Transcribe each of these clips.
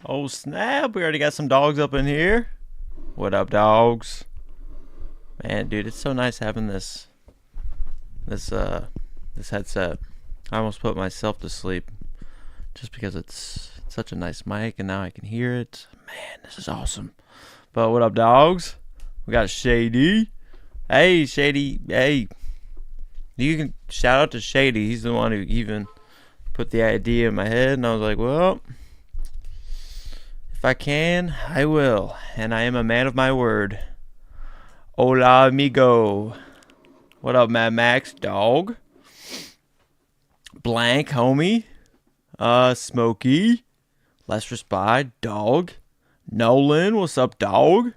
Oh snap, we already got some dogs up in here. What up, dogs? Man, dude, it's so nice having this this headset. I almost put myself to sleep just because it's such a nice mic and now I can hear it. Man, this is awesome. But what up, dogs? We got Shady. Hey, Shady. Hey, you can shout out to Shady. He's the one who even put the idea in my head, and I was like, well, if I can, I will. And I am a man of my word. Hola, amigo. What up, Mad Max? Dog. Blank, homie. Smokey. Lester Spy. Dog. Nolan, what's up, dog?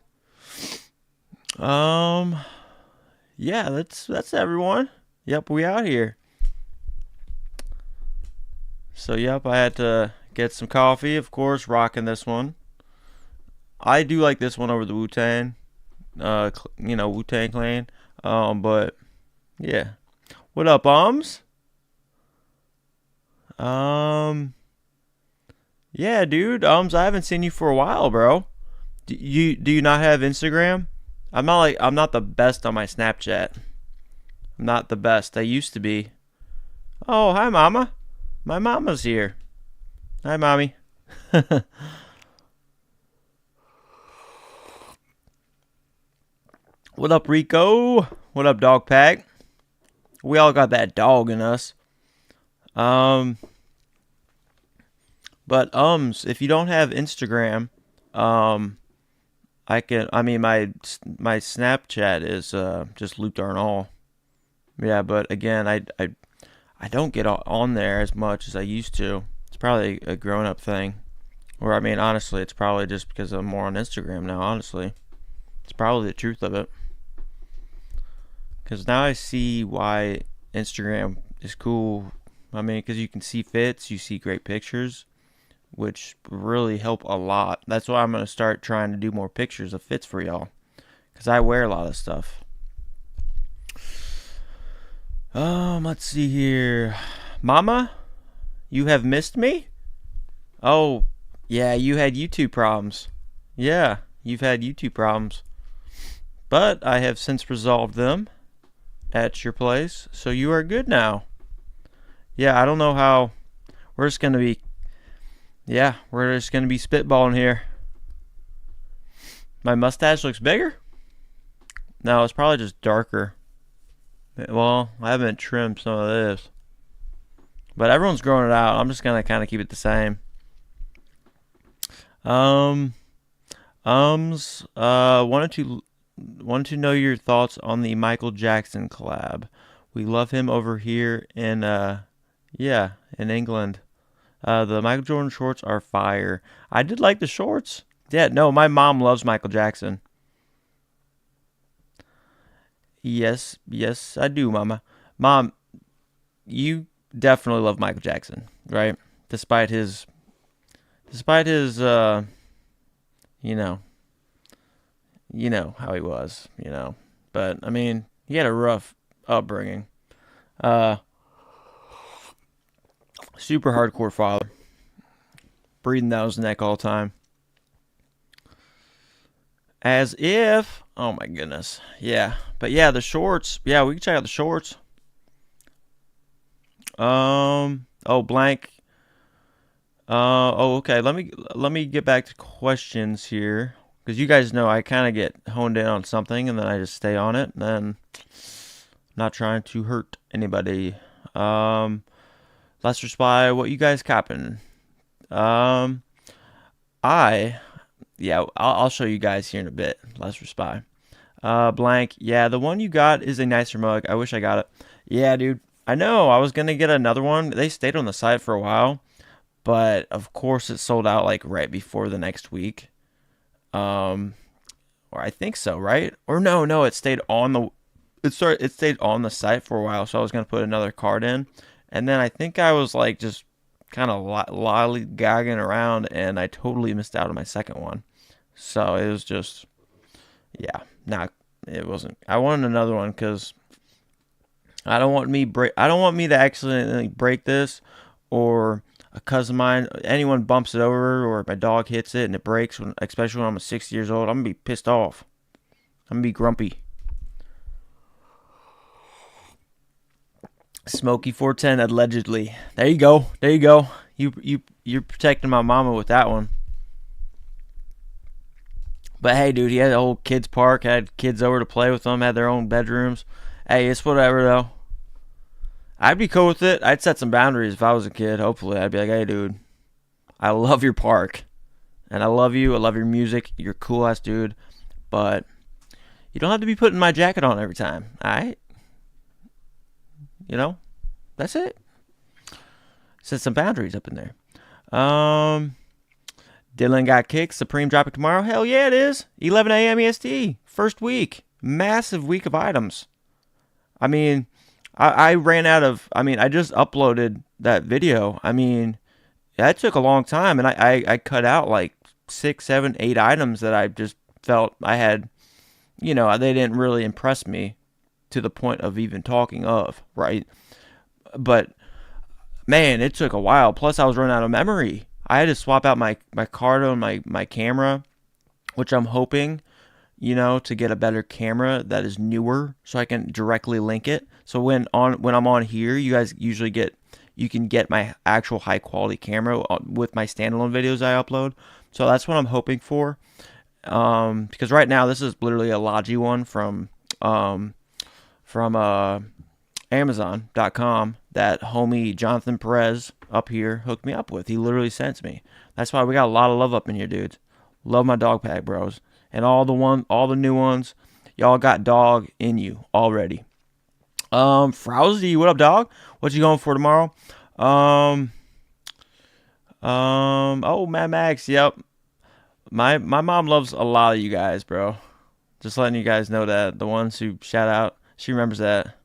Yeah, that's everyone. Yep, we out here. So, yep, I had to get some coffee, of course, rocking this one. I do like this one over the Wu-Tang, Wu-Tang Clan. But, yeah. What up, Yeah, dude, I haven't seen you for a while, bro. Do you not have Instagram? I'm not the best on my Snapchat. I'm not the best. I used to be. Oh, hi, mama. My mama's here. Hi, mommy. What up, Rico? What up, Dog Pack? We all got that dog in us. But if you don't have Instagram, my Snapchat is just Luke Darnall. Yeah, but again, I don't get on there as much as I used to. It's probably a grown up thing. Or I mean, honestly, it's probably just because I'm more on Instagram now. Honestly, it's probably the truth of it. Because now I see why Instagram is cool. I mean, because you can see fits, you see great pictures, which really help a lot. That's why I'm going to start trying to do more pictures of fits for y'all. Because I wear a lot of stuff. Let's see here. Mama, you have missed me? Oh, yeah, you had YouTube problems. Yeah, you've had YouTube problems. But I have since resolved them at your place, so you are good now. Yeah, I don't know how. We're just going to be spitballing here. My mustache looks bigger? No, it's probably just darker. Well, I haven't trimmed some of this. But everyone's growing it out. I'm just going to kind of keep it the same. Wanted to know your thoughts on the Michael Jackson collab. We love him over here in England. The Michael Jordan shorts are fire. I did like the shorts. Yeah, no, my mom loves Michael Jackson. Yes, I do, mama. Mom, you definitely love Michael Jackson, right? Despite his you know how he was, But I mean, he had a rough upbringing. Super hardcore father. Breathing down his neck all the time. As if, oh my goodness. Yeah. But yeah, the shorts. Yeah, we can check out the shorts. Blank. Okay. Let me get back to questions here. Because you guys know I kind of get honed in on something and then I just stay on it. And then I'm not trying to hurt anybody. Lester Spy, what you guys copping? I'll show you guys here in a bit. Lester Spy. Blank, yeah, the one you got is a nicer mug. I wish I got it. Yeah, dude, I know. I was gonna get another one. They stayed on the site for a while, but of course it sold out like right before the next week. Or I think so, right? Or no, it stayed on the site for a while. So I was gonna put another card in. And then I think I was like just kind of lollygagging around and I totally missed out on my second one. So it was just, yeah, it wasn't. I wanted another one because I don't want me to accidentally break this or a cousin of mine, anyone bumps it over, or my dog hits it and it breaks, especially when I'm 60 years old, I'm going to be pissed off. I'm going to be grumpy. Smokey 410 allegedly. There you go. There you go. You're protecting my mama with that one. But hey, dude, he had a whole kids park, had kids over to play with them, had their own bedrooms. Hey, it's whatever though. I'd be cool with it. I'd set some boundaries if I was a kid. Hopefully, I'd be like, hey, dude, I love your park, and I love you. I love your music. You're a cool ass dude, but you don't have to be putting my jacket on every time. All right. You know, that's it. Set some boundaries up in there. Dylan got kicked. Supreme dropping tomorrow. Hell yeah, it is. 11 a.m. EST. First week. Massive week of items. I mean, I ran out of... I mean, I just uploaded that video. I mean, that took a long time. And I cut out like 6, 7, 8 items that I just felt I had... You know, they didn't really impress me to the point of even talking of, right? But, man, it took a while. Plus, I was running out of memory. I had to swap out my card on my camera, which I'm hoping, you know, to get a better camera that is newer so I can directly link it. So when I'm on here, you guys usually you can get my actual high quality camera with my standalone videos I upload. So that's what I'm hoping for. Because right now this is literally a Logi one from Amazon.com that homie Jonathan Perez up here hooked me up with. He literally sent me. That's why we got a lot of love up in here, dudes. Love my dog pack, bros. And all the new ones, y'all got dog in you already. Frowsy, what up, dog? What you going for tomorrow? Oh, Mad Max, yep. My mom loves a lot of you guys, bro. Just letting you guys know that. The ones who shout out, she remembers that.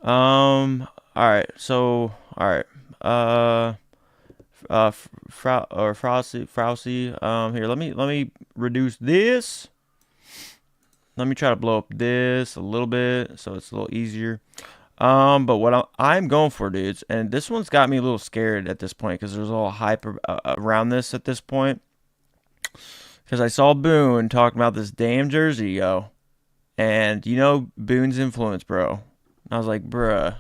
Alright, so, alright. Frowsy, here, let me reduce this. Let me try to blow up this a little bit so it's a little easier. But what I'm going for, dudes, and this one's got me a little scared at this point because there's a little hype around this at this point. Because I saw Boone talking about this damn jersey, yo. And you know Boone's influence, bro. And I was like, bruh.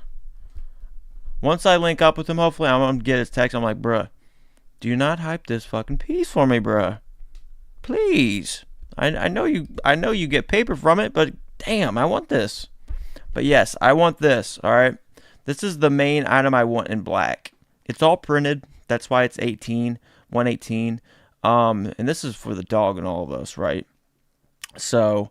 Once I link up with him, hopefully I'm going to get his text. I'm like, bruh, do not hype this fucking piece for me, bruh. Please. I know you get paper from it, but damn, I want this. But yes, I want this, alright? This is the main item I want in black. It's all printed. That's why it's 118. And this is for the dog and all of us, right? So,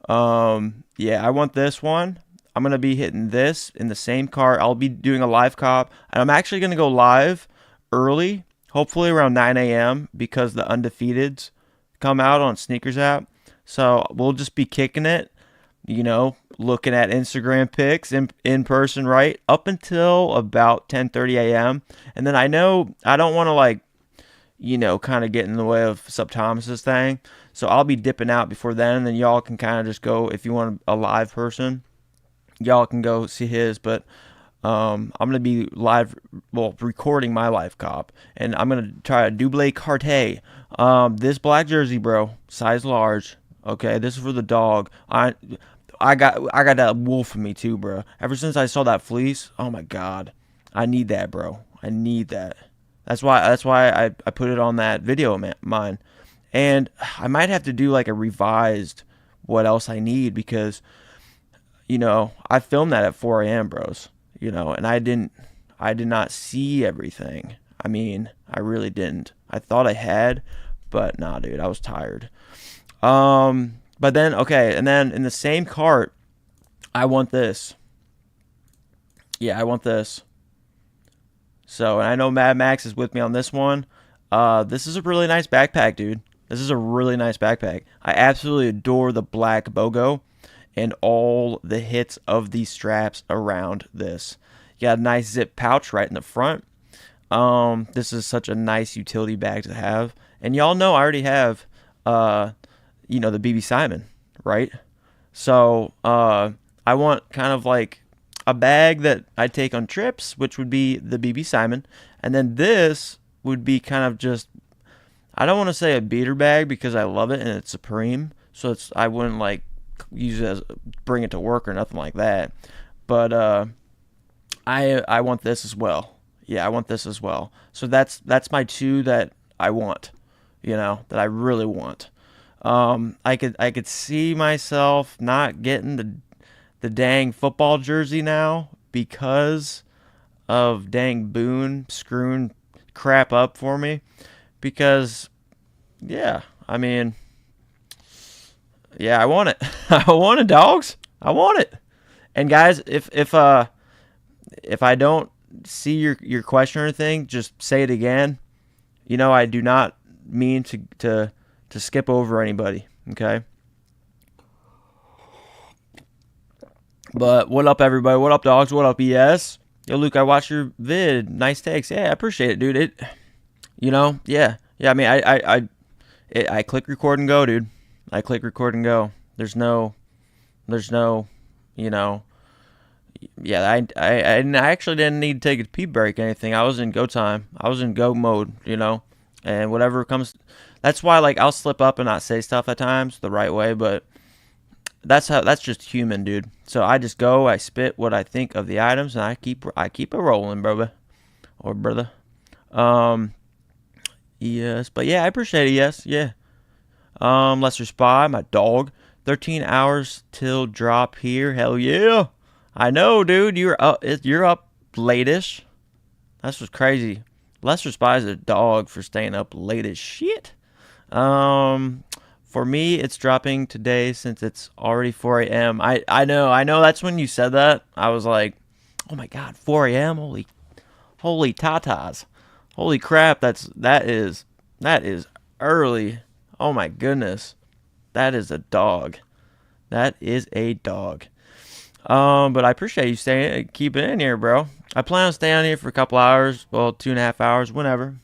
yeah, I want this one. I'm going to be hitting this in the same car. I'll be doing a live cop. And I'm actually going to go live early, hopefully around 9 a.m. because the Undefeateds come out on Sneakers app. So we'll just be kicking it, you know, looking at Instagram pics in person, right? Up until about 10:30 a.m. And then I know I don't want to, like, you know, kind of get in the way of Sub Thomas's thing. So I'll be dipping out before then, and then y'all can kind of just go, if you want a live person, y'all can go see his. But I'm going to be recording my live cop, and I'm going to try a double Carti. This black jersey, bro, size large. Okay, this is for the dog. I got that wolf in me too, bro. Ever since I saw that fleece, oh my god, I need that, bro. I need that. That's why I put it on that video of mine. And I might have to do like a revised what else I need because, you know, I filmed that at 4 a.m., bros. You know, and I did not see everything. I mean, I really didn't. I thought I had, but nah, dude, I was tired. But then, okay, and then in the same cart, I want this. Yeah, I want this. So, and I know Mad Max is with me on this one. This is a really nice backpack, dude. This is a really nice backpack. I absolutely adore the black BOGO and all the hits of these straps around this. You got a nice zip pouch right in the front. This is such a nice utility bag to have. And y'all know I already have, you know, the BB Simon, right? So, I want kind of like a bag that I take on trips, which would be the BB Simon, and then this would be kind of just, I don't want to say a beater bag because I love it and it's supreme, so I wouldn't like use it as bring it to work or nothing like that. But I want this as well. Yeah, I want this as well. So that's my two that I want, that I really want. I could see myself not getting the dang football jersey now because of dang Boone screwing crap up for me. Because, yeah, I mean, yeah, I want it. I want it, dogs. I want it. And guys, if I don't see your question or anything, just say it again. I do not mean to skip over anybody, okay? But what up, everybody? What up, dogs? What up, ES? Yo, Luke, I watched your vid. Nice takes. Yeah, I appreciate it, dude. Yeah. I mean, I click record and go, dude. I click record and go. There's no, yeah, I actually didn't need to take a pee break or anything. I was in go time. I was in go mode, and whatever comes. That's why, like, I'll slip up and not say stuff at times the right way, but that's just human, dude. So I just go, I spit what I think of the items, and I keep it rolling, brother. Yes, but yeah, I appreciate it. Yes, yeah. Lester Spy, my dog. 13 hours till drop here. Hell yeah. I know, dude. You're up late-ish. That's what's crazy. Lester Spy is a dog for staying up late as shit. For me, it's dropping today since it's already 4 a.m. I know. That's when you said that. I was like, oh my god, 4 a.m. Holy tatas. Holy crap. That is early. Oh my goodness. That is a dog. But I appreciate you keeping it in here, bro. I plan on staying here for a couple hours. Well, 2.5 hours, whenever.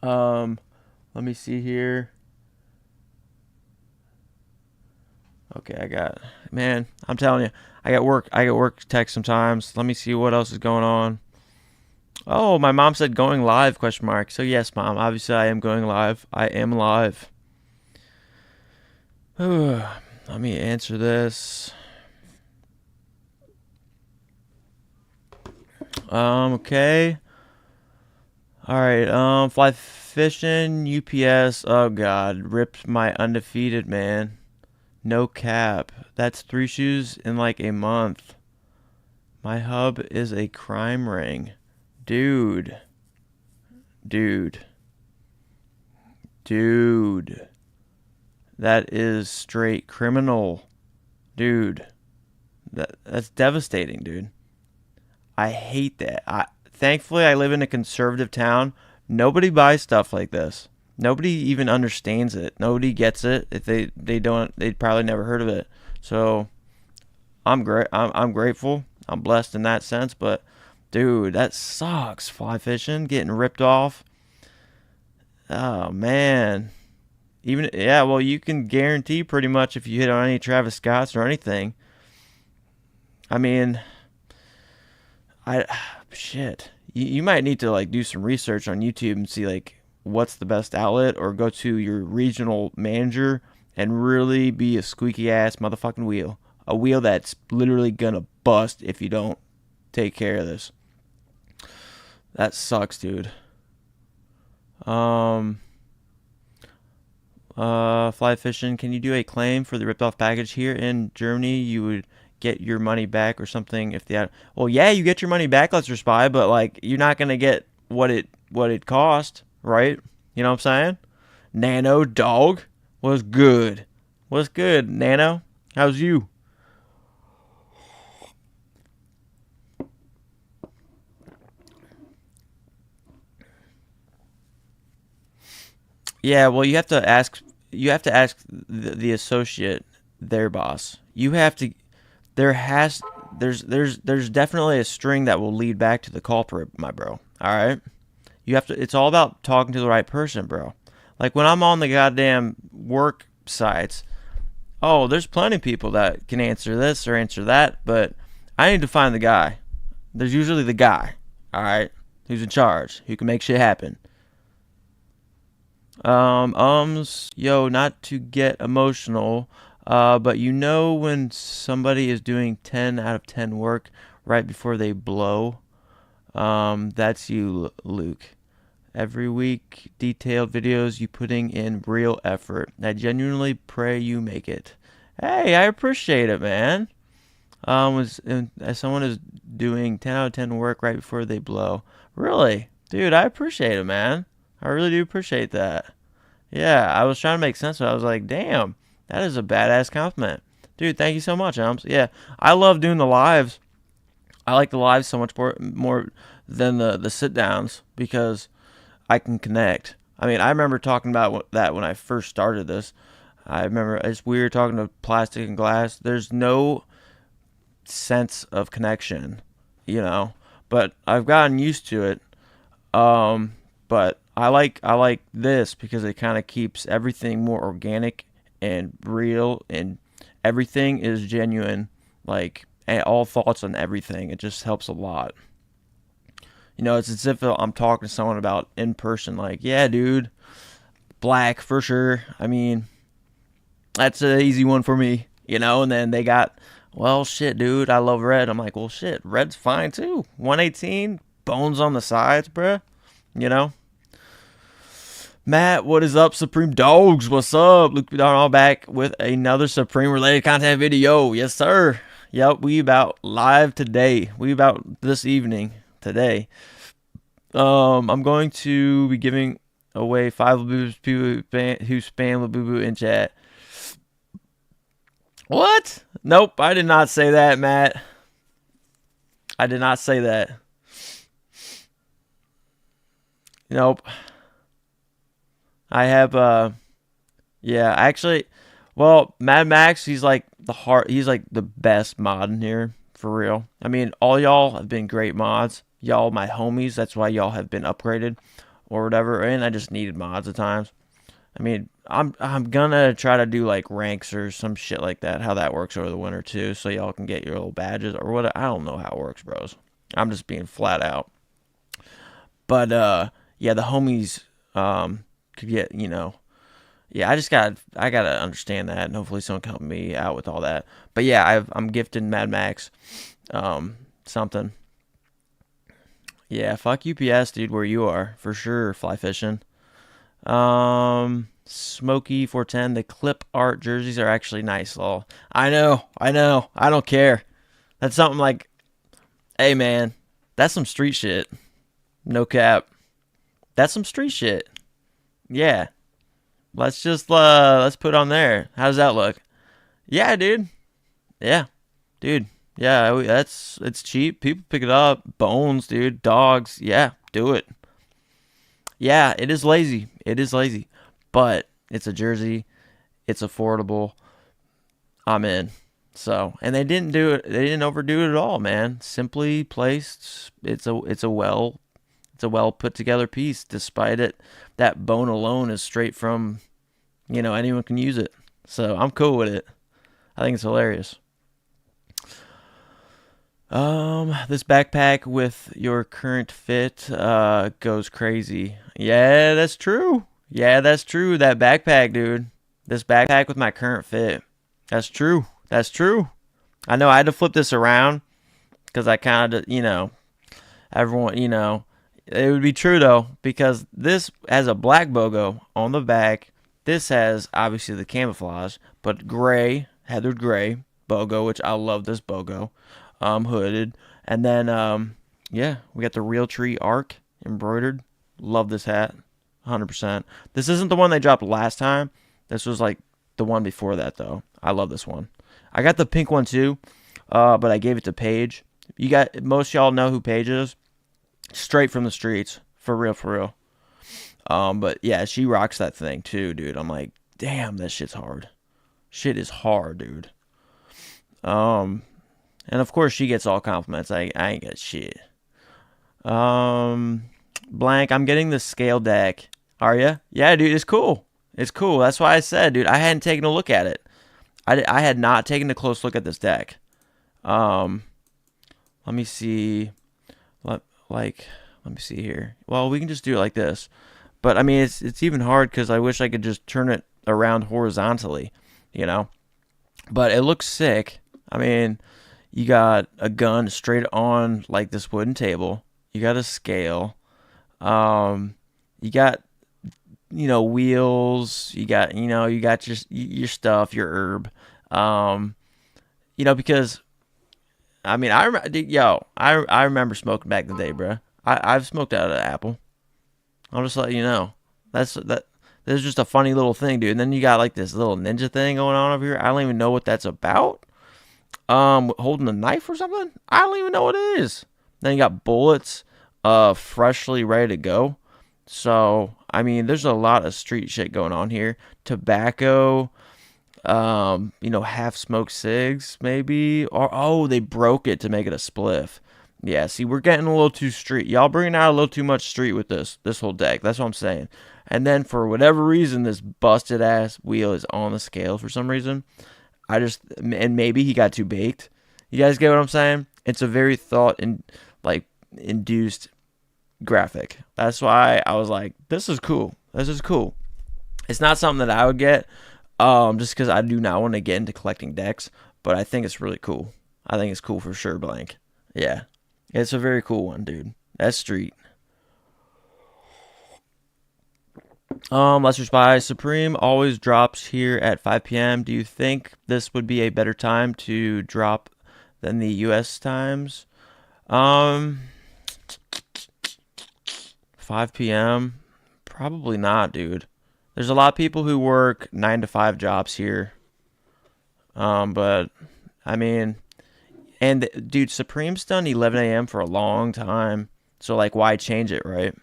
Let me see here. Okay, I'm telling you, I got work text sometimes. Let me see what else is going on. Oh, my mom said going live, ? So yes, Mom, obviously I am going live. I am live. Let me answer this. Okay. Alright, fly fishing, UPS, oh god, ripped my undefeated, man. No cap. That's 3 shoes in like a month. My hub is a crime ring. Dude. That is straight criminal. Dude. That's devastating, dude. I hate that. Thankfully, I live in a conservative town. Nobody buys stuff like this. Nobody even understands it. Nobody gets it. If they don't, they'd probably never heard of it. So, I'm grateful. I'm blessed in that sense. But, dude, that sucks. Fly fishing, getting ripped off. Oh man. Well, you can guarantee pretty much if you hit on any Travis Scotts or anything. I mean, shit. You might need to like do some research on YouTube and see like what's the best outlet, or go to your regional manager and really be a squeaky ass motherfucking wheel. A wheel that's literally gonna bust if you don't take care of this. That sucks, dude. Fly fishing. Can you do a claim for the ripped off package here in Germany? You would get your money back or something if well, yeah, you get your money back, Lester Spy, but like you're not gonna get what it cost, right? You know what I'm saying? Nano dog, what's good? Nano? How's you? Yeah, well, you have to ask the associate, their boss. There's definitely a string that will lead back to the culprit, my bro. All right? It's all about talking to the right person, bro. Like when I'm on the goddamn work sites, there's plenty of people that can answer this or answer that, but I need to find the guy. There's usually the guy, all right, who's in charge, who can make shit happen. Yo, not to get emotional, but you know when somebody is doing 10 out of 10 work right before they blow? That's you, Luke. Every week, detailed videos, you putting in real effort. I genuinely pray you make it. Hey, I appreciate it, man. As someone is doing 10 out of 10 work right before they blow. Really? Dude, I appreciate it, man. I really do appreciate that. Yeah, I was trying to make sense of it. I was like, damn, that is a badass compliment. Dude, thank you so much, Umps. Yeah, I love doing the lives. I like the lives so much more than the sit downs because I can connect. I mean, I remember talking about that when I first started this. I remember it's weird talking to plastic and glass. There's no sense of connection, you know. But I've gotten used to it. But I like this because it kind of keeps everything more organic and real, and everything is genuine. Like all thoughts on everything. It just helps a lot. You know, it's as if I'm talking to someone about in person. Like, yeah, dude, black for sure. I mean, that's an easy one for me, you know. And then they got, well, shit, dude, I love red. I'm like, well, shit, red's fine too. 118, bones on the sides, bruh. You know. Matt, what is up, Supreme Dogs? What's up? Luke all back with another Supreme related content video. Yes, sir. Yep, we about live today. We about this evening today. I'm going to be giving away 5 Labubu's people who spam Labubu in chat. What? Nope, I did not say that, Matt. I did not say that. Nope. I have yeah, actually, well, Mad Max, he's like the best mod in here for real. I mean, all y'all have been great mods. Y'all my homies, that's why y'all have been upgraded or whatever, and I just needed mods at times. I mean, I'm gonna try to do like ranks or some shit like that, how that works over the winter too, so y'all can get your little badges or what. I don't know how it works, bros. I'm just being flat out. But yeah, the homies could get, you know, yeah, I gotta understand that, and hopefully someone can help me out with all that. But yeah, I'm gifted Mad Max something. Yeah, fuck UPS, dude, where you are for sure. Fly fishing. Smokey 410. The clip art jerseys are actually nice, lol. I know. I don't care. That's something like, hey man, that's some street shit. No cap. That's some street shit. Yeah. Let's just let's put on there. How does that look? Yeah, dude. Yeah, dude. Yeah, it's cheap. People pick it up. Bones, dude. Dogs. Yeah, do it. Yeah, it is lazy. It is lazy, but it's a jersey. It's affordable. I'm in. So, and they didn't do it. They didn't overdo it at all, man. Simply placed. It's a well put together piece. Despite it, that bone alone is straight from, you know, anyone can use it. So I'm cool with it. I think it's hilarious. This backpack with your current fit goes crazy. Yeah, that's true. Yeah, that's true. That backpack, dude. This backpack with my current fit. That's true. That's true. I know I had to flip this around because I kind of, you know, everyone, you know, it would be true though, because this has a black BOGO on the back. This has obviously the camouflage, but gray, heathered gray BOGO, which I love this BOGO. Hooded, and then yeah, we got the real tree arc embroidered. Love this hat, 100%. This isn't the one they dropped last time. This was like the one before that though. I love this one. I got the pink one too, but I gave it to Paige. You got most y'all know who Paige is. Straight from the streets, for real, for real. But yeah, she rocks that thing too, dude. I'm like, damn, that shit's hard. Shit is hard, dude. And of course she gets all compliments. I ain't got shit. Blank, I'm getting the scale deck. Are ya? Yeah, dude, it's cool. It's cool. That's why I said, dude, I hadn't taken a look at it. I had not taken a close look at this deck. Let me see. Let me see here. Well, we can just do it like this. But I mean, it's even hard because I wish I could just turn it around horizontally, you know. But it looks sick. I mean, you got a gun straight on like this wooden table. You got a scale. You got wheels. You got your stuff, your herb. Because I mean, I remember smoking back in the day, bro. I've smoked out of an apple. I'll just let you know. That. This is just a funny little thing, dude. And then you got like this little ninja thing going on over here. I don't even know what that's about. Holding a knife or something. I don't even know what it is. Then you got bullets, freshly ready to go. So I mean, there's a lot of street shit going on here. Tobacco. Half smoked cigs maybe, or they broke it to make it a spliff. Yeah, see, we're getting a little too street. Y'all bringing out a little too much street with this whole deck. That's what I'm saying. And then for whatever reason, this busted ass wheel is on the scale for some reason. And maybe he got too baked. You guys get what I'm saying? It's a very induced graphic. That's why I was like, this is cool. This is cool. It's not something that I would get, just because I do not want to get into collecting decks, but I think it's really cool. I think it's cool for sure, blank. Yeah. It's a very cool one, dude. That's street. Lesser Spy Supreme always drops here at 5 p.m. Do you think this would be a better time to drop than the U.S. times? 5 p.m. Probably not, dude. There's a lot of people who work 9 to 5 jobs here. But I mean, and dude, Supreme's done 11 a.m. for a long time. So like, why change it, right?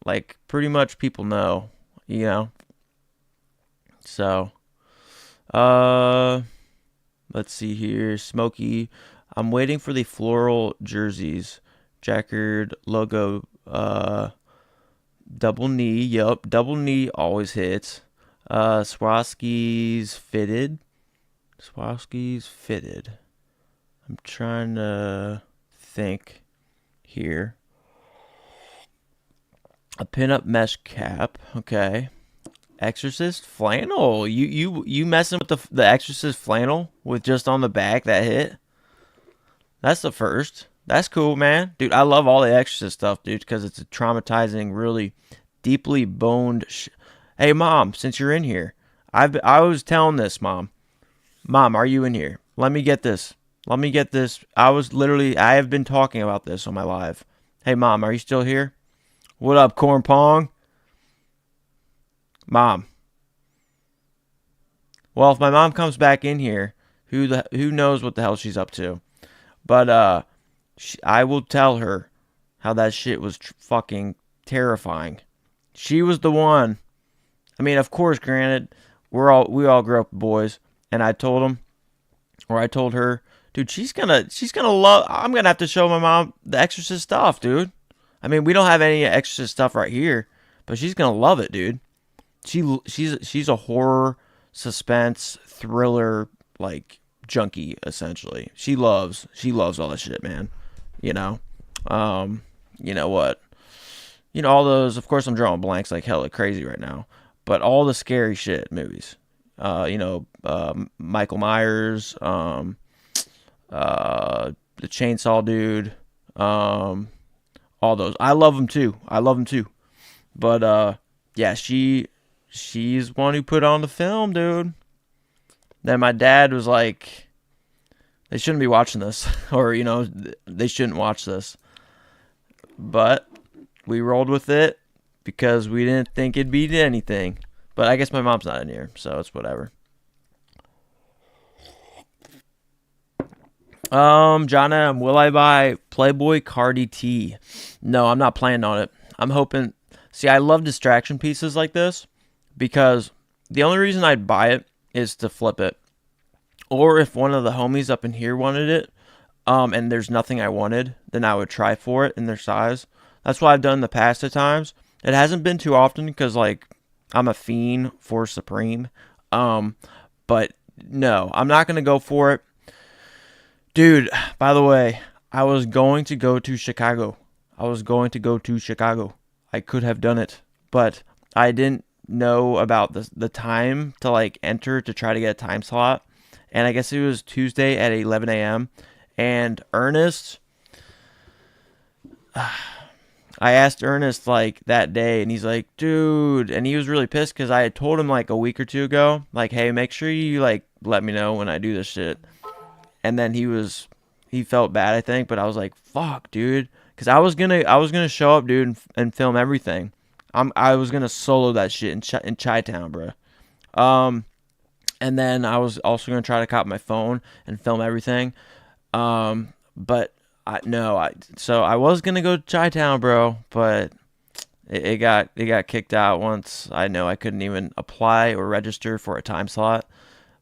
Like, pretty much people know, So, let's see here. Smokey, I'm waiting for the floral jerseys. Checkered logo, double knee. Yup, double knee always hits. Swarovski's fitted. I'm trying to think here. A pinup mesh cap. Okay. Exorcist flannel. You messing with the Exorcist flannel with just on the back that hit? That's the first. That's cool, man. Dude, I love all the Exorcist stuff, dude, because it's a traumatizing, really deeply boned. Hey, Mom, since you're in here, I was telling this, Mom, are you in here? Let me get this. I have been talking about this on my live. Hey, Mom, are you still here? What up, Corn Pong? Mom. Well, if my mom comes back in here, who knows what the hell she's up to? But I will tell her how that shit was fucking terrifying. She was the one. I mean, of course, granted, we all grew up boys, and I told her, dude, she's gonna love. I'm gonna have to show my mom the Exorcist stuff, dude. I mean, we don't have any Exorcist stuff right here, but she's gonna love it, dude. She's a horror, suspense, thriller like junkie essentially. She loves all that shit, man. You know what? All those. Of course, I'm drawing blanks like hella crazy right now, but all the scary shit movies. Michael Myers, the Chainsaw Dude, all those. I love them too. But yeah, she's one who put on the film, dude. Then my dad was like, they shouldn't be watching this, or they shouldn't watch this. But we rolled with it because we didn't think it'd be anything. But I guess my mom's not in here, so it's whatever. John M., will I buy Playboi Carti T? No, I'm not planning on it. I'm hoping. See, I love distraction pieces like this because the only reason I'd buy it is to flip it. Or if one of the homies up in here wanted it, and there's nothing I wanted, then I would try for it in their size. That's what I've done in the past at times. It hasn't been too often because, like, I'm a fiend for Supreme. But no, I'm not going to go for it. Dude, by the way, I was going to go to Chicago. I could have done it, but I didn't know about the time to like enter to try to get a time slot. And I guess it was Tuesday at 11 a.m. And Ernest, I asked Ernest like that day, and he's like, dude, and he was really pissed because I had told him like a week or two ago, like, hey, make sure you like let me know when I do this shit. And then he felt bad, I think, but I was like, fuck, dude, because I was gonna show up, dude, and film everything. I was gonna solo that shit in Chi-Town, bro. And then I was also gonna try to cop my phone and film everything. But so I was gonna go to Chi-Town, bro, but it got kicked out once I know I couldn't even apply or register for a time slot.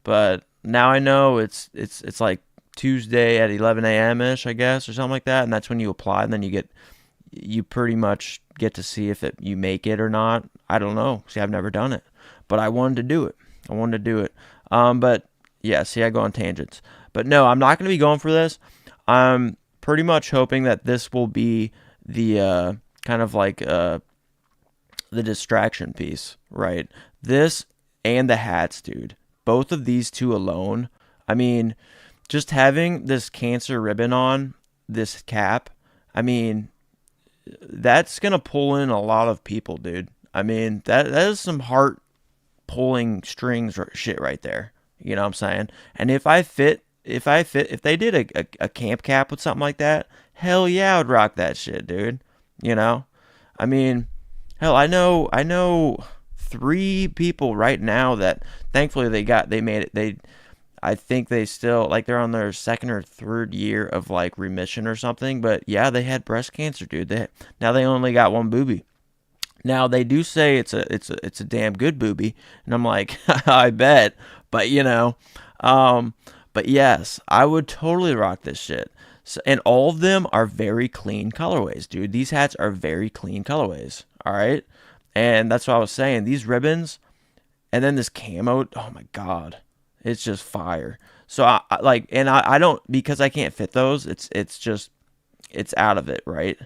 But now I know it's like Tuesday at 11 a.m. ish, I guess, or something like that, and that's when you apply, and then you pretty much get to see if you make it or not. I don't know. See, I've never done it, but I wanted to do it. But yeah, see, I go on tangents. But no, I'm not going to be going for this. I'm pretty much hoping that this will be the kind of like the distraction piece, right? This and the hats, dude. Both of these two alone. I mean, just having this cancer ribbon on this cap, I mean, that's going to pull in a lot of people, dude. I mean, that is some heart pulling strings shit right there. You know what I'm saying? And if they did a camp cap with something like that, hell yeah, I would rock that shit, dude. You know? I mean, hell, I know 3 people right now that thankfully they made it. I think they still, like, they're on their 2nd or 3rd year of like remission or something, but yeah, they had breast cancer, dude. Now they only got 1 boobie. Now they do say it's a damn good boobie, and I'm like, I bet, but you know, but yes, I would totally rock this shit. So, and all of them are very clean colorways, dude. These hats are very clean colorways. All right, and that's what I was saying. These ribbons, and then this camo. Oh my god, it's just fire. So I don't, because I can't fit those. It's out of it, right?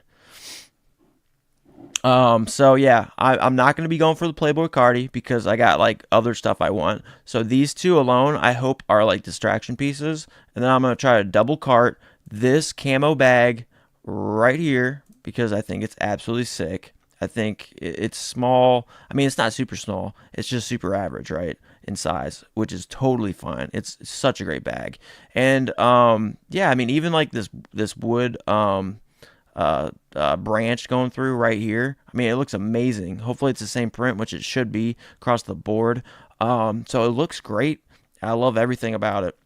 So yeah, I'm not going to be going for the Playboi Carti because I got like other stuff I want. So these two alone, I hope, are like distraction pieces. And then I'm going to try to double cart this camo bag right here because I think it's absolutely sick. I think it's small. I mean, it's not super small. It's just super average, right, in size, which is totally fine. It's such a great bag. And yeah, I mean, even like this wood branch going through right here. I mean, it looks amazing. Hopefully it's the same print, which it should be across the board. So it looks great. I love everything about it.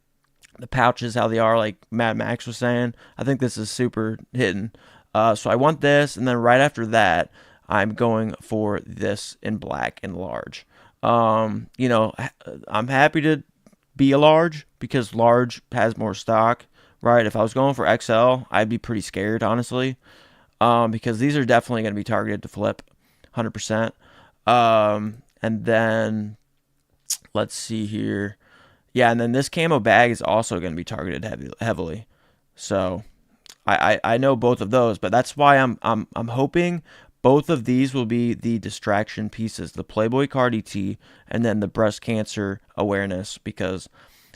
The pouches, how they are, like Mad Max was saying. I think this is super hidden. So I want this, and then right after that, I'm going for this in black and large. You know, I'm happy to be a large because large has more stock. Right, if I was going for XL, I'd be pretty scared, honestly, because these are definitely going to be targeted to flip, 100%. And then, let's see here. Yeah, and then this camo bag is also going to be targeted heavily. So, I know both of those, but that's why I'm hoping both of these will be the distraction pieces, the Playboi Carti tee, and then the breast cancer awareness, because,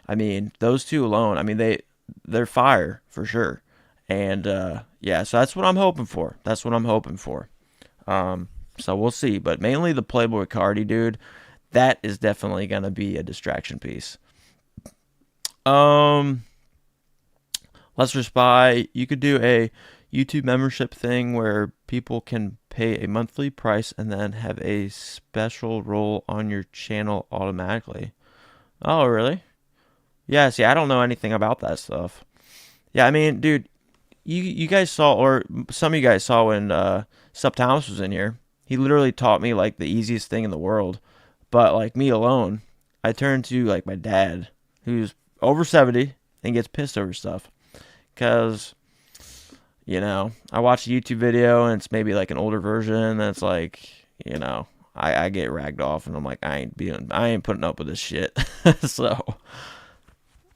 I mean, those two alone, I mean, they're fire for sure. And yeah, so that's what I'm hoping for. So we'll see, but mainly the Playboi Carti, dude. That is definitely gonna be a distraction piece. Let's just buy. You could do a YouTube membership thing where people can pay a monthly price and then have a special role on your channel automatically. Oh, really? Yeah, see, I don't know anything about that stuff. Yeah, I mean, dude, you guys saw, or some of you guys saw when Sup Thomas was in here. He literally taught me, like, the easiest thing in the world. But, like, me alone, I turned to, like, my dad, who's over 70 and gets pissed over stuff. Because, you know, I watch a YouTube video, and it's maybe, like, an older version, and it's like, you know, I get ragged off, and I'm like, I ain't putting up with this shit. So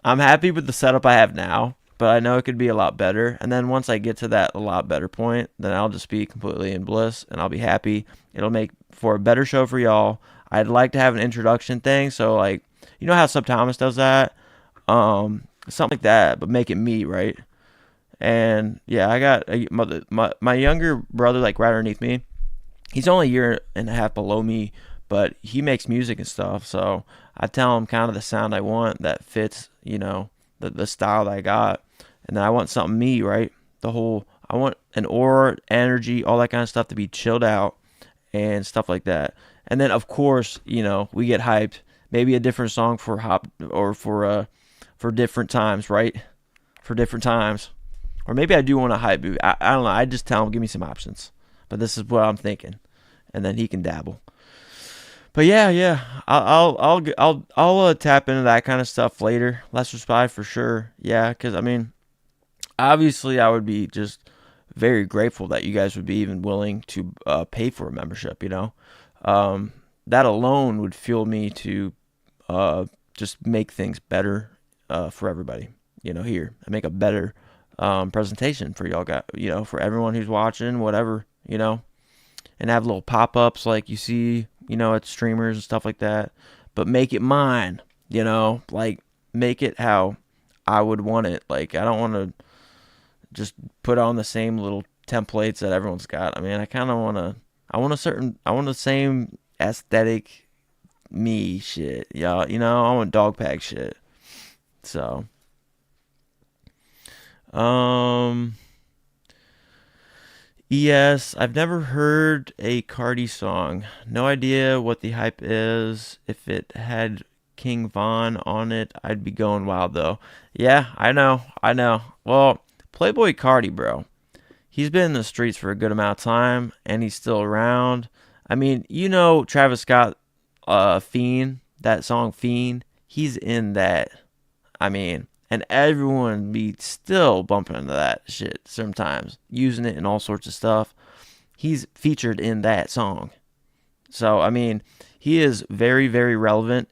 I'm happy with the setup I have now, but I know it could be a lot better. And then once I get to that a lot better point, then I'll just be completely in bliss and I'll be happy. It'll make for a better show for y'all. I'd like to have an introduction thing, so like, you know how Sub Thomas does that, something like that, but make it me, right? And yeah, I got my younger brother, like right underneath me. He's only a year and a half below me, but he makes music and stuff. So I tell him kind of the sound I want that fits, you know, the style that I got. And then I want something me, right? I want an aura, energy, all that kind of stuff to be chilled out and stuff like that. And then of course, you know, we get hyped. Maybe a different song for for different times, right? For different times. Or maybe I do want a hype movie. I don't know. I just tell him, give me some options. But this is what I'm thinking, and then he can dabble. But yeah, I'll tap into that kind of stuff later. Lesser Spy for sure. Yeah, because I mean, obviously I would be just very grateful that you guys would be even willing to pay for a membership. You know, that alone would fuel me to just make things better for everybody. You know, here and make a better presentation for y'all got, you know, for everyone who's watching, whatever, you know, and have little pop-ups like you see, you know, at streamers and stuff like that, but make it mine, you know, like make it how I would want it. Like, I don't want to just put on the same little templates that everyone's got. I mean, I want the same aesthetic me shit. Yeah, you know, I want dog pack shit. So, yes, I've never heard a Carti song. No idea what the hype is. If it had King Von on it, I'd be going wild though. Yeah, I know. Well, Playboi Carti, bro. He's been in the streets for a good amount of time, and he's still around. I mean, you know Travis Scott, Fiend, that song Fiend. He's in that. I mean, and everyone be still bumping into that shit sometimes, using it in all sorts of stuff. He's featured in that song. So, I mean, he is very, very relevant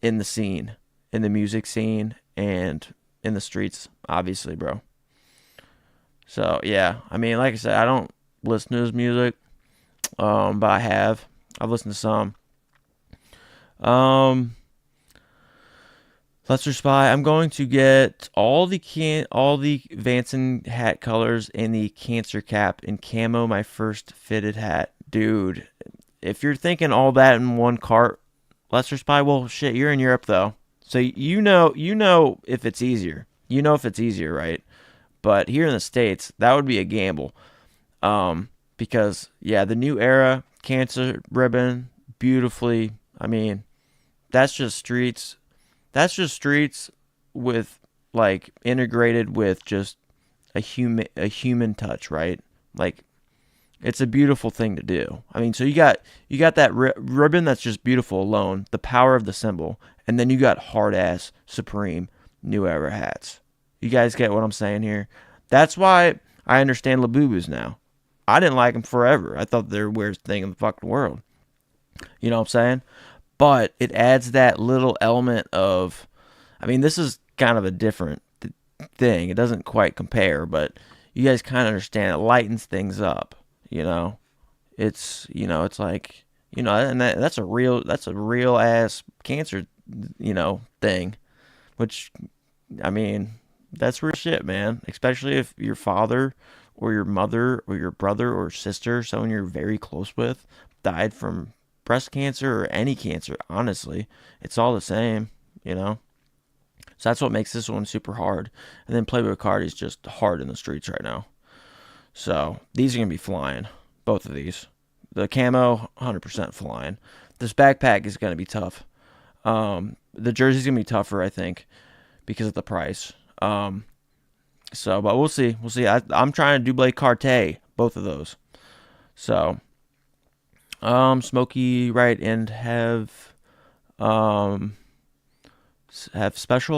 in the scene, in the music scene, and in the streets, obviously, bro. So, yeah, I mean, like I said, I don't listen to his music, but I've listened to some. Lesser Spy, I'm going to get all the Vanson hat colors and the Cancer cap and camo my first fitted hat. Dude, if you're thinking all that in one cart, Lesser Spy, well, shit, you're in Europe, though. So you know if it's easier. You know if it's easier, right? But here in the States, that would be a gamble. Because, yeah, the new era, Cancer ribbon, beautifully, I mean, that's just streets. That's just streets with, like, integrated with just a human touch, right? Like, it's a beautiful thing to do. I mean, so you got that ribbon that's just beautiful alone, the power of the symbol, and then you got hard ass Supreme New Era hats. You guys get what I'm saying here? That's why I understand Labubus now. I didn't like them forever. I thought they were the weirdest thing in the fucking world. You know what I'm saying? But it adds that little element of, I mean, this is kind of a different thing. It doesn't quite compare, but you guys kind of understand. It lightens things up, you know. It's, you know, it's like, you know, and that's a real ass Cancer, you know, thing. Which, I mean, that's real shit, man. Especially if your father or your mother or your brother or sister, someone you're very close with, died from breast cancer or any cancer. Honestly, it's all the same, you know. So that's what makes this one super hard. And then Playboi Carti is just hard in the streets right now. So these are gonna be flying, both of these. The camo, 100% flying. This backpack is gonna be tough. The jersey's gonna be tougher, I think, because of the price. So, but we'll see. I'm trying to do Blake Carti, both of those. So, Smokey, right, and have special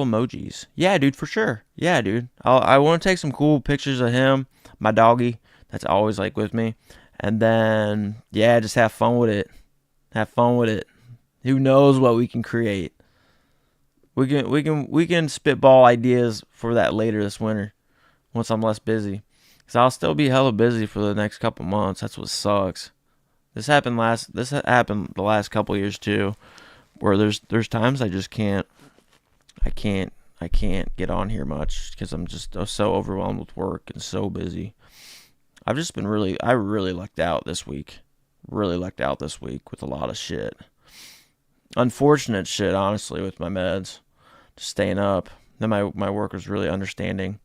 emojis. Yeah, dude, for sure. Yeah, dude. I want to take some cool pictures of him, my doggy. That's always like with me. And then, yeah, just have fun with it. Who knows what we can create We can spitball ideas for that later this winter once I'm less busy. Cause I'll still be hella busy for the next couple months. That's what sucks. This happened the last couple years too, where there's times I just can't. I can't get on here much because I'm just so overwhelmed with work and so busy. I really lucked out this week. Really lucked out this week with a lot of shit. Unfortunate shit, honestly, with my meds. Just staying up. Then my work was really understanding.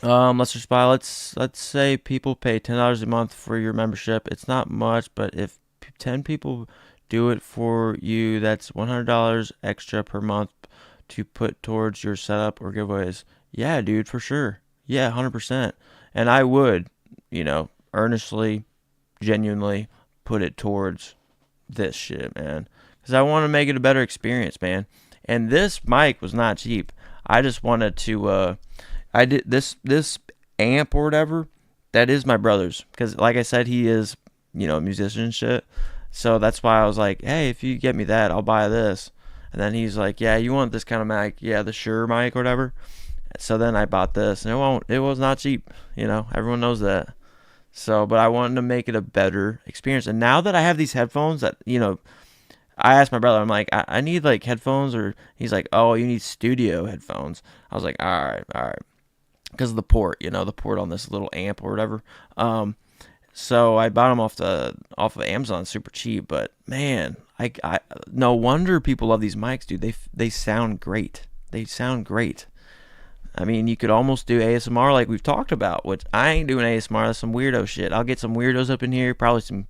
Let's just buy. Let's say people pay $10 a month for your membership. It's not much, but if 10 people do it for you, that's $100 extra per month to put towards your setup or giveaways. Yeah, dude, for sure. Yeah, 100%. And I would, earnestly, genuinely put it towards this shit, man. Because I want to make it a better experience, man. And this mic was not cheap. I just wanted to, I did this amp or whatever, that is my brother's. Because like I said, he is, a musician and shit. So that's why I was like, hey, if you get me that, I'll buy this. And then he's like, yeah, you want this kind of mic? Yeah, the Shure mic or whatever. So then I bought this, and it was not cheap. Everyone knows that. So, but I wanted to make it a better experience. And now that I have these headphones that, I asked my brother, I'm like, I need like headphones, or he's like, oh, you need studio headphones. I was like, all right. Because of the port, the port on this little amp or whatever. So I bought them off of Amazon, super cheap. But man, I no wonder people love these mics, dude. They sound great. They sound great. I mean, you could almost do ASMR like we've talked about, which I ain't doing ASMR. That's some weirdo shit. I'll get some weirdos up in here. Probably some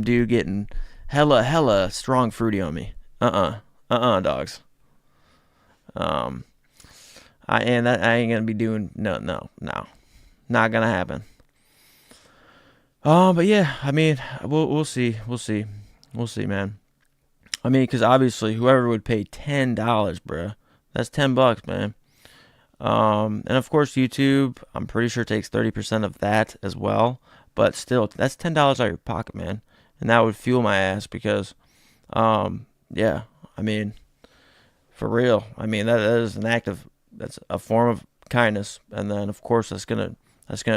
dude getting hella strong fruity on me. Dogs. I ain't gonna be doing no, not gonna happen. But yeah, I mean, we'll see, man. I mean, because obviously, whoever would pay $10, bruh, that's $10, man. And of course, YouTube, I'm pretty sure takes 30% of that as well. But still, that's $10 out of your pocket, man. And that would fuel my ass because, yeah, I mean, for real. I mean, that is that's a form of kindness. And then, of course, that's gonna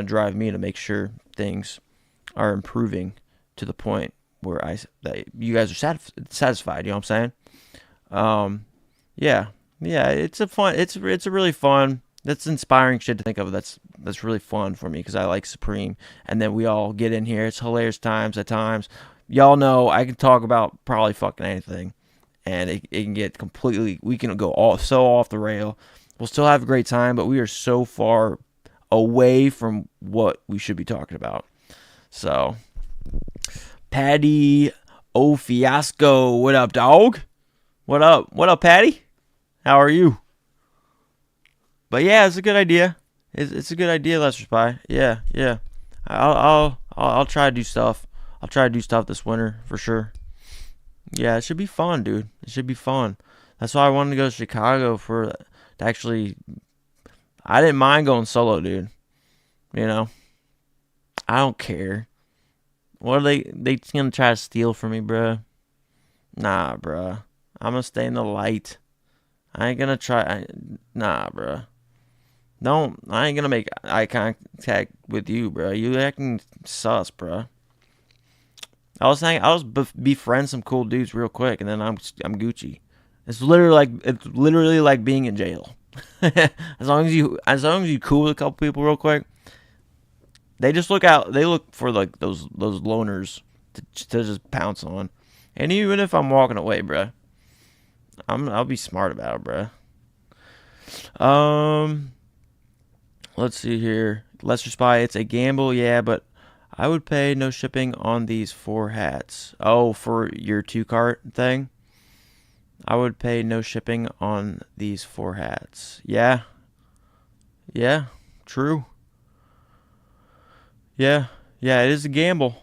drive me to make sure things are improving to the point where that you guys are satisfied. You know what I'm saying? Yeah, it's a really fun. That's inspiring shit to think of. That's really fun for me because I like Supreme. And then we all get in here. It's hilarious times at times. Y'all know I can talk about probably fucking anything, and it can get completely. We can go off the rail. We'll still have a great time, but we are so far away from what we should be talking about. So, Patty Fiasco, what up, dog? What up, Patty? How are you? But yeah, it's a good idea. It's a good idea, Lester Spy. Yeah. I'll try to do stuff. I'll try to do stuff this winter for sure. Yeah, it should be fun, dude. It should be fun. That's why I wanted to go to Chicago to actually. I didn't mind going solo, dude. I don't care. What are they gonna try to steal from me, bruh? Nah, bruh. I'm gonna stay in the light. I ain't gonna try. Nah, bruh. I ain't gonna make eye contact with you, bruh. You acting sus, bruh. I'll befriend some cool dudes real quick, and then I'm Gucci. It's literally like being in jail. as long as you cool with a couple people real quick. They just look for like those loners to just pounce on. And even if I'm walking away, bruh, I'll be smart about it, bruh. Let's see here. Lester Spy, it's a gamble, yeah, but I would pay no shipping on these 4 hats. Oh, for your 2-cart thing? I would pay no shipping on these 4 hats. Yeah, true. Yeah, it is a gamble.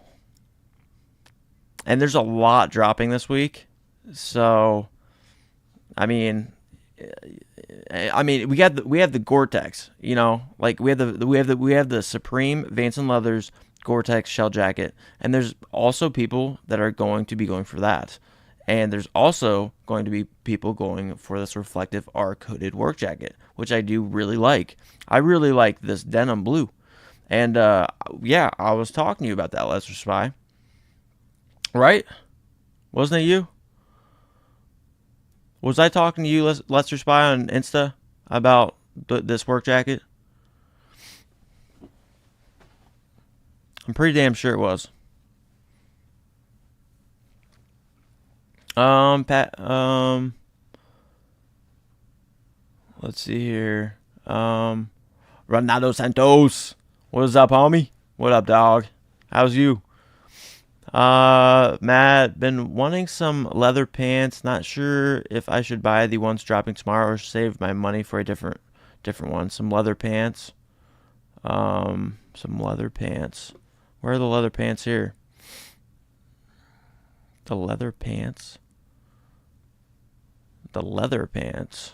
And there's a lot dropping this week. So, I mean, we have the Gore-Tex, like we have the Supreme Vanson Leathers Gore-Tex shell jacket, and there's also people that are going to be going for that. And there's also going to be people going for this reflective R-coated work jacket, which I do really like. I really like this denim blue. And, yeah, I was talking to you about that, Lesser Spy. Right? Wasn't it you? Was I talking to you, Lesser Spy, on Insta about this work jacket? I'm pretty damn sure it was. Let's see here. Ronaldo Santos. What is up, homie? What up, dog? How's you? Matt, been wanting some leather pants. Not sure if I should buy the ones dropping tomorrow or save my money for a different one. Some leather pants. Some leather pants. Where are the leather pants here? The leather pants. The leather pants.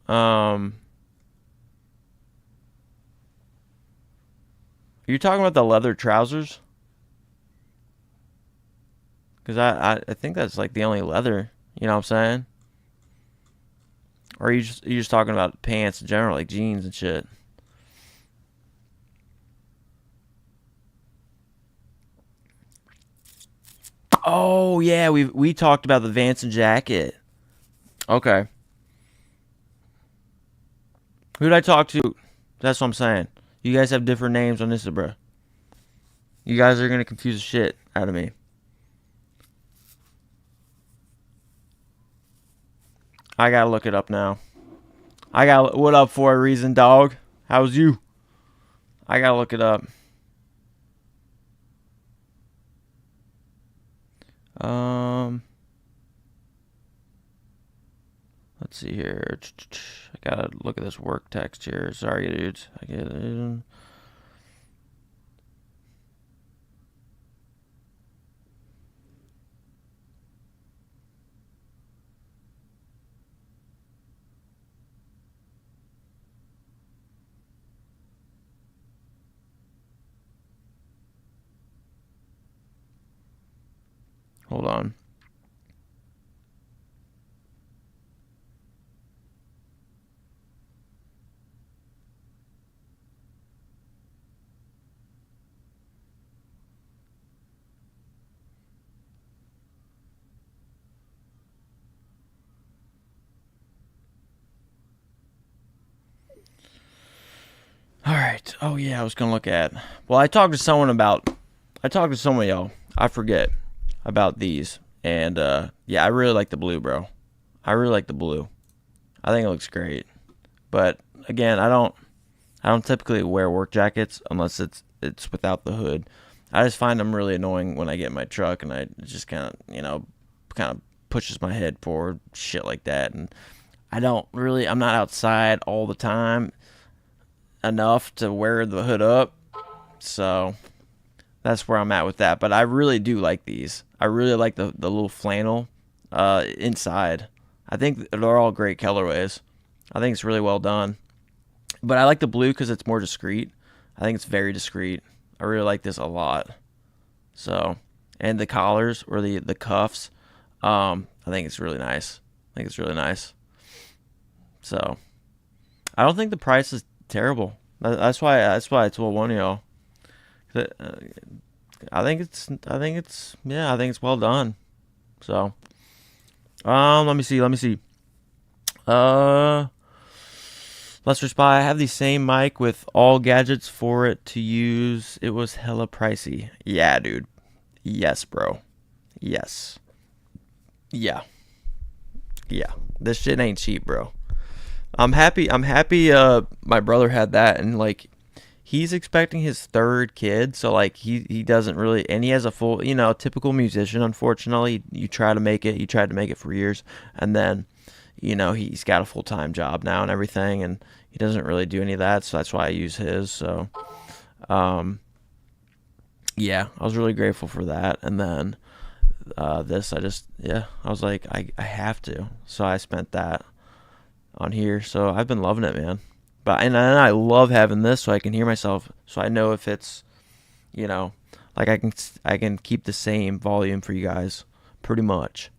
You're talking about the leather trousers? Because I think that's like the only leather, you know what I'm saying? Or are you just talking about pants in general, like jeans and shit? Oh yeah, we talked about the Vanson jacket. Okay. Who did I talk to? That's what I'm saying. You guys have different names on Insta, bro. You guys are gonna confuse the shit out of me. I gotta look it up now. What up for a reason, dog? How's you? I gotta look it up. Let's see here. I gotta look at this work text here. Sorry, dudes. I get it. Hold on. All right. Oh yeah, I was gonna look at. Well, I talked to someone of y'all. I forget about these, and yeah, I really like the blue, bro. I really like the blue. I think it looks great. But again, I don't typically wear work jackets unless it's without the hood. I just find them really annoying when I get in my truck and I just kind of pushes my head forward, shit like that. And I'm not outside all the time enough to wear the hood up. So that's where I'm at with that. But I really do like these. I really like the little flannel inside. I think they're all great colorways. I think it's really well done. But I like the blue because it's more discreet. I think it's very discreet. I really like this a lot. So, and the collars or the cuffs, I think it's really nice. So, I don't think the price is terrible. That's why I told one of y'all. I think it's well done. So, let me see. Lester Spy, I have the same mic with all gadgets for it to use. It was hella pricey. Yeah, dude. Yes, bro. Yes. Yeah. This shit ain't cheap, bro. I'm happy my brother had that, and like he's expecting his third kid, so like he doesn't really, and he has a full, typical musician, unfortunately. You tried to make it for years, and then he's got a full-time job now and everything, and he doesn't really do any of that, so that's why I use his. So yeah, I was really grateful for that. And then this, I was like, I have to, so I spent that on here. So I've been loving it, man. And I love having this so I can hear myself, so I know if it's you know, like I can keep the same volume for you guys, pretty much.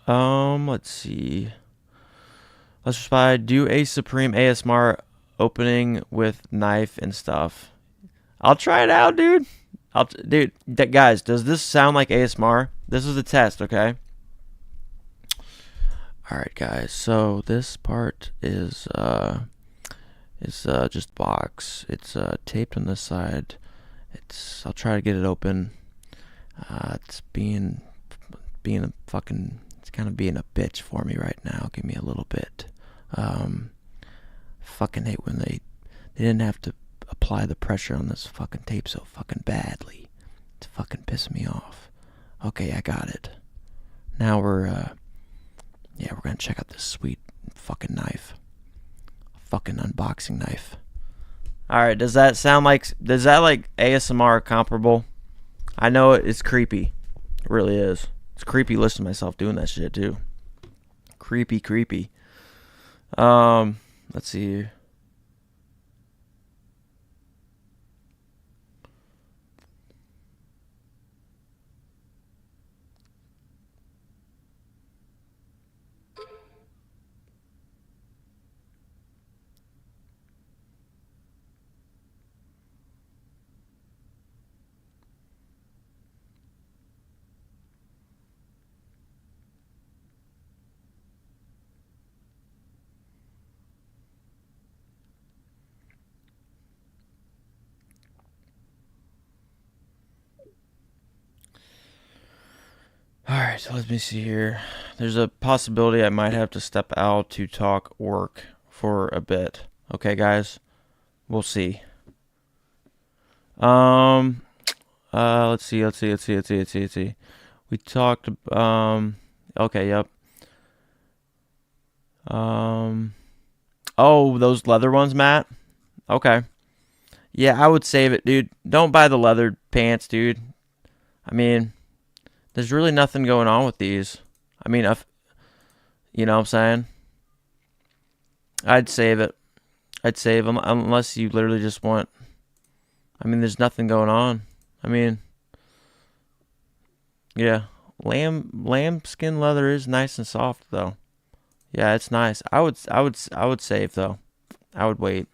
Let's see. Let's try do a Supreme ASMR opening with knife and stuff. I'll try it out, dude. Dude, guys, does this sound like ASMR? This is a test, okay? All right, guys. So this part is just box. It's taped on this side. I'll try to get it open. It's being a fucking. It's kind of being a bitch for me right now. Give me a little bit. Fucking hate when they didn't have to apply the pressure on this fucking tape so fucking badly. It's fucking pissing me off. Okay, I got it. Now we're gonna check out this sweet fucking knife. Fucking unboxing knife. Alright, does that like ASMR comparable? I know it's creepy. It really is. It's creepy listening to myself doing that shit too. Creepy. Let's see. Alright, so let me see here. There's a possibility I might have to step out to talk work for a bit. Okay, guys? We'll see. Let's see. We talked, okay, yep. Oh, those leather ones, Matt? Okay. Yeah, I would save it, dude. Don't buy the leather pants, dude. I mean, there's really nothing going on with these. I mean, you know what I'm saying? I'd save it. I'd save them unless you literally just want. I mean, there's nothing going on. I mean, yeah, lamb skin leather is nice and soft though. Yeah, it's nice. I would save though. I would wait.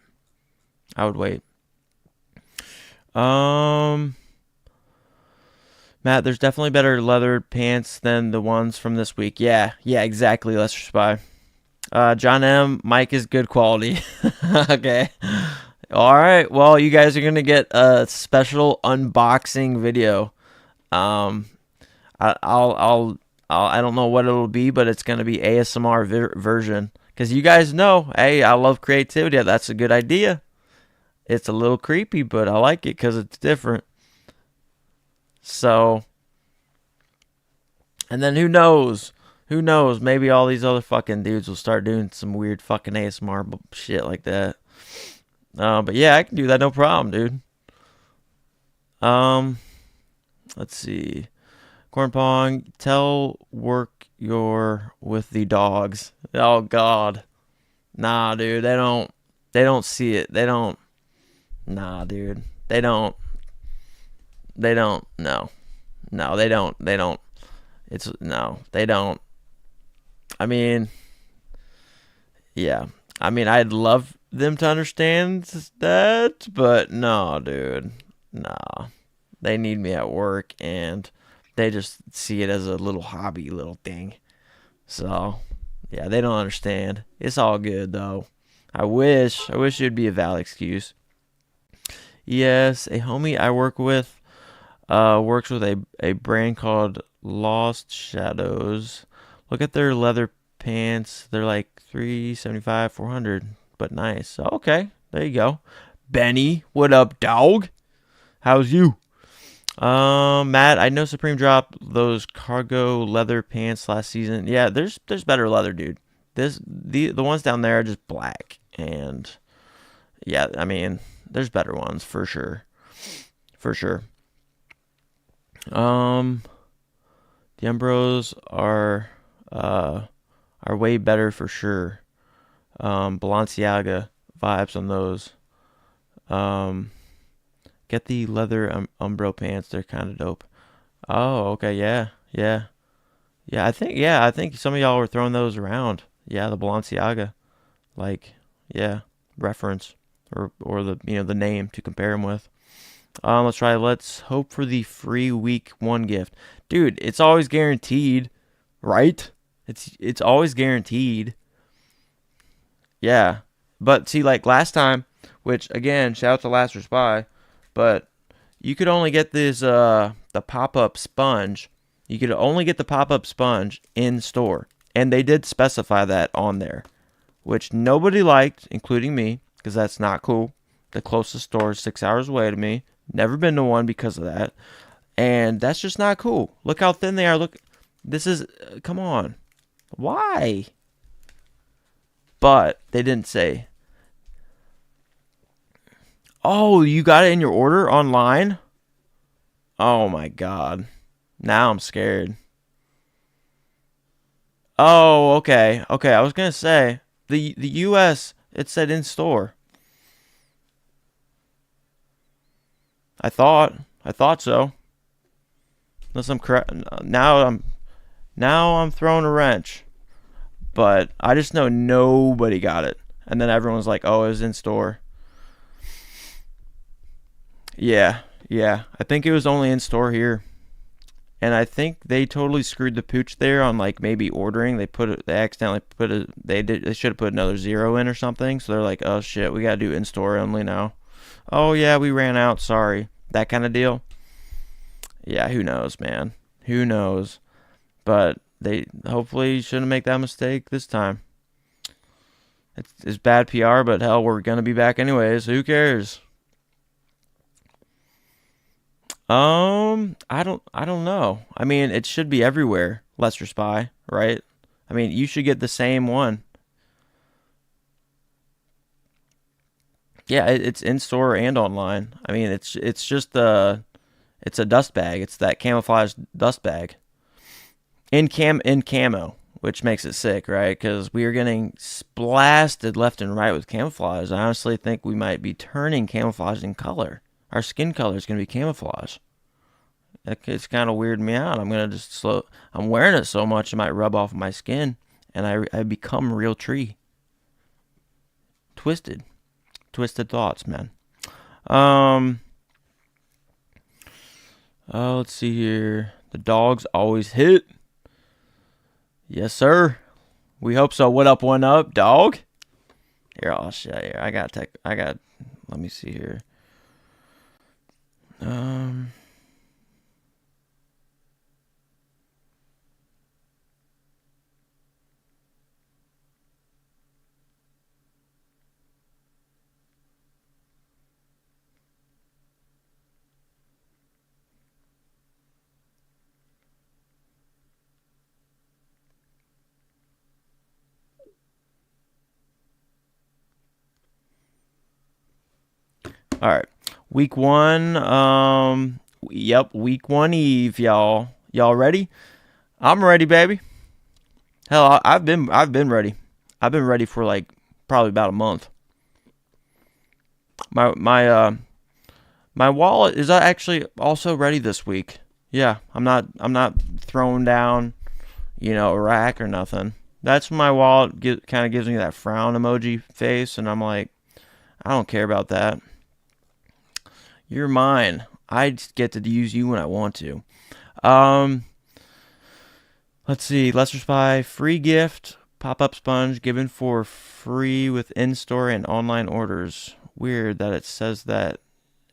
Matt, there's definitely better leather pants than the ones from this week. Yeah, exactly. Lester Spy. John M. Mike is good quality. Okay. All right. Well, you guys are gonna get a special unboxing video. I don't know what it'll be, but it's gonna be ASMR version. Cause you guys know, hey, I love creativity. That's a good idea. It's a little creepy, but I like it because it's different. So, and then who knows? Maybe all these other fucking dudes will start doing some weird fucking ASMR shit like that. But yeah, I can do that, no problem, dude. Let's see. Corn Pong, tell work you're with the dogs. Oh God, nah, dude. They don't see it. They don't. Nah, dude. They don't. No, they don't. It's no, they don't. I mean, yeah. I mean, I'd love them to understand that, but no, dude. Nah. They need me at work, and they just see it as a little hobby, little thing. So, yeah, they don't understand. It's all good, though. I wish it'd be a valid excuse. Yes, a homie I work with works with a brand called Lost Shadows. Look at their leather pants. They're like $375, $400, but nice. Okay, there you go. Benny, what up, dog? How's you? Matt, I know Supreme dropped those cargo leather pants last season. Yeah, there's better leather, dude. The ones down there are just black, and yeah, I mean, there's better ones for sure. The Umbros are way better for sure. Balenciaga vibes on those. Get the leather Umbro pants. They're kind of dope. Oh, okay, yeah, yeah, yeah. I think some of y'all were throwing those around. Yeah, the Balenciaga, like, yeah, reference or the the name to compare them with. Let's try. Let's hope for the free week 1 gift, dude. It's always guaranteed, right? It's always guaranteed. Yeah, but see, like last time, which again, shout out to Last Spy, but you could only get this the pop-up sponge. You could only get the pop-up sponge in store, and they did specify that on there, which nobody liked, including me, because that's not cool. The closest store is 6 hours away to me. Never been to one because of that, and that's just not cool. Look how thin they are. Look, this is come on, why? But they didn't say. Oh, you got it in your order online? Oh my god. Now I'm scared. Oh, okay. Okay, I was going to say the US it said in store. I thought so. Unless I'm correct. Now I'm throwing a wrench. But I just know nobody got it. And then everyone was like, "Oh, it was in store." Yeah. Yeah. I think it was only in store here. And I think they totally screwed the pooch there on like maybe ordering. They accidentally they should have put another 0 in or something. So they're like, "Oh shit, we got to do in store only now." "Oh yeah, we ran out, sorry." That kind of deal. Yeah, who knows, man. Who knows? But they hopefully shouldn't make that mistake this time. It's bad PR, but hell, we're going to be back anyways. So who cares? I don't know. I mean, it should be everywhere. Lester Spy, right? I mean, you should get the same one. Yeah, it's in store and online. I mean, it's just it's a dust bag. It's that camouflage dust bag in camo, which makes it sick, right? Because we are getting blasted left and right with camouflage. I honestly think we might be turning camouflage in color. Our skin color is going to be camouflage. It's kind of weirding me out. I'm gonna just I'm wearing it so much it might rub off my skin, and I become real tree. Twisted thoughts, man. Um. Oh, let's see here. The dogs always hit. Yes, sir. We hope so. What up, one up, dog? Here, I'll show you. I got. Let me see here. All right. Week 1. Yep. Week 1 Eve, y'all. Y'all ready? I'm ready, baby. Hell, I've been ready. I've been ready for like probably about a month. My wallet is actually also ready this week. Yeah, I'm not throwing down, a rack or nothing. That's when my wallet kind of gives me that frown emoji face, and I'm like, I don't care about that. You're mine. I just get to use you when I want to. Let's see. Lester Spy free gift pop-up sponge given for free with in-store and online orders. Weird that it says that,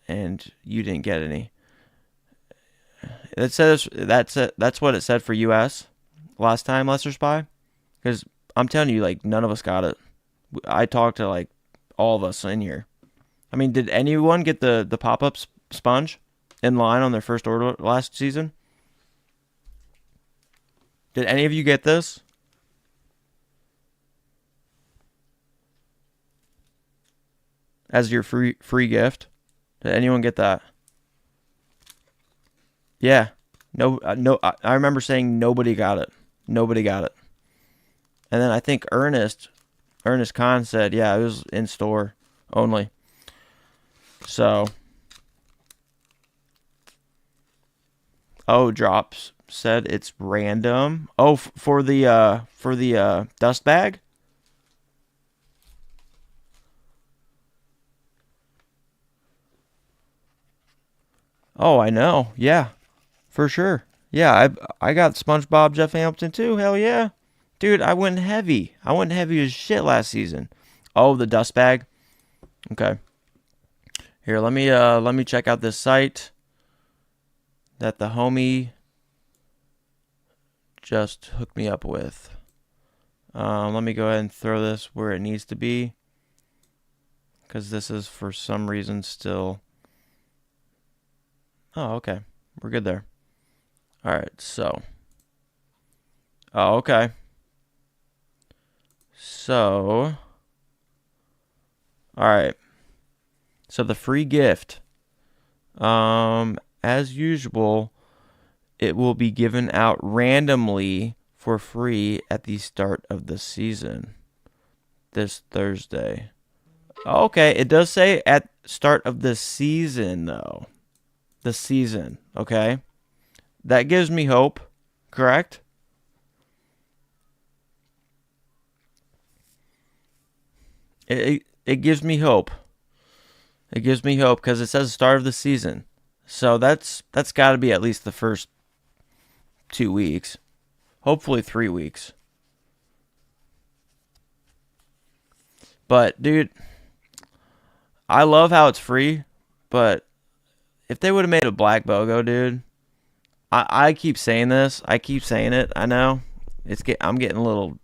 and you didn't get any. It says that's what it said for US last time, Lester Spy. Because I'm telling you, like, none of us got it. I talked to like all of us in here. I mean, did anyone get the pop-up sponge in line on their first order last season? Did any of you get this? As your free gift? Did anyone get that? Yeah. No. I remember saying nobody got it. Nobody got it. And then I think Ernest Kahn said, yeah, it was in store only. So, Oh, drops said it's random. Oh, for the dust bag. Oh, I know. Yeah, for sure. Yeah, I got SpongeBob Jeff Hamilton too. Hell yeah, dude. I went heavy. I went heavy as shit last season. Oh, the dust bag. Okay. Here, let me check out this site that the homie just hooked me up with. Let me go ahead and throw this where it needs to be, because this is for some reason still. Oh, okay. We're good there. All right, so. Oh, okay. So. All right. So the free gift, as usual, it will be given out randomly for free at the start of the season. This Thursday. Okay, it does say at start of the season though. The season, okay? That gives me hope, correct? It gives me hope. It gives me hope because it says start of the season. So that's got to be at least the first 2 weeks. Hopefully 3 weeks. But dude, I love how it's free, but if they would have made a black BOGO, dude, I keep saying this. I keep saying it. I know I'm getting a little.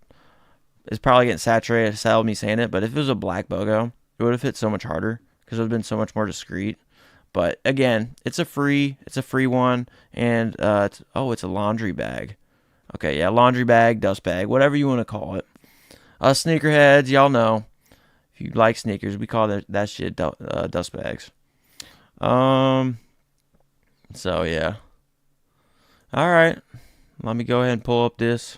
It's probably getting saturated. Sell me saying it, but if it was a black BOGO, it would have hit so much harder because it would have been so much more discreet. But again, it's a free one, and it's a laundry bag. Okay, yeah, laundry bag, dust bag, whatever you want to call it. Sneakerheads, y'all know. If you like sneakers, we call that shit dust bags. So yeah. All right. Let me go ahead and pull up this.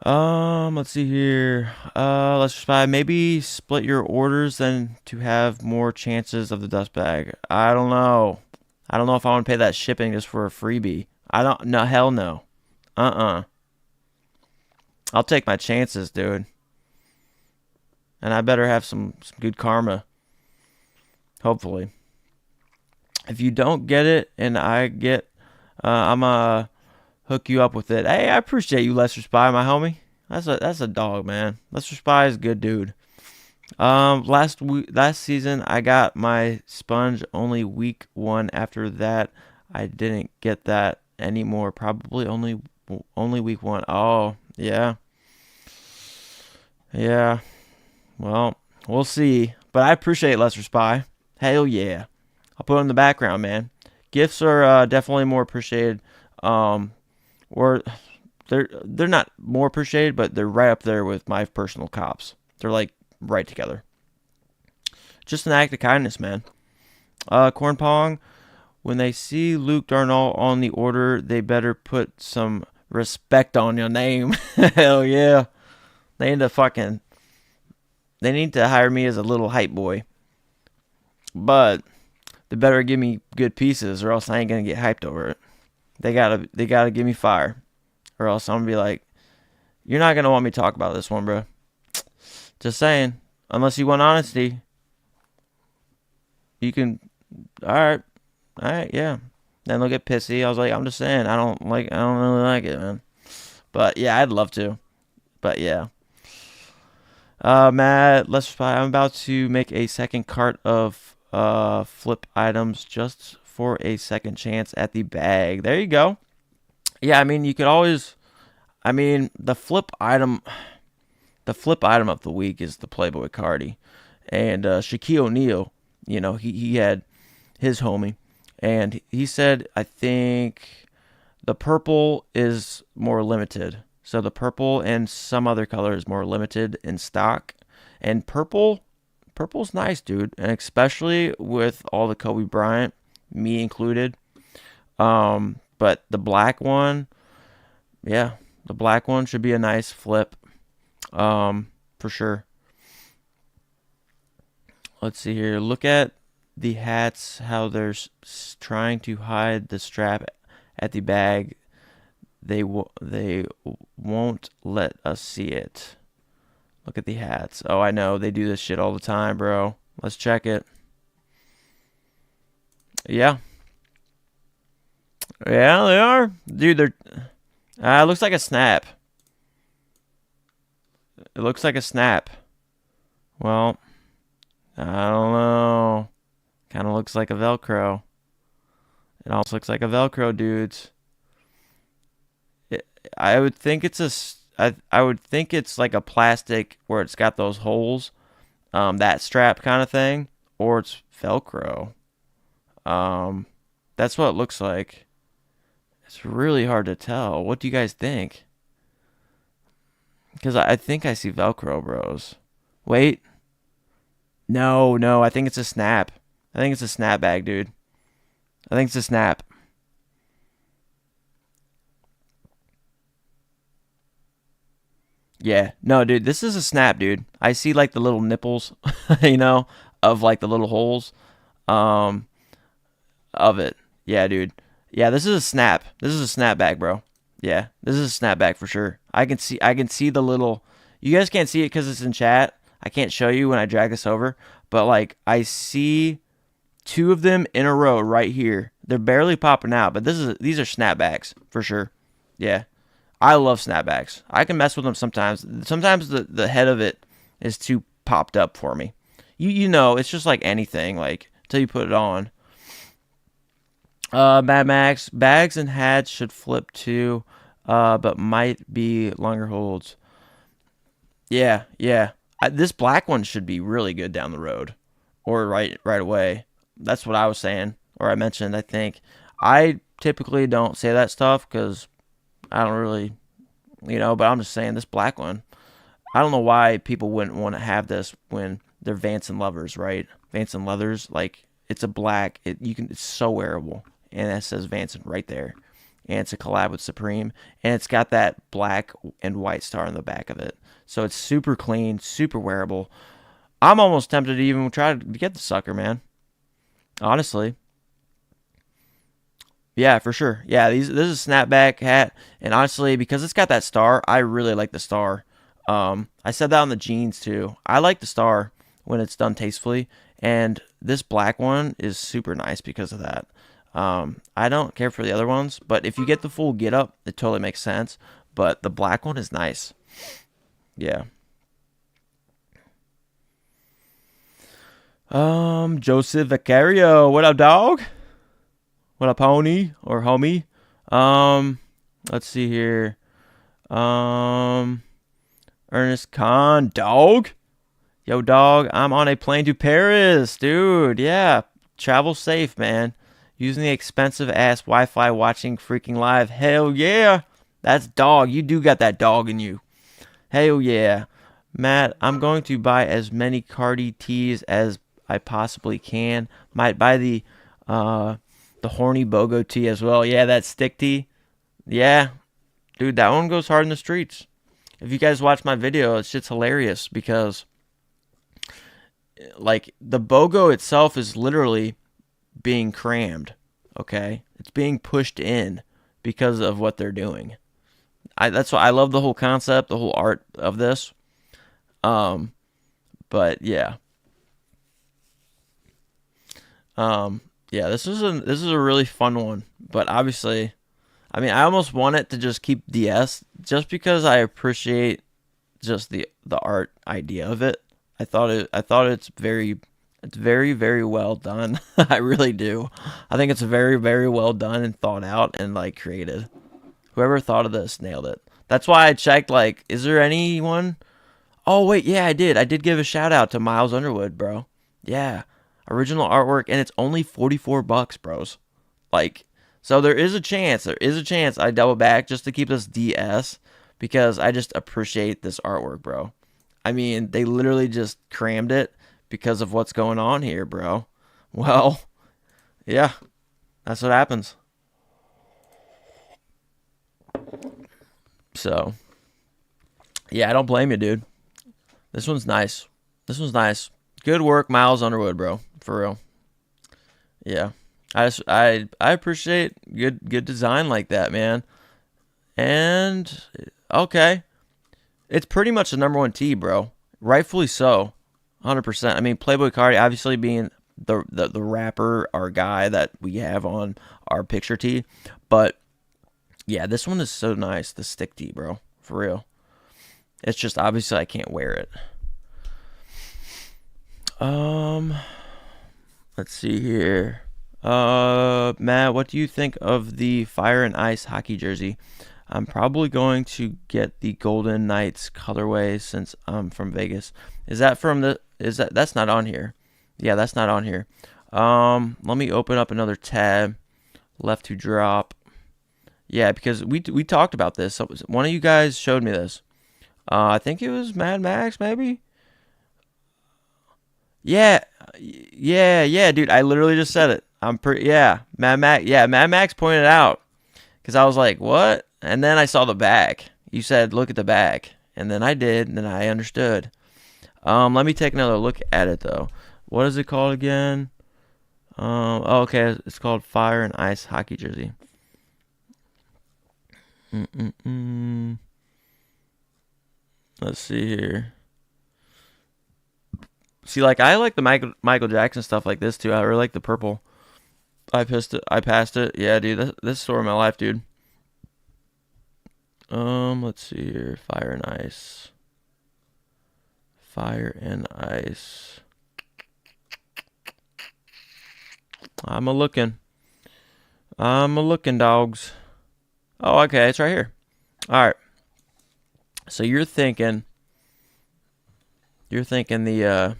Let's see here. Let's try maybe split your orders then to have more chances of the dust bag. I don't know. I don't know if I want to pay that shipping just for a freebie. I don't. No, hell no. I'll take my chances, dude. And I better have some good karma. Hopefully. If you don't get it and I get, I'm hook you up with it. Hey, I appreciate you, Lester Spy, my homie. That's a dog, man. Lester Spy is a good dude. Last season I got my sponge only week 1. After that, I didn't get that anymore. Probably only week 1. Oh, yeah. Yeah. Well, we'll see. But I appreciate Lester Spy. Hell yeah. I'll put it in the background, man. Gifts are definitely more appreciated. Or they're not more appreciated, but they're right up there with my personal cops. They're like right together. Just an act of kindness, man. Corn Pong, when they see Luke Darnell on the order, they better put some respect on your name. Hell yeah. They need to hire me as a little hype boy. But they better give me good pieces or else I ain't gonna get hyped over it. They gotta give me fire. Or else I'm gonna be like, you're not gonna want me to talk about this one, bro. Just saying. Unless you want honesty. You can alright, yeah. Then they'll get pissy. I was like, I'm just saying, I don't really like it, man. But yeah, I'd love to. But yeah. Matt, I'm about to make a second cart of flip items just for a second chance at the bag. There you go. Yeah, I mean, you could always. I mean, the flip item of the week is the Playboi Carti, and Shaquille O'Neal. You know, he had his homie, and he said, I think the purple is more limited. So the purple and some other color is more limited in stock, and purple's nice, dude, and especially with all the Kobe Bryant, me included. But the black one, yeah, the black one should be a nice flip, for sure. Let's see here. Look at the hats how they're trying to hide the strap at the bag. They won't let us see it. Look at the hats. Oh, I know. They do this shit all the time, bro. Let's check it. Yeah. Yeah, they are. Dude, they're... it looks like a snap. It looks like a snap. Well, I don't know. Kind of looks like a Velcro. It also looks like a Velcro, dudes. I would think it's I would think it's like a plastic where it's got those holes, that strap kind of thing, or it's Velcro. That's what it looks like. It's really hard to tell. What do you guys think? Because I think I see Velcro, bros. Wait. No, I think it's a snap. I think it's a snap bag, dude. I think it's a snap. Yeah. No, dude, this is a snap, dude. I see like the little nipples, you know, of like the little holes um of it. Yeah, dude. Yeah, this is a snap. This is a snapback, bro. Yeah, this is a snapback for sure. I can see the little... You guys can't see it cuz it's in chat. I can't show you when I drag this over, but like I see two of them in a row right here. They're barely popping out, but these are snapbacks for sure. Yeah. I love snapbacks. I can mess with them sometimes. Sometimes the head of it is too popped up for me. You know, it's just like anything, like until you put it on. Mad Max, bags and hats should flip too, but might be longer holds. Yeah. This black one should be really good down the road, or right away. That's what I was saying, or I mentioned. I think I typically don't say that stuff because I don't really, but I'm just saying this black one. I don't know why people wouldn't want to have this when they're Vanson lovers, right? Vanson leathers, like it's a black. It's so wearable, and it says Vanson right there, and it's a collab with Supreme, and it's got that black and white star on the back of it. So it's super clean, super wearable. I'm almost tempted to even try to get the sucker, man. Honestly. Yeah, for sure. Yeah, this is a snapback hat, and honestly, because it's got that star, I really like the star. I said that on the jeans too. I like the star when it's done tastefully, and this black one is super nice because of that. I don't care for the other ones, but if you get the full get up, it totally makes sense. But the black one is nice. Yeah. Joseph Vicario, what up, dog? What up, pony or homie? Let's see here. Ernest Khan, dog. Yo, dog, I'm on a plane to Paris, dude. Yeah, travel safe, man. Using the expensive ass Wi-Fi, watching freaking live. Hell yeah, that's dog. You do got that dog in you. Hell yeah, Matt. I'm going to buy as many Carti tees as I possibly can. Might buy the horny BOGO tee as well. Yeah, that stick tee. Yeah, dude, that one goes hard in the streets. If you guys watch my video, it's just hilarious because, like, the BOGO itself is literally being crammed. Okay, it's being pushed in because of what they're doing. That's why I love the whole concept, the whole art of this. But yeah. Yeah, this is a really fun one, but obviously, I mean, I almost want it to just keep DS just because I appreciate just the art idea of it. I thought it's very very well done. I really do. I think it's very very well done and thought out and like created. Whoever thought of this nailed it. That's why I checked like, is there anyone? Oh wait, yeah, I did give a shout out to Miles Underwood, bro. Yeah. Original artwork, and it's only $44, bros. Like, so there is a chance I double back just to keep this DS because I just appreciate this artwork, bro. I mean, they literally just crammed it because of what's going on here, bro. Well, yeah, that's what happens. So, yeah, I don't blame you, dude. This one's nice. Good work, Miles Underwood, bro. For real. Yeah. I appreciate good design like that, man. And okay, it's pretty much the #1 tee, bro. Rightfully so, 100%. I mean, Playboi Carti obviously being the rapper, our guy that we have on our picture tee, but yeah, this one is so nice. The stick tee, bro, for real. It's just obviously I can't wear it. Let's see here. Matt, what do you think of the Fire and Ice hockey jersey? I'm probably going to get the Golden Knights colorway since I'm from Vegas. Is that from the? Is that's not on here? Yeah, that's not on here. Let me open up another tab. Left to drop. Yeah, because we talked about this. So one of you guys showed me this. I think it was Mad Max, maybe. Yeah, yeah, dude. I literally just said it. I'm pretty. Yeah, Mad Max. Yeah, Mad Max pointed out because I was like, what? And then I saw the back. You said, look at the back, and then I did, and then I understood. Let me take another look at it though. What is it called again? Oh, okay, it's called Fire and Ice hockey jersey. Let's see here. See, like I like the Michael Jackson stuff like this too. I really like the purple. I passed it. Yeah, dude, this is the story of my life, dude. Let's see here. Fire and Ice. Fire and Ice. I'm a looking, dogs. Oh, okay, it's right here. All right. So you're thinking the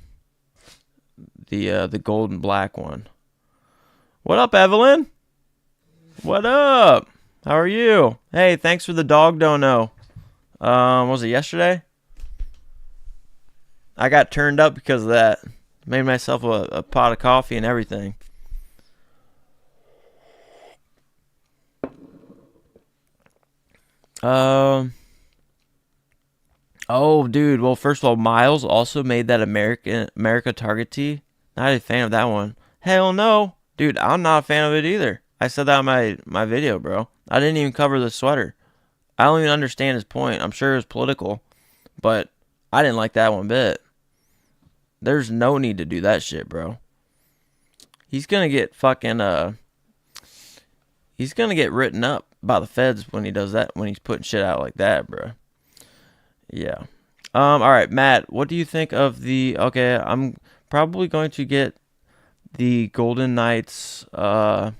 gold and black one. What up, Evelyn? What up? How are you? Hey, thanks for the dog dono. Was it yesterday? I got turned up because of that. Made myself a pot of coffee and everything. Oh, dude. Well, first of all, Miles also made that America Target tee. Not a fan of that one. Hell no, dude. I'm not a fan of it either. I said that on my video, bro. I didn't even cover the sweater. I don't even understand his point. I'm sure it was political, but I didn't like that one bit. There's no need to do that shit, bro. He's gonna get fucking He's gonna get written up by the feds when he does that. When he's putting shit out like that, bro. Yeah. All right, Matt. What do you think of the? Okay, I'm probably going to get the Golden Knights colorway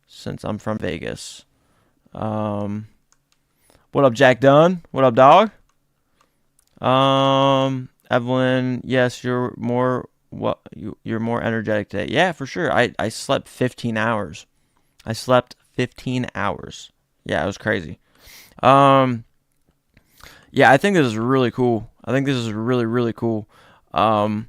since I'm from Vegas. What up, Jack Dunn? What up, dog? Evelyn, yes, you're more you're more energetic today. Yeah, for sure. I slept 15 hours. I slept 15 hours. Yeah, it was crazy. Yeah, I think this is really cool. I think this is really, really cool. I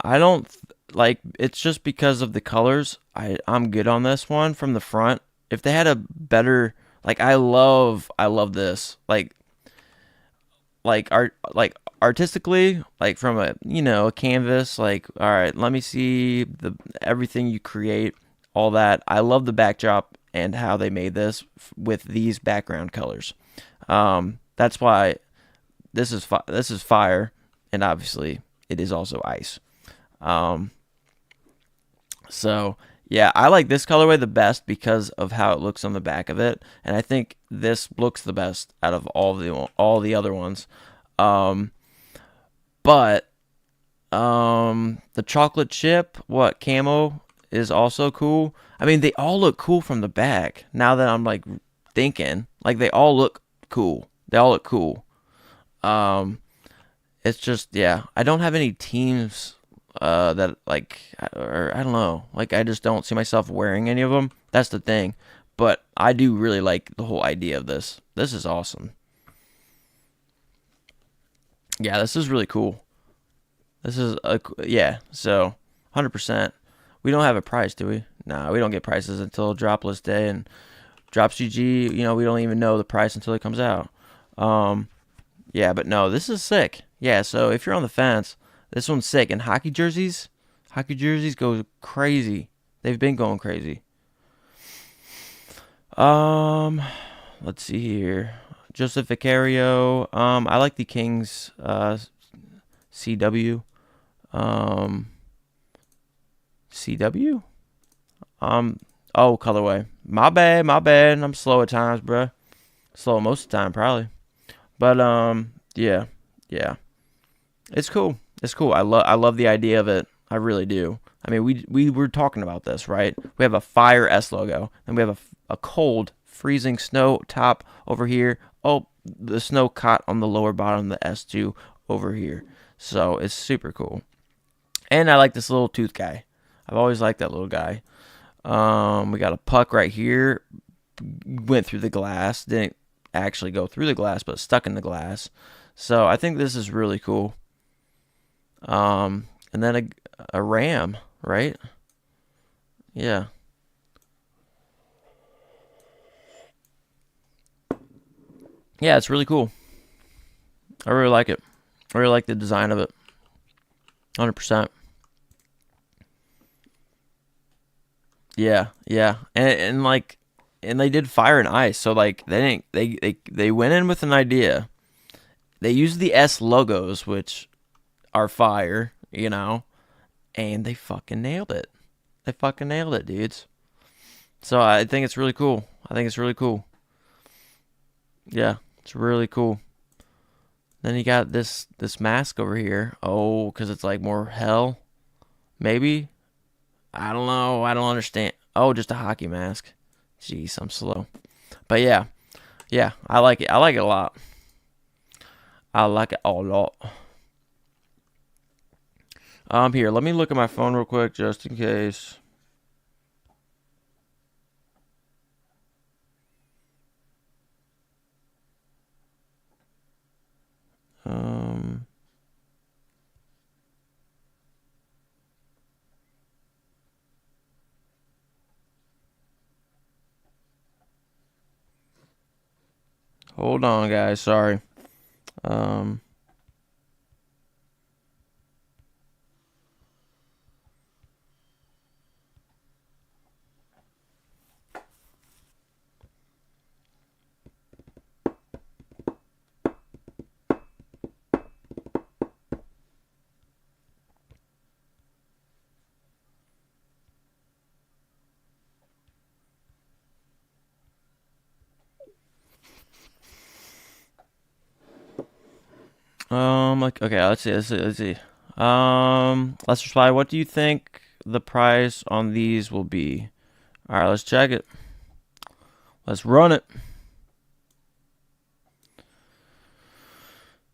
don't like it's just because of the colors. I'm good on this one from the front. If they had a better like I love this. Like artistically, like from a canvas, like all right, let me see the everything you create, all that. I love the backdrop and how they made this with these background colors. That's why this is fire, and obviously it is also ice. So yeah, I like this colorway the best because of how it looks on the back of it, and I think this looks the best out of all the other ones. But the chocolate chip, camo is also cool. I mean, they all look cool from the back. Now that I'm like thinking, like they all look cool. They all look cool. It's just yeah, I don't have any teams that like, or I don't know, like I just don't see myself wearing any of them. That's the thing. But I do really like the whole idea of this. This is awesome. Yeah, this is really cool. This is yeah. So 100%. We don't have a price, do we? Nah, we don't get prices until drop list day and drop CG. We don't even know the price until it comes out. Yeah, but no, this is sick. Yeah, so if you're on the fence, this one's sick. And hockey jerseys, Hockey jerseys go crazy. They've been going crazy. Let's see here. Joseph Vicario. I like the Kings CW. CW? Oh, colorway. My bad. I'm slow at times, bruh. Slow most of the time, probably. But yeah. It's cool. I love the idea of it. I really do. I mean, we were talking about this, right? We have a fire S logo, and we have a cold, freezing snow top over here. Oh, the snow caught on the lower bottom of the S2 over here. So it's super cool. And I like this little tooth guy. I've always liked that little guy. We got a puck right here. Went through the glass. Didn't actually go through the glass, but stuck in the glass. So I think this is really cool. And then a ram, right? Yeah. Yeah, it's really cool. I really like it. I really like the design of it. 100%. Yeah. And like, and they did fire and ice, so like they went in with an idea. They used the S logos, which are fire, you know, and they fucking nailed it. They fucking nailed it, dudes. So I think it's really cool. Yeah, it's really cool. Then you got this mask over here. Oh, because it's like more hell, maybe. I don't know. I don't understand. Oh, just a hockey mask. Jeez, I'm slow. But yeah, I like it. I like it a lot. Here, let me look at my phone real quick, just in case. Hold on, guys. Sorry. Like, okay, let's see. Let's reply. What do you think the price on these will be? All right, let's check it. Let's run it.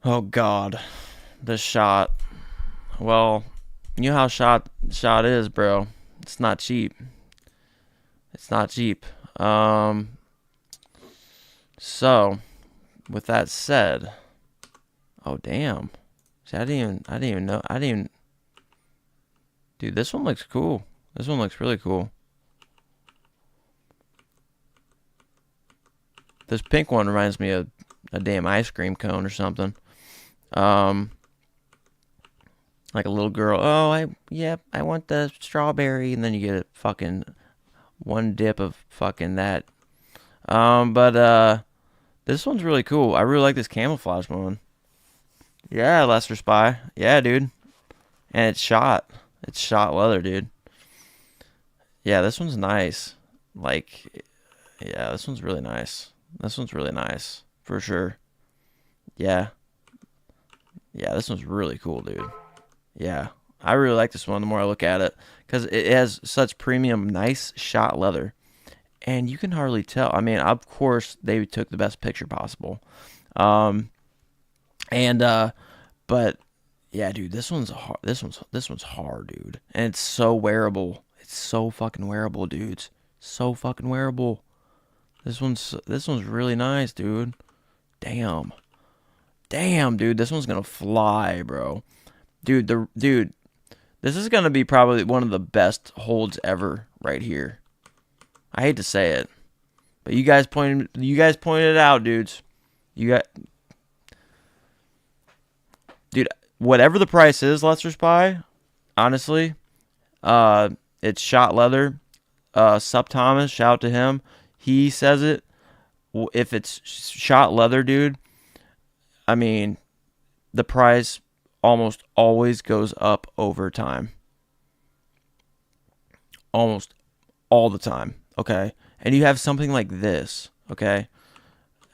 Oh God, the shot. Well, you know how shot is, bro. It's not cheap. So, with that said, oh damn. See, I didn't even know. Dude, this one looks cool. This one looks really cool. This pink one reminds me of a damn ice cream cone or something. Like a little girl. Oh, I want the strawberry, and then you get a fucking one dip of fucking that. But this one's really cool. I really like this camouflage one. Yeah, Lester Spy. Yeah, dude. And it's shot. It's shot leather, dude. Yeah, this one's nice. Like, yeah, this one's really nice. For sure. Yeah. Yeah, this one's really cool, dude. Yeah. I really like this one the more I look at it. Because it has such premium, nice shot leather. And you can hardly tell. I mean, of course, they took the best picture possible. But yeah, dude, this one's hard, dude. And it's so wearable. It's so fucking wearable, dudes. So fucking wearable. This one's really nice, dude. Damn, dude, this one's gonna fly, bro. Dude, this is gonna be probably one of the best holds ever right here. I hate to say it, but you guys pointed it out, dudes. Dude, whatever the price is, Lester Spy, honestly, It's shot leather. Sup Thomas, shout out to him. He says it. If it's shot leather, dude, I mean, the price almost always goes up over time. Almost all the time, okay? And you have something like this, okay?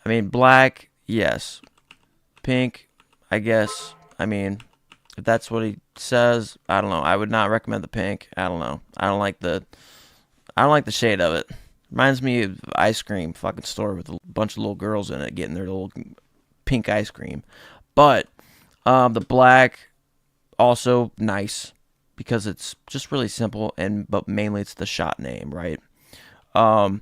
I mean, black, yes. Pink, I guess. I mean, if that's what he says, I don't know. I would not recommend the pink. I don't know. I don't like the shade of it. Reminds me of ice cream fucking store with a bunch of little girls in it getting their little pink ice cream. But the black also nice because it's just really simple but mainly it's the shot name, right? But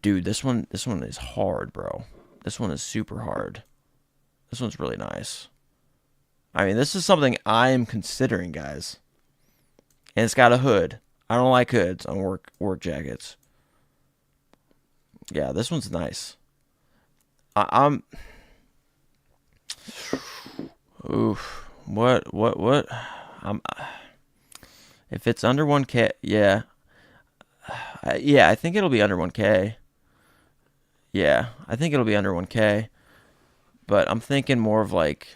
dude, this one is hard, bro. This one is super hard. This one's really nice. I mean, this is something I am considering, guys. And it's got a hood. I don't like hoods on work jackets. Yeah, this one's nice. I'm. Oof. What? If it's under 1K, yeah. Yeah, I think it'll be under 1K. Yeah, I think it'll be under 1K. But I'm thinking more of like.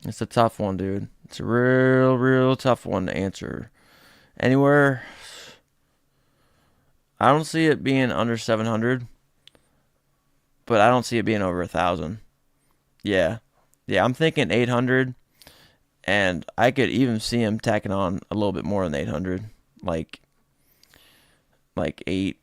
It's a tough one, dude. It's a real tough one to answer. Anywhere, I don't see it being under 700, but I don't see it being over 1,000. Yeah, I'm thinking 800, and I could even see him tacking on a little bit more than 800, like 8,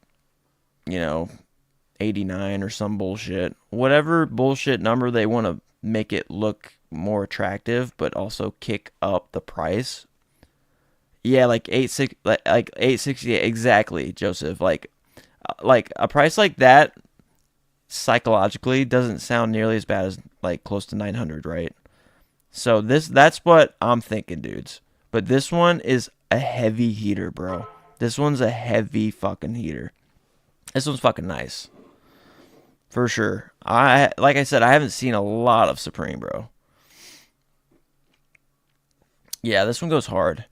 89 or some bullshit. Whatever bullshit number they want to make it look more attractive, but also kick up the price. Yeah, like 868 exactly, Joseph. Like a price like that psychologically doesn't sound nearly as bad as like close to 900, right? So that's what I'm thinking, dudes. But this one is a heavy heater, bro. This one's a heavy fucking heater. This one's fucking nice. For sure. Like I said, I haven't seen a lot of Supreme, bro. Yeah, this one goes hard.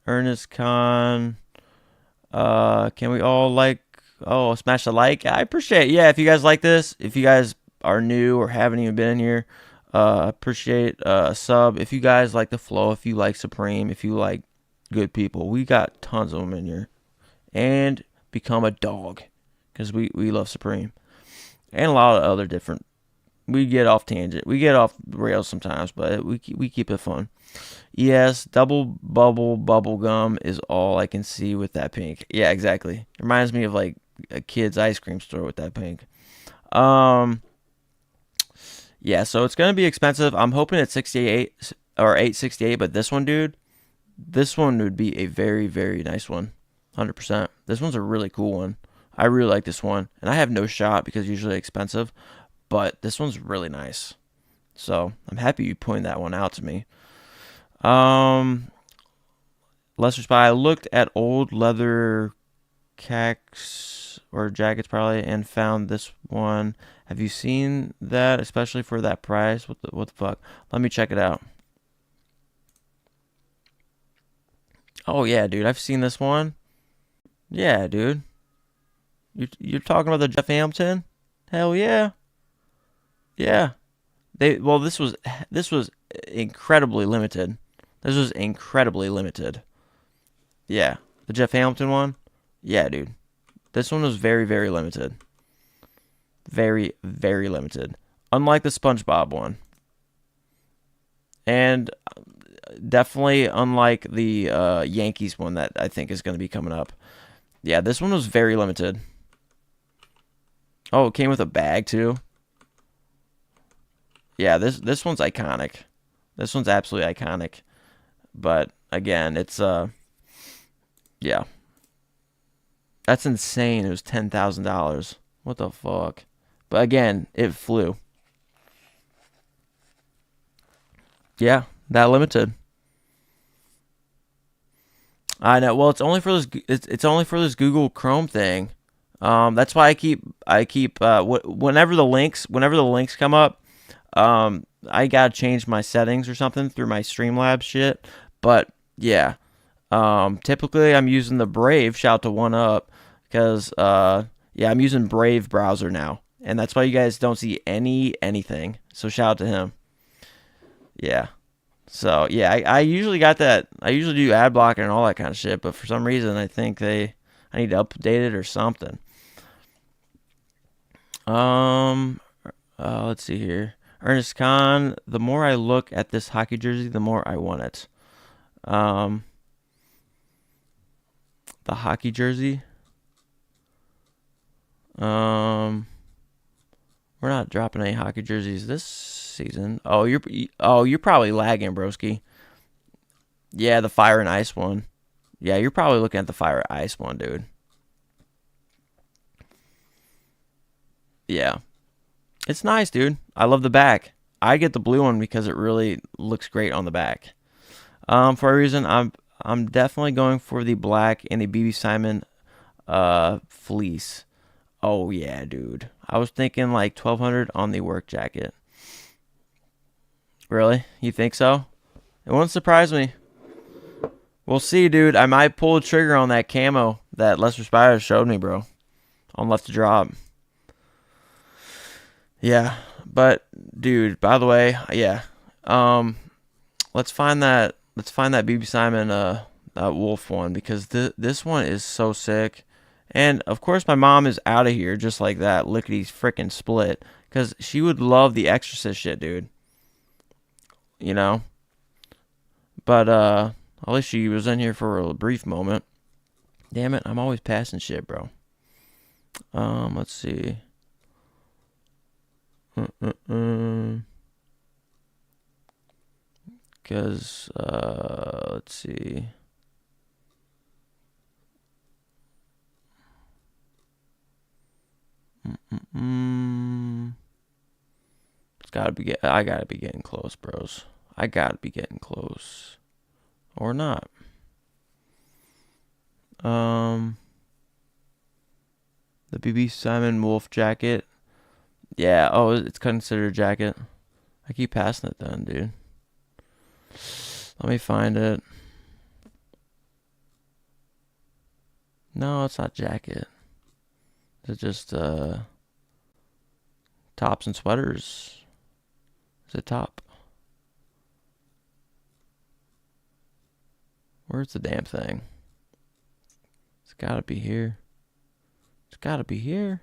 Ernest Khan. Can we all smash the like? I appreciate it. Yeah, if you guys like this, if you guys are new or haven't even been in here, appreciate a sub. If you guys like the flow, if you like Supreme, if you like good people, we got tons of them in here. And become a dog, because we love Supreme. And a lot of other different. We get off tangent. We get off rails sometimes, but we keep it fun. Yes, double bubble gum is all I can see with that pink. Yeah, exactly. It reminds me of like a kid's ice cream store with that pink. Yeah, so it's gonna be expensive. I'm hoping it's 68 or 868, but this one, dude, this one would be a very, very nice one. 100%. This one's a really cool one. I really like this one, and I have no shot because it's usually expensive, but this one's really nice. So I'm happy you pointed that one out to me. Lester Spy, I looked at old leather cacks or jackets probably and found this one. Have you seen that, especially for that price? What the fuck? Let me check it out. Oh yeah, dude, I've seen this one. Yeah, dude. You're talking about the Jeff Hamilton? Hell yeah. Yeah. This was incredibly limited. This was incredibly limited. Yeah. The Jeff Hamilton one? Yeah, dude. This one was very, very limited. Very, very limited. Unlike the SpongeBob one. And definitely unlike the Yankees one that I think is going to be coming up. Yeah, this one was very limited. Oh, it came with a bag too. Yeah, this one's iconic. This one's absolutely iconic. But again, it's yeah. That's insane. It was $10,000. What the fuck? But again, it flew. Yeah, that limited. I know. Well, it's only for this. It's only for this Google Chrome thing. That's why I keep. Whenever the links come up, I gotta change my settings or something through my Streamlabs shit. But yeah, typically I'm using the Brave. Shout out to One Up, because yeah, I'm using Brave browser now, and that's why you guys don't see anything. So shout out to him. Yeah. So yeah, I usually got that. I usually do ad blocker and all that kind of shit, but for some reason I think I need to update it or something. Let's see here. Ernest Khan, the more I look at this hockey jersey, the more I want it. The hockey jersey. We're not dropping any hockey jerseys this season. Oh, you're probably lagging, broski. Yeah, the Fire and Ice one. Yeah, you're probably looking at the Fire and Ice one, dude. Yeah. It's nice, dude. I love the back. I get the blue one because it really looks great on the back. For a reason, I'm definitely going for the black and the BB Simon fleece. Oh yeah, dude. I was thinking like 1200 on the work jacket. Really? You think so? It wouldn't surprise me. We'll see, dude. I might pull the trigger on that camo that Lester Spires showed me, bro. On left to drop. Yeah, but dude, by the way, yeah. Let's find that BB Simon that wolf one, because this one is so sick. And of course my mom is out of here just like that, lickety frickin' split, cuz she would love the Exorcist shit, dude. You know? But at least she was in here for a brief moment. Damn it, I'm always passing shit, bro. Let's see. Because let's see. It's gotta be I gotta be getting close, bros. I gotta be getting close, or not. The BB Simon Wolf jacket. Yeah. Oh, it's considered a jacket. I keep passing it then, dude. Let me find it. No, it's not jacket. It's just tops and sweaters. Is it top? Where's the damn thing? It's gotta be here. It's gotta be here.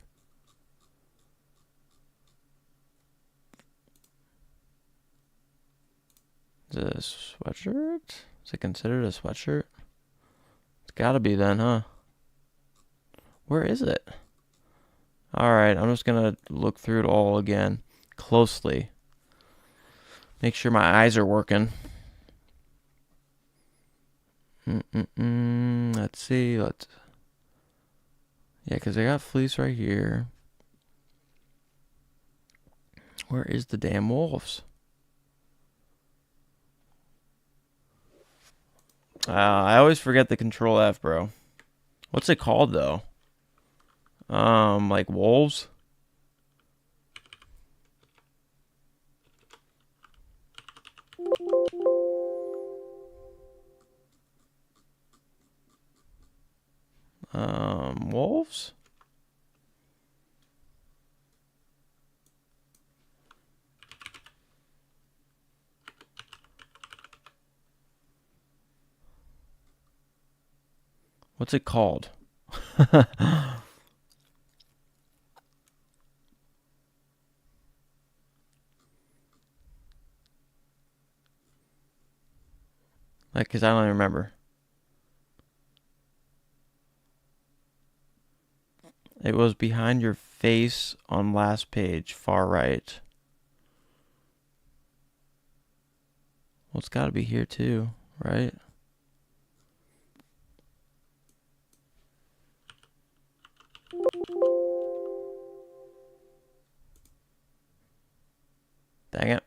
Is it a sweatshirt? Is it considered a sweatshirt? It's gotta be then, huh? Where is it? Alright, I'm just gonna look through it all again closely. Make sure my eyes are working. Let's see. Yeah, because I got fleece right here. Where is the damn wolves? I always forget the Control F, bro. What's it called though? Like wolves? Wolves? What's it called? Like, cause I don't even remember. It was behind your face on last page, far right. Well, it's gotta be here too, right? Dang it.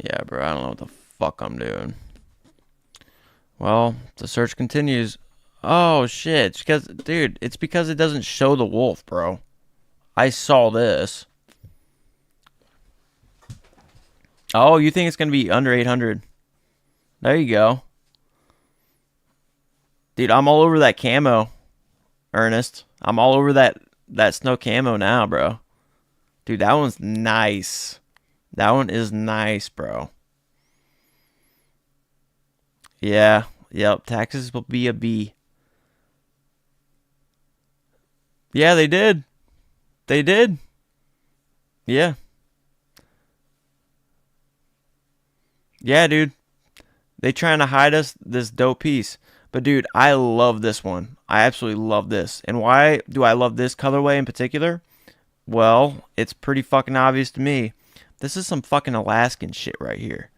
Yeah, bro, I don't know what the fuck I'm doing. Well, the search continues. Oh, shit. It's because, dude, it's because it doesn't show the wolf, bro. I saw this. Oh, you think it's going to be under 800? There you go. Dude, I'm all over that camo, Ernest. I'm all over that snow camo now, bro. Dude, that one's nice. That one is nice, bro. Yeah. Yep. Taxes will be a B. Yeah, they did. They did. Yeah. Yeah, dude. They trying to hide us this dope piece. But, dude, I love this one. I absolutely love this. And why do I love this colorway in particular? Well, it's pretty fucking obvious to me. This is some fucking Alaskan shit right here.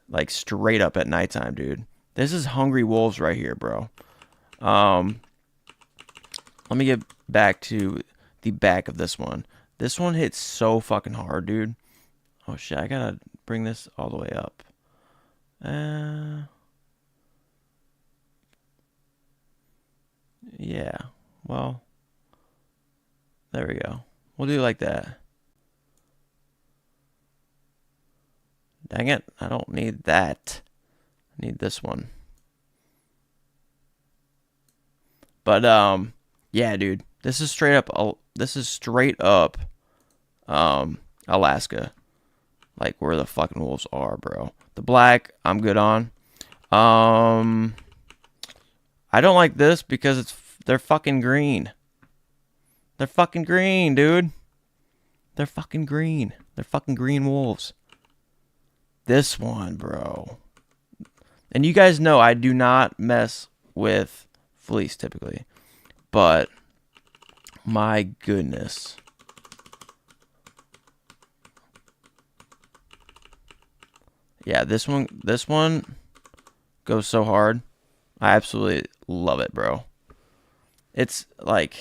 Like, straight up at nighttime, dude. This is Hungry Wolves right here, bro. Let me get back to the back of this one. This one hits so fucking hard, dude. Oh, shit. I gotta bring this all the way up. Yeah. Well, there we go. We'll do it like that. Dang it. I don't need that. I need this one. But, yeah, dude. This is straight up, Alaska. Like, where the fucking wolves are, bro. The black, I'm good on. I don't like this because they're fucking green. They're fucking green, dude. They're fucking green. They're fucking green wolves. This one, bro. And you guys know I do not mess with fleece typically. But my goodness. Yeah, this one goes so hard. I absolutely love it, bro. It's like,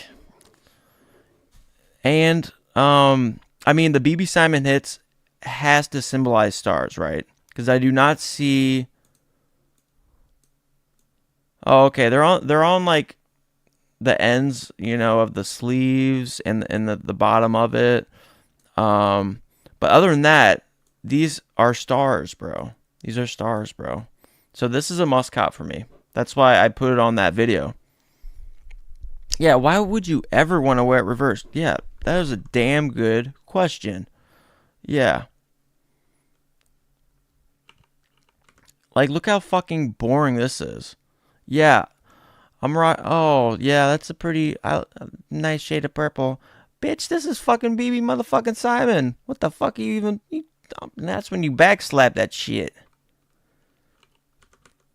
and I mean, the BB Simon hits has to symbolize stars, right? Because I do not see. Oh, okay. They're on like the ends, you know, of the sleeves and the bottom of it. But other than that, these are stars, bro. These are stars, bro. So this is a must cop for me. That's why I put it on that video. Yeah, why would you ever want to wear it reversed? Yeah, that is a damn good question. Yeah. Like, look how fucking boring this is. Yeah, I'm right. Oh, yeah, that's a pretty nice shade of purple. Bitch, this is fucking BB motherfucking Simon. What the fuck are you even... that's when you backslap that shit.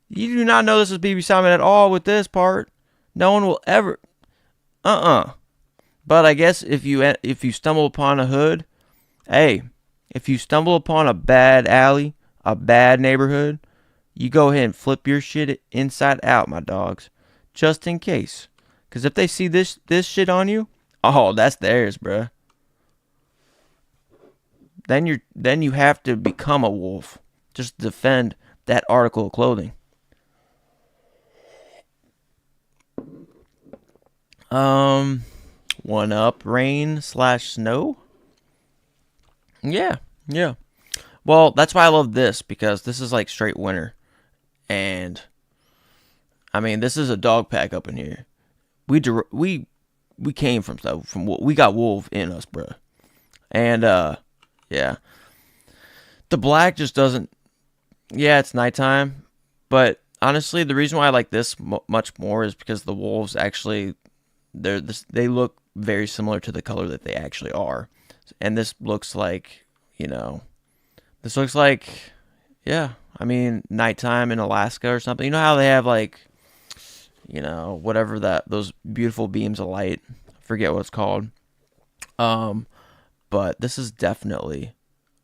You do not know this is BB Simon at all with this part. No one will ever... But I guess if you stumble upon a hood... Hey, if you stumble upon a bad alley, a bad neighborhood, you go ahead and flip your shit inside out, my dogs. Just in case. Because if they see this shit on you, oh, that's theirs, bruh. Then you have to become a wolf. Just defend that article of clothing. One up rain/snow. Yeah. Well, that's why I love this, because this is like straight winter. And I mean, this is a dog pack up in here. We came from stuff from we got wolf in us, bro. And yeah. The black just doesn't. Yeah, it's nighttime, but honestly, the reason why I like this much more is because the wolves actually they look very similar to the color that they actually are. And this looks like, yeah, I mean, nighttime in Alaska or something. You know how they have like, whatever those beautiful beams of light. I forget what it's called. But this is definitely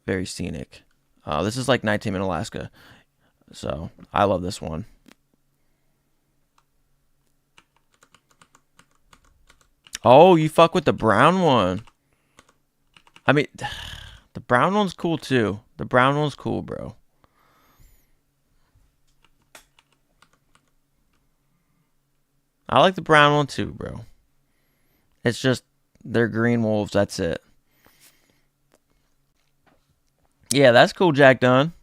very scenic. This is like nighttime in Alaska. So I love this one. Oh, you fuck with the brown one. I mean, the brown one's cool too, The brown one's cool, bro. I like the brown one too, bro. It's just they're green wolves. That's it. Yeah, that's cool, Jack Dunn.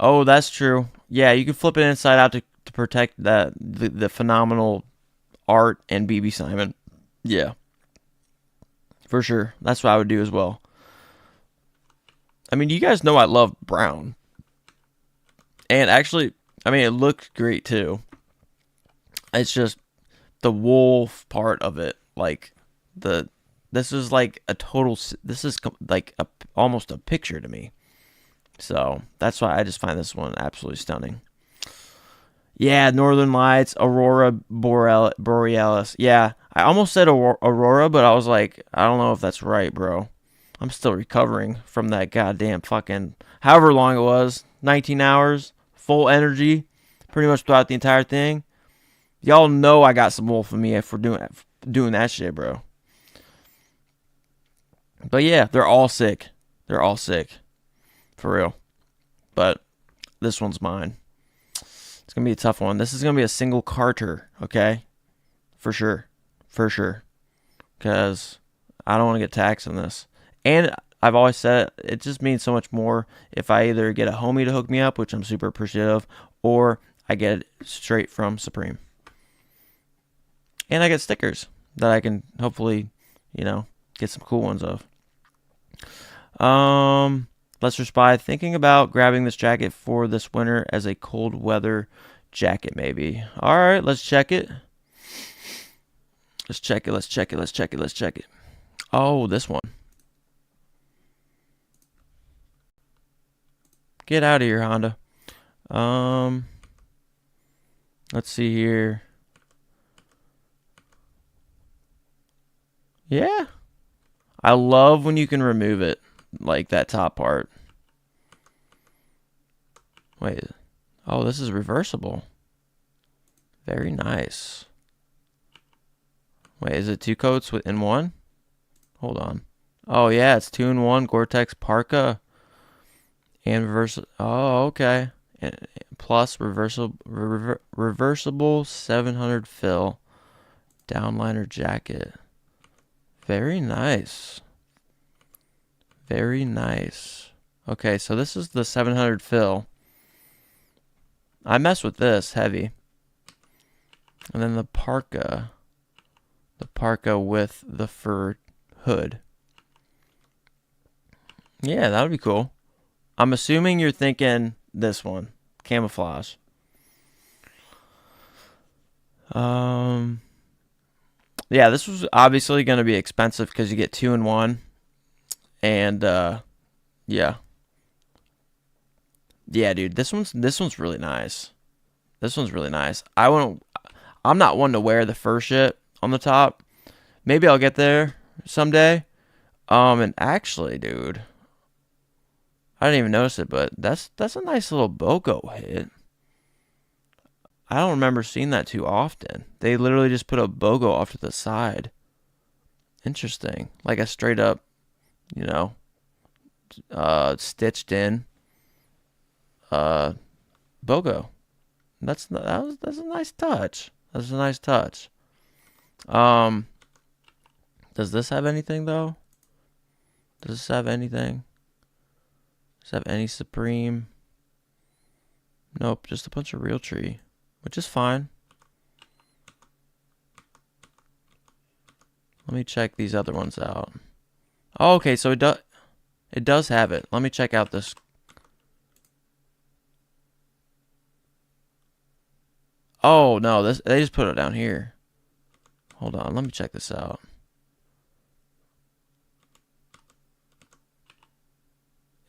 Oh, that's true. Yeah, you can flip it inside out to protect the phenomenal art and BB Simon. Yeah, for sure. That's what I would do as well. I mean, you guys know I love brown. And actually, I mean, it looks great too. It's just the wolf part of it. Like, this is like a total, this is like almost a picture to me. So that's why I just find this one absolutely stunning. Yeah, Northern Lights, Aurora Borealis. Yeah, I almost said Aurora, but I was like, I don't know if that's right, bro. I'm still recovering from that goddamn fucking, however long it was, 19 hours, full energy, pretty much throughout the entire thing. Y'all know I got some wolf in me if we're doing that shit, bro. But yeah, they're all sick. They're all sick. For real. But this one's mine. It's going to be a tough one. This is going to be a single Carter, okay? For sure. For sure. Because I don't want to get taxed on this. And I've always said it just means so much more if I either get a homie to hook me up, which I'm super appreciative, or I get it straight from Supreme. And I get stickers that I can hopefully, get some cool ones of. Lester Spy, thinking about grabbing this jacket for this winter as a cold weather jacket, maybe. All right, let's check it. Let's check it. Oh, this one. Get out of here, Honda. Let's see here. Yeah. I love when you can remove it, like that top part. Wait. Oh, this is reversible. Very nice. Wait, is it 2 coats in one? Hold on. Oh, yeah, it's 2 in 1 Gore-Tex parka and reversible. Oh, okay. And plus reversible 700 fill downliner jacket. Very nice. Very nice. Okay, so this is the 700 fill. I mess with this heavy. And then the parka. The parka with the fur hood. Yeah, that would be cool. I'm assuming you're thinking this one. Camouflage. Yeah, this was obviously going to be expensive because you get 2 in 1. And, yeah. Yeah, dude, this one's really nice. This one's really nice. I'm not one to wear the fur shit on the top. Maybe I'll get there someday. And actually, dude, I didn't even notice it, but that's a nice little BOGO hit. I don't remember seeing that too often. They literally just put a BOGO off to the side. Interesting. Like a straight up, stitched in BOGO. That's a nice touch. That's a nice touch. Does this have anything though? Does this have anything? Does it have any Supreme? Nope, just a bunch of Realtree, which is fine. Let me check these other ones out. Oh, okay, so it does have it. Let me check out this. Oh no, they just put it down here. Hold on, let me check this out.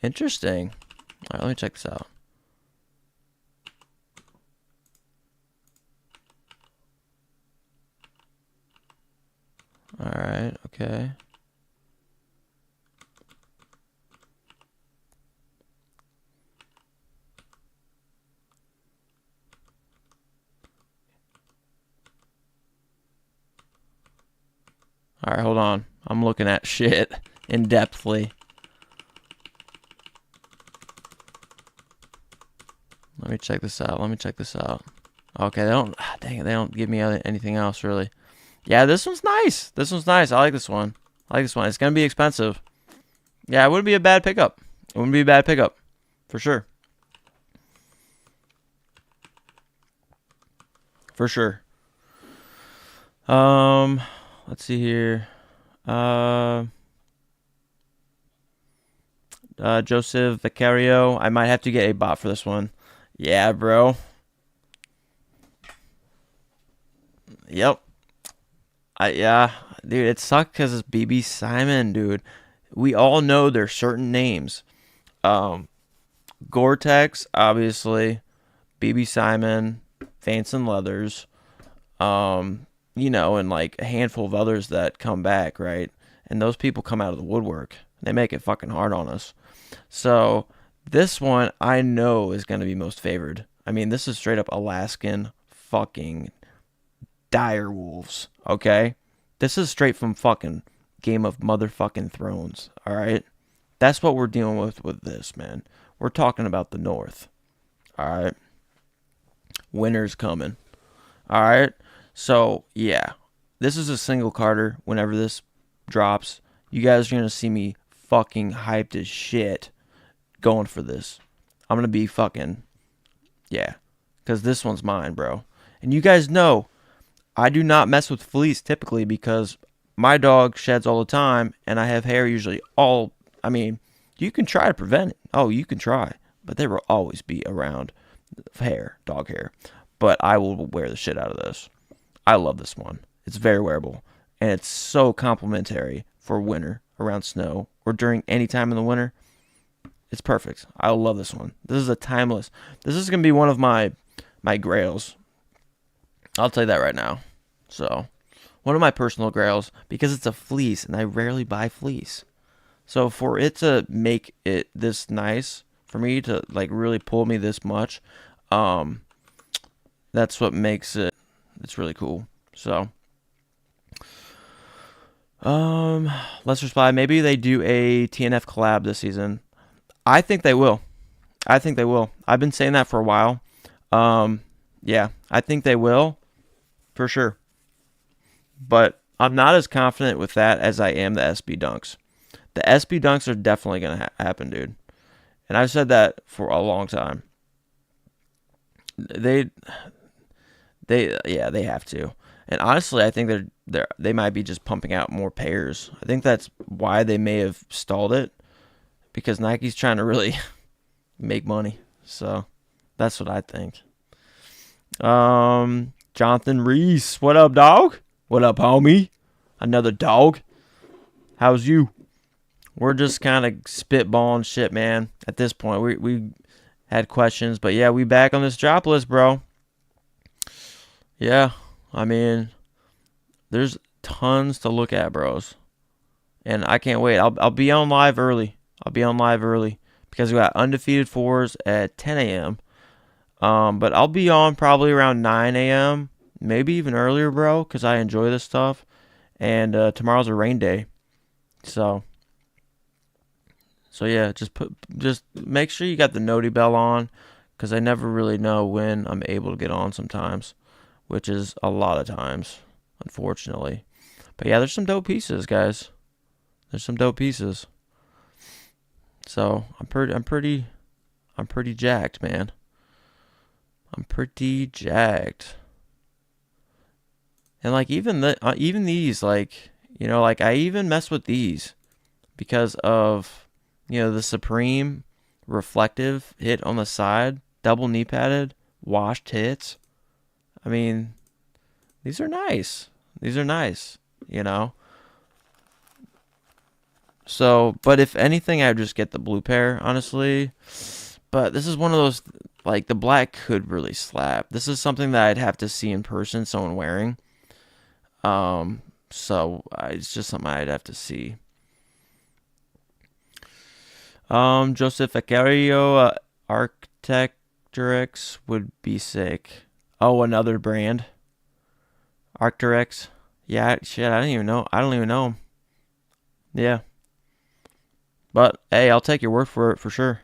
Interesting. All right, let me check this out. All right, okay. Alright, hold on. I'm looking at shit in-depthly. Let me check this out. Okay, dang it, they don't give me anything else, really. Yeah, this one's nice. This one's nice. I like this one. It's going to be expensive. Yeah, it wouldn't be a bad pickup. For sure. Let's see here. Joseph Vicario. I might have to get a bot for this one. Yeah, bro. Yep. Yeah, dude, it sucked because it's BB Simon, dude. We all know there's certain names. Gore-Tex, obviously. BB Simon, Vanson Leathers. You know, and like a handful of others that come back, right? And those people come out of the woodwork. They make it fucking hard on us. So this one I know is going to be most favored. I mean, this is straight up Alaskan fucking dire wolves, okay? This is straight from fucking Game of Motherfucking Thrones, all right? That's what we're dealing with this, man. We're talking about the North, all right? Winter's coming, all right? So, yeah, this is a single carder. Whenever this drops, you guys are going to see me fucking hyped as shit going for this. I'm going to be fucking, yeah, because this one's mine, bro. And you guys know I do not mess with fleece typically because my dog sheds all the time and I have hair usually I mean, you can try to prevent it. Oh, you can try, but there will always be around hair, dog hair. But I will wear the shit out of this. I love this one. It's very wearable, and it's so complimentary for winter, around snow, or during any time in the winter. It's perfect. I love this one. This is a timeless. This is going to be one of my grails. I'll tell you that right now. So, one of my personal grails, because it's a fleece, and I rarely buy fleece. So, for it to make it this nice, for me to, like, really pull me this much, that's what makes it's really cool. So, let's reply. Maybe they do a TNF collab this season. I think they will. I've been saying that for a while. Yeah, I think they will, for sure. But I'm not as confident with that as I am the SB Dunks. The SB Dunks are definitely going to happen, dude. And I've said that for a long time. They have to. And honestly, I think they might be just pumping out more pairs. I think that's why they may have stalled it, because Nike's trying to really make money. So that's what I think. Jonathan Reese, what up, dog? What up, homie? Another dog. How's you? We're just kind of spitballing shit, man. At this point, we had questions, but yeah, we back on this drop list, bro. Yeah, I mean, there's tons to look at, bros, and I can't wait. I'll be on live early. Because we got undefeated fours at 10 a.m. But I'll be on probably around 9 a.m. Maybe even earlier, bro, because I enjoy this stuff. And tomorrow's a rain day, so yeah, just make sure you got the noti bell on, because I never really know when I'm able to get on sometimes, which is a lot of times, unfortunately. But yeah, there's some dope pieces, guys. So I'm pretty jacked, man. I'm pretty jacked. And like even these, like, you know, like I even mess with these because of, you know, the Supreme reflective hit on the side, double knee padded, washed hits. I mean, these are nice, you know. So, but if anything, I would just get the blue pair, honestly. But this is one of those, like, the black could really slap. This is something that I'd have to see in person, someone wearing. So it's just something I'd have to see. Joseph Vicario, Arcteryx would be sick. Oh, another brand. Arcteryx. Yeah, shit, I don't even know. I don't even know him. Yeah. But, hey, I'll take your word for it for sure.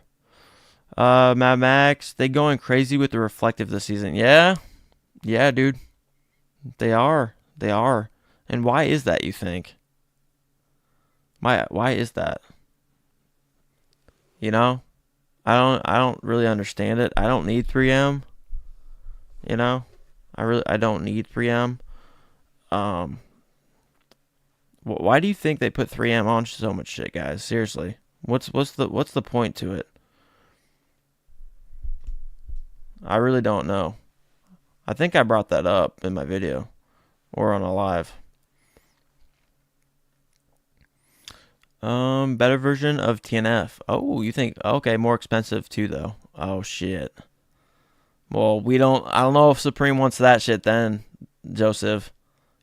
Mad Max, they going crazy with the reflective this season. Yeah. Yeah, dude. They are. They are. And why is that, you think? Why is that? You know? I don't really understand it. I don't need 3M, you know? I don't need 3M. Um why do you think they put 3M on so much shit, guys? Seriously. What's the point to it? I really don't know. I think I brought that up in my video or on a live. Better version of TNF. Oh, you think okay, more expensive too though. Oh shit. Well, I don't know if Supreme wants that shit then, Joseph.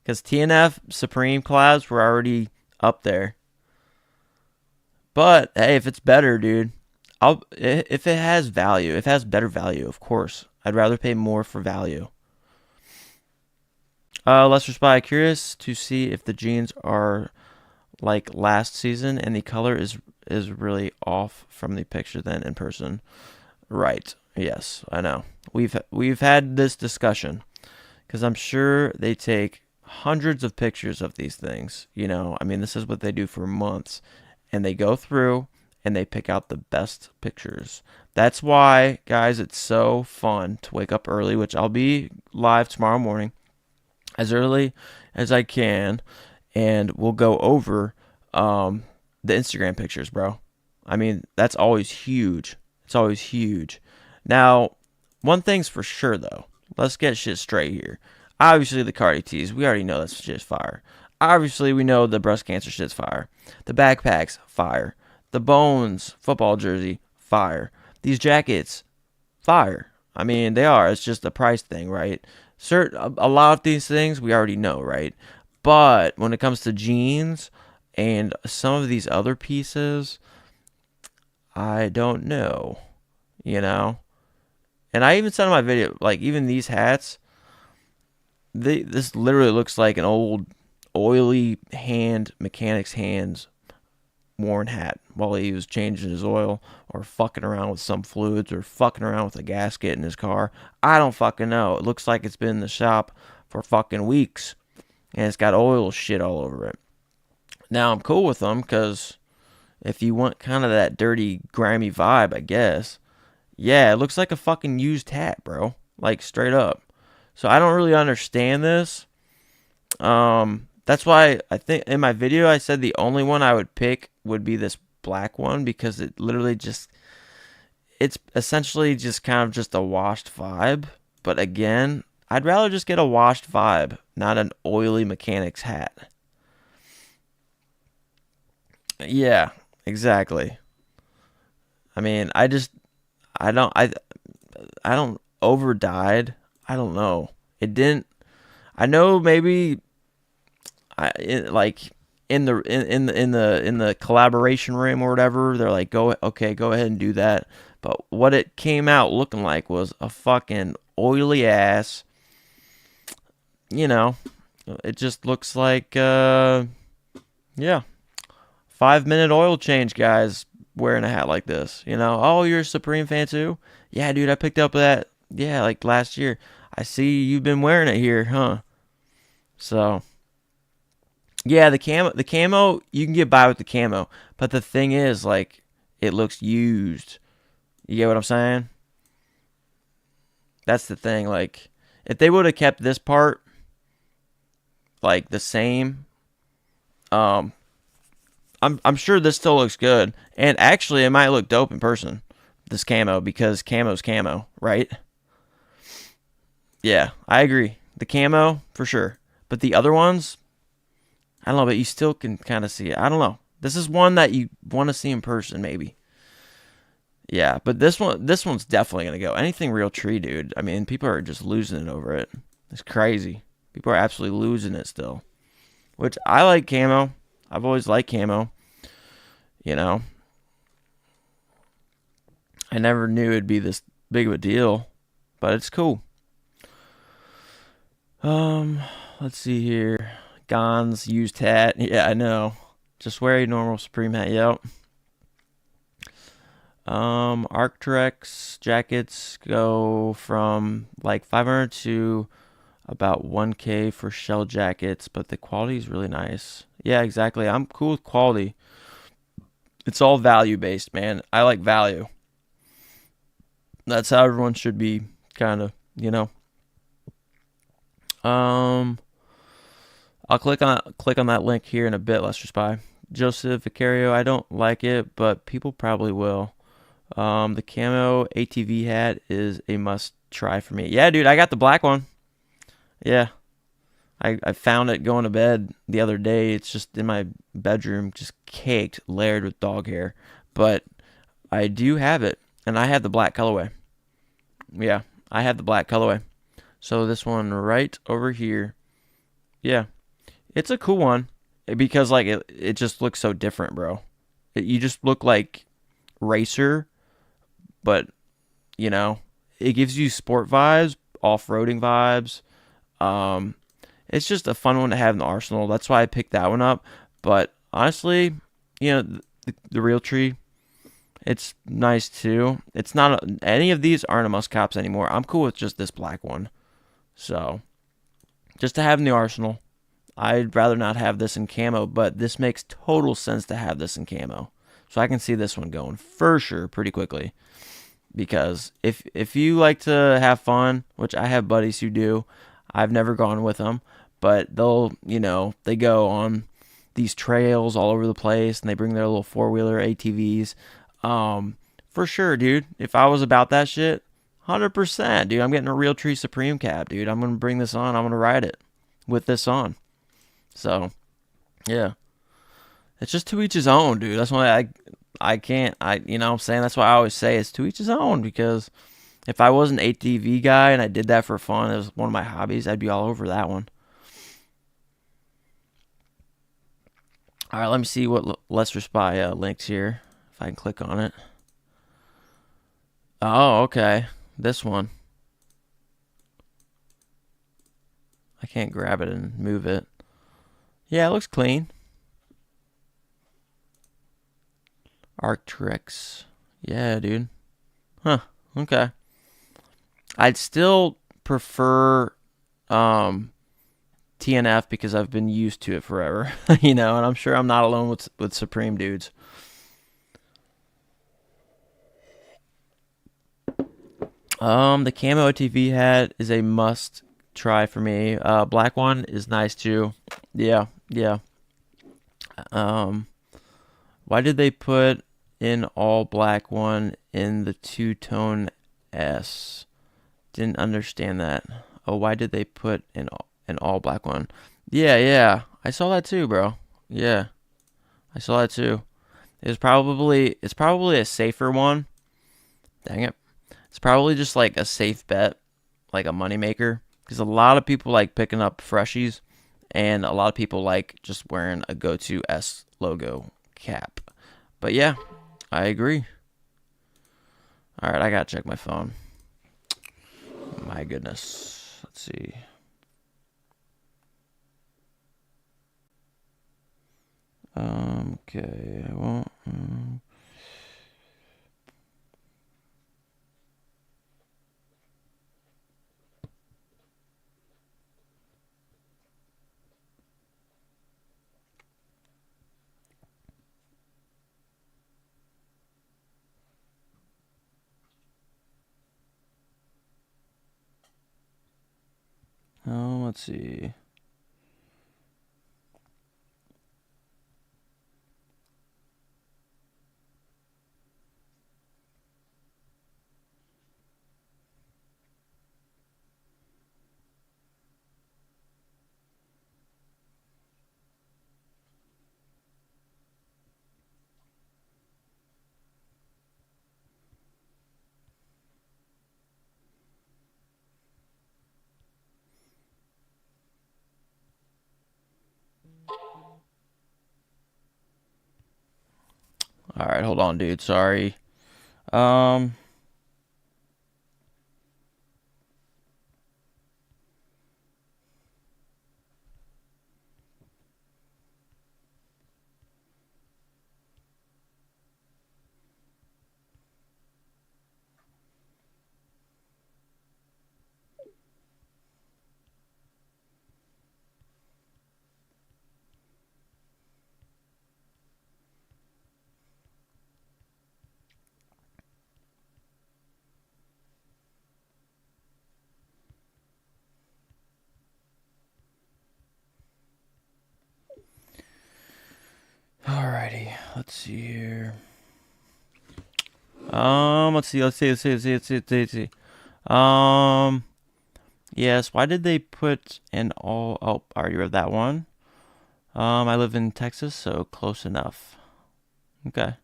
Cuz TNF Supreme collabs were already up there. But hey, if it's better, dude, if it has value, if it has better value, of course. I'd rather pay more for value. Lester Spy, curious to see if the jeans are like last season and the color is really off from the picture than in person. Right. Yes, I know. We've had this discussion because I'm sure they take hundreds of pictures of these things. You know, I mean, this is what they do for months, and they go through and they pick out the best pictures. That's why, guys, it's so fun to wake up early, which I'll be live tomorrow morning as early as I can, and we'll go over the Instagram pictures, bro. I mean, that's always huge. It's always huge. Now, one thing's for sure, though. Let's get shit straight here. Obviously, the Carti tees, we already know that shit's fire. Obviously, we know the breast cancer shit's fire. The backpacks, fire. The Bones football jersey, fire. These jackets, fire. I mean, they are. It's just a price thing, right? A lot of these things we already know, right? But when it comes to jeans and some of these other pieces, I don't know, you know? And I even said in my video, like, even these hats, this literally looks like an old oily mechanic's hands worn hat while he was changing his oil or fucking around with some fluids or fucking around with a gasket in his car. I don't fucking know. It looks like it's been in the shop for fucking weeks and it's got oil shit all over it. Now, I'm cool with them because if you want kind of that dirty, grimy vibe, I guess, yeah, it looks like a fucking used hat, bro. Like, straight up. So I don't really understand this. That's why I think in my video I said the only one I would pick would be this black one because it literally it's essentially just kind of just a washed vibe. But again, I'd rather just get a washed vibe, not an oily mechanic's hat. Yeah, exactly. I mean, I don't over dyed. I don't know. It didn't. I know maybe like in the collaboration room or whatever, they're like, go ahead and do that. But what it came out looking like was a fucking oily ass. You know, it just looks like yeah, 5-minute oil change, guys, wearing a hat like this. You know, oh, you're a Supreme fan too? Yeah, dude, I picked up that. Yeah, like last year. I see you've been wearing it here, huh? So, yeah, the camo, you can get by with the camo, but the thing is, like, it looks used. You get what I'm saying? That's the thing. Like, if they would have kept this part like the same, um, I'm sure this still looks good, and actually, it might look dope in person. This camo because camo's camo, right? Yeah, I agree. The camo for sure, but the other ones, I don't know, but you still can kind of see it. I don't know. This is one that you want to see in person, maybe. Yeah, but this one's definitely gonna go. Anything real tree, dude. I mean, people are just losing it over it. It's crazy. People are absolutely losing it still. Which I like camo. I've always liked camo. You know, I never knew it'd be this big of a deal, but it's cool. Um, let's see here. Gon's used hat. Yeah, I know. Just wear a normal Supreme hat. Yep. Arctrex jackets go from like 500 to about 1K for shell jackets, but the quality is really nice. Yeah, exactly. I'm cool with quality. It's all value based, man. I like value. That's how everyone should be, kind of, you know. I'll click on that link here in a bit, Lester Spy. Joseph Vicario, I don't like it, but people probably will. The camo ATV hat is a must try for me. Yeah, dude, I got the black one. Yeah. I found it going to bed the other day. It's just in my bedroom, just caked, layered with dog hair. But I do have it, and I have the black colorway. Yeah, I have the black colorway. So this one right over here. Yeah, it's a cool one because like it just looks so different, bro. You just look like racer, but you know, it gives you sport vibes, off-roading vibes. It's just a fun one to have in the arsenal. That's why I picked that one up. But honestly, you know, the Realtree, it's nice too. It's not any of these aren't a must cops anymore. I'm cool with just this black one. So, just to have in the arsenal. I'd rather not have this in camo, but this makes total sense to have this in camo. So I can see this one going for sure pretty quickly. Because if you like to have fun, which I have buddies who do, I've never gone with them, but they'll, you know, they go on these trails all over the place and they bring their little four-wheeler ATVs. For sure, dude. If I was about that shit, 100%, dude. I'm getting a Realtree Supreme Cab, dude. I'm going to bring this on. I'm going to ride it with this on. So, yeah. It's just to each his own, dude. That's why I can't, you know what I'm saying? That's why I always say it's to each his own, because if I was an ATV guy and I did that for fun, it was one of my hobbies, I'd be all over that one. All right, let me see what Lester Spy links here, if I can click on it. Oh, okay. This one. I can't grab it and move it. Yeah, it looks clean. Arctrex. Yeah, dude. Huh. Okay. I'd still prefer TNF because I've been used to it forever, you know, and I'm sure I'm not alone with Supreme dudes. The camo TV hat is a must try for me. Black one is nice too. Yeah, yeah. Why did they put in all black one in the two-tone S? Didn't understand that. Oh, why did they put in an all black one? Yeah, yeah. I saw that too, bro. Yeah. I saw that too. It's probably a safer one. Dang it. It's probably just like a safe bet, like a moneymaker. Because a lot of people like picking up freshies, and a lot of people like just wearing a go-to S logo cap. But yeah, I agree. All right, I gotta check my phone. My goodness. Let's see. Okay. Well. Let's see. All right, hold on, dude. Sorry. Alrighty, let's see here. Let's see. Yes, why did they put an all... Oh, I already read that one. I live in Texas, so close enough. Okay.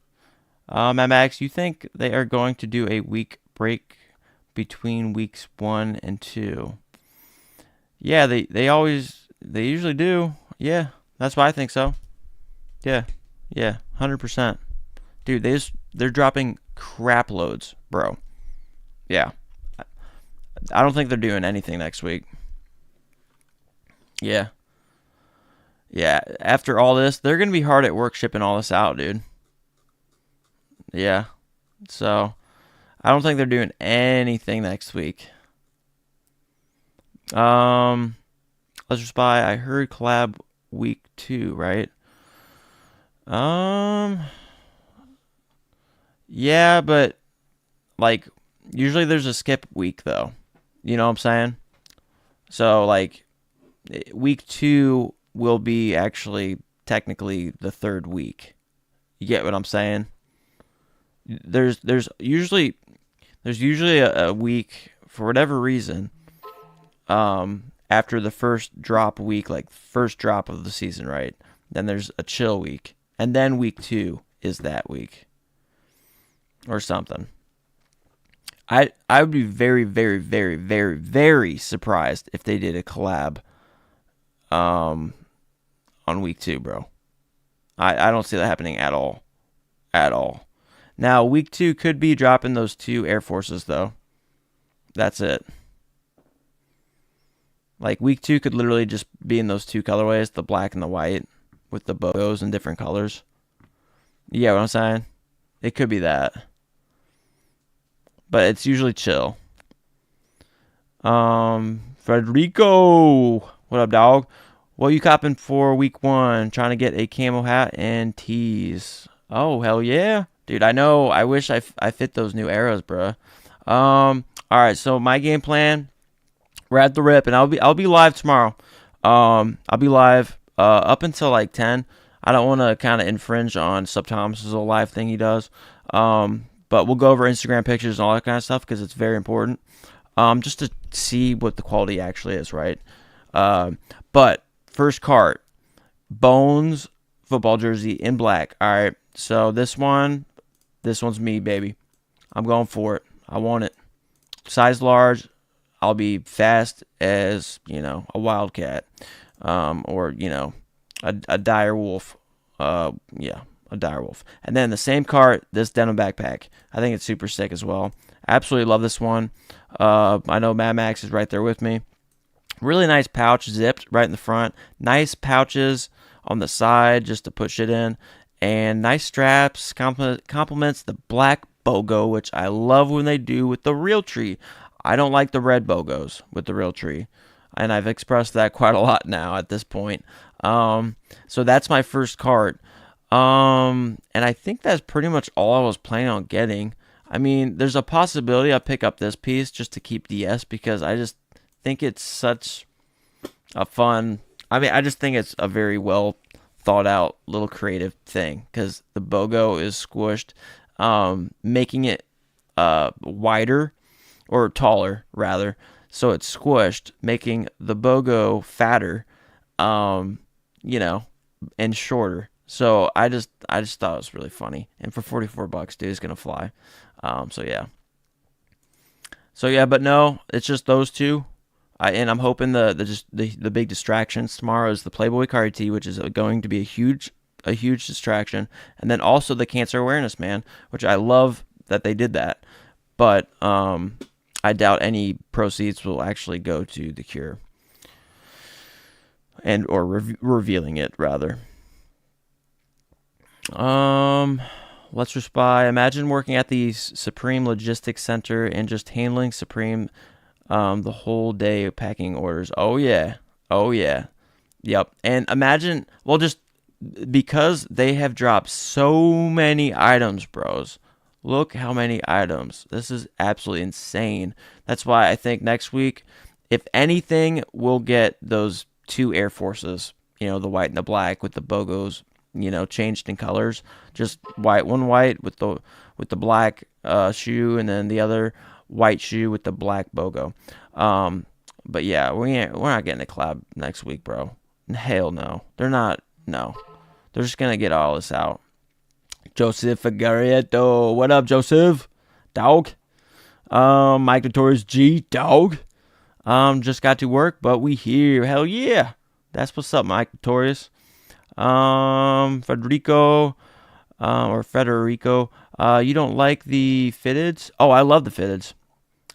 Max, you think they are going to do a week break between weeks 1 and 2? Yeah, they usually do. Yeah, that's why I think so. Yeah, 100%. Dude, they're dropping crap loads, bro. Yeah. I don't think they're doing anything next week. Yeah. Yeah, after all this, they're going to be hard at work shipping all this out, dude. Yeah. So, I don't think they're doing anything next week. Let's just buy. I heard collab week 2, right? Yeah, but like usually there's a skip week though. You know what I'm saying? So like week 2 will be actually technically the 3rd week. You get what I'm saying? There's usually a week for whatever reason after the first drop week, like first drop of the season, right? Then there's a chill week, and then week 2 is that week or something. I would be very, very, very, very, very surprised if they did a collab on week 2, bro. I don't see that happening at all. At all. Now, week 2 could be dropping those 2 Air Forces, though. That's it. Like, week 2 could literally just be in those 2 colorways, the black and the white, with the BOGOs in different colors. You get what I'm saying? It could be that. But it's usually chill. Federico! What up, dog? What you copping for week 1? Trying to get a camo hat and tees. Oh, hell yeah. Dude, I know. I wish I fit those new arrows, bruh. Alright, so my game plan. We're at the rip, and I'll be live tomorrow. I'll be live up until like 10. I don't want to kind of infringe on Sub Thomas's little live thing he does. But we'll go over Instagram pictures and all that kind of stuff because it's very important. Just to see what the quality actually is, right? But first cart, Bones football jersey in black. All right, so this one's me, baby. I'm going for it. I want it. Size large. I'll be fast as, a wildcat, or, a dire wolf. A dire wolf. And then the same cart, this denim backpack. I think it's super sick as well. Absolutely love this one. I know Mad Max is right there with me. Really nice pouch, zipped right in the front. Nice pouches on the side just to put shit in. And nice straps. Complements the black BOGO, which I love when they do with the Realtree. I don't like the red BOGOs with the Realtree. And I've expressed that quite a lot now at this point. So that's my first cart. And I think that's pretty much all I was planning on getting. I mean, there's a possibility I'll pick up this piece just to keep DS because I just think it's such a fun... I just think it's a very well thought out little creative thing because the BOGO is squished, making it wider or taller rather. So it's squished, making the BOGO fatter, and shorter. So I just thought it was really funny, and for $44, dude, it's gonna fly. So yeah, but no, it's just those two. And I'm hoping the big distractions tomorrow is the Playboi Carti, which is going to be a huge distraction, and then also the cancer awareness man, which I love that they did that, but I doubt any proceeds will actually go to the cure, or revealing it rather. Let's just buy. Imagine working at the Supreme Logistics Center and just handling Supreme the whole day of packing orders. Oh yeah. Yep. And imagine, well, just because they have dropped so many items, bros. Look how many items. This is absolutely insane. That's why I think next week, if anything, we'll get those 2 Air Forces, the white and the black with the BOGOs changed in colors. Just one white with the black shoe, and then the other white shoe with the black BOGO. But yeah, we're not getting a collab next week, bro. Hell no. They're not. No. They're just gonna get all this out. Joseph Figueredo. What up, Joseph? Dog. Mike Notorious G. Dog. Just got to work, but we here. Hell yeah. That's what's up, Mike Notorious. Federico. You don't like the fitteds? Oh, I love the fitteds.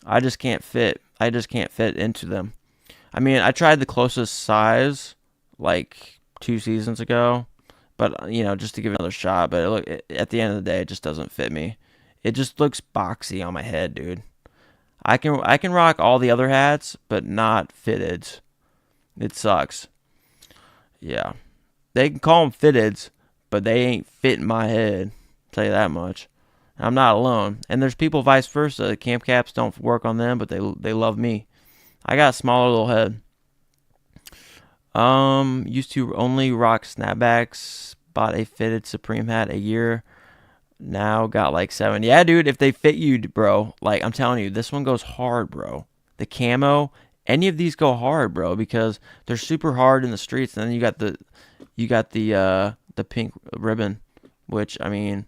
I just can't fit into them. I mean, I tried the closest size like 2 seasons ago, but just to give it another shot. But at the end of the day, it just doesn't fit me. It just looks boxy on my head, dude. I can rock all the other hats, but not fitteds. It sucks. Yeah, they can call them fitteds, but they ain't fitting my head. I'll tell you that much. I'm not alone. And there's people vice versa. Camp caps don't work on them, but they love me. I got a smaller little head. Used to only rock snapbacks. Bought a fitted Supreme hat a year. Now got like 7. Yeah, dude, if they fit you, bro. Like, I'm telling you, this one goes hard, bro. The camo, any of these go hard, bro, because they're super hard in the streets. And then you got the pink ribbon, which, I mean,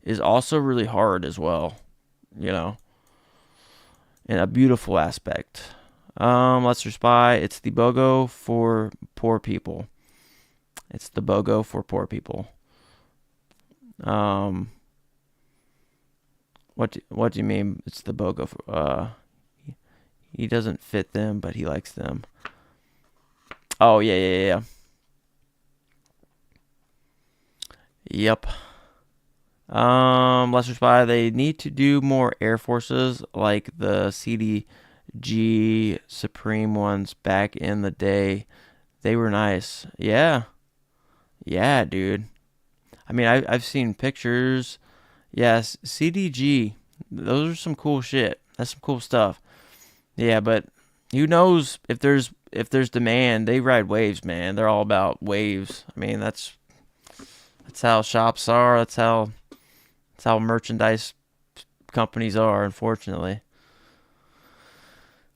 is also really hard as well, in a beautiful aspect. Lesser Spy, it's the BOGO for poor people. It's the BOGO for poor people. What do you mean it's the BOGO for, he doesn't fit them, but he likes them. Oh, yeah. Yep. Lesser Spy, they need to do more Air Forces like the CDG Supreme ones back in the day. They were nice. Yeah, dude. I mean, I've seen pictures. Yes, CDG. Those are some cool shit. That's some cool stuff. Yeah, but who knows if there's demand? They ride waves, man. They're all about waves. I mean, that's how shops are. That's how merchandise companies are, unfortunately.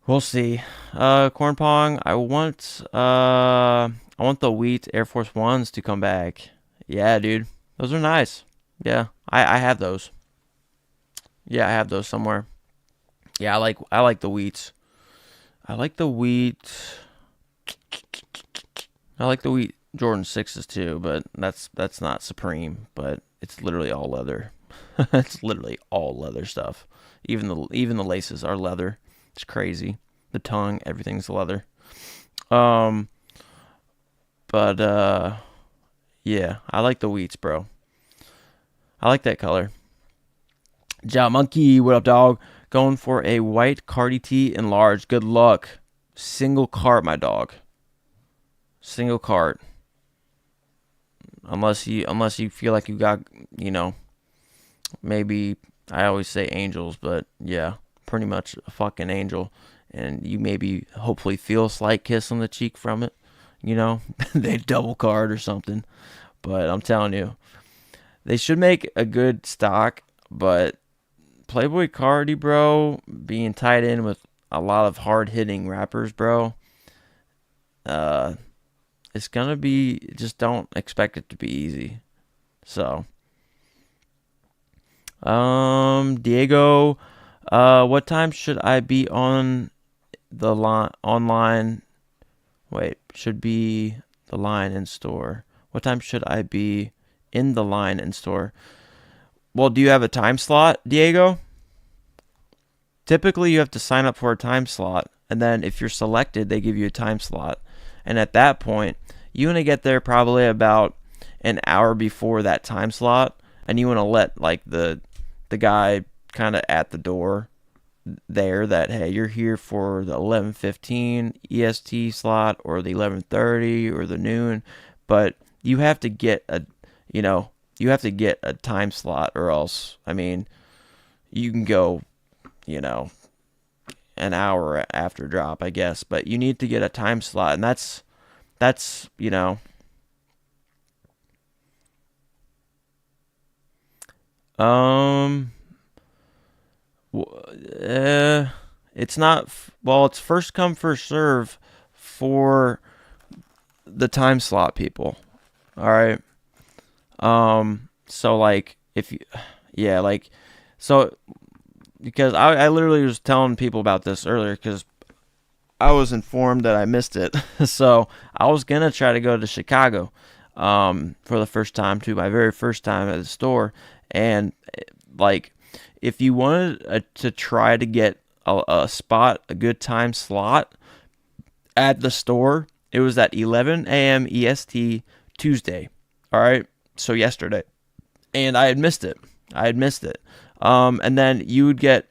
We'll see. Corn Pong, I want the Wheat Air Force Ones to come back. Yeah, dude. Those are nice. Yeah. I have those. Yeah, I have those somewhere. Yeah, I like the Wheats. I like the Wheat Jordan 6s too, but that's not Supreme, but it's literally all leather. It's literally all leather stuff. Even the laces are leather. It's crazy. The tongue, everything's leather. Yeah, I like the Wheats, bro. I like that color. Ja Monkey, what up, dog? Going for a white Carti tee in large. Good luck. Single cart, my dog. Single cart. Unless you feel like you got, maybe, I always say angels, but yeah, pretty much a fucking angel. And you maybe hopefully feel a slight kiss on the cheek from it. They double card or something. But I'm telling you, they should make a good stock, but Playboi Carti, bro, being tied in with a lot of hard-hitting rappers, bro, it's going to be, just don't expect it to be easy. So, Diego, what time should I be on the online? Wait, should be the line in store. What time should I be in the line in store? Well, do you have a time slot, Diego? Typically, you have to sign up for a time slot, and then if you're selected, they give you a time slot. And at that point, you want to get there probably about an hour before that time slot, and you want to let like the guy kind of at the door there that, hey, you're here for the 11:15 EST slot or the 11:30 or the noon, but you have to get a time slot, or else, I mean, you can go, an hour after drop, I guess, but you need to get a time slot, and that's Um, it's not. Well, it's first come first serve for the time slot people. All right. So like if you, yeah, like, so because I literally was telling people about this earlier because I was informed that I missed it. So I was gonna try to go to Chicago, for the first time too, my very first time at the store, and like, if you wanted to try to get a spot, a good time slot at the store, it was at 11 a.m. EST Tuesday. All right, so yesterday, and I had missed it. And then you would get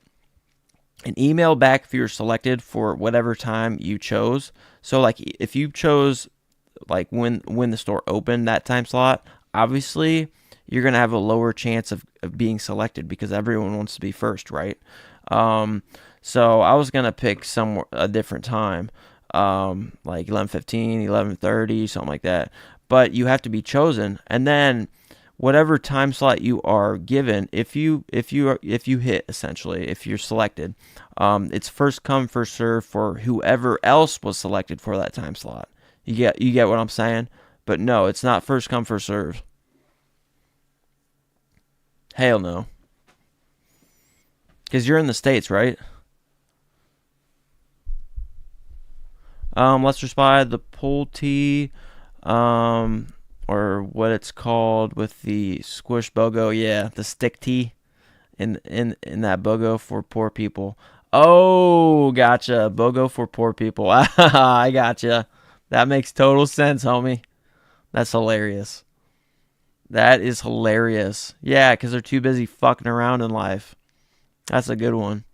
an email back if you were selected for whatever time you chose. So like if you chose like when the store opened that time slot, obviously you're gonna have a lower chance of being selected because everyone wants to be first, right? So I was gonna pick a different time, like 11:15, 11:30, something like that. But you have to be chosen, and then whatever time slot you are given, if you hit, essentially, if you're selected, it's first come first serve for whoever else was selected for that time slot. You get what I'm saying? But no, it's not first come first serve. Hell no. Because you're in the States, right? Let's respy the pull tee, or what it's called with the squish BOGO. Yeah, the stick tee in that BOGO for poor people. Oh, gotcha. BOGO for poor people. I gotcha. That makes total sense, homie. That's hilarious. That is hilarious. Yeah, because they're too busy fucking around in life. That's a good one.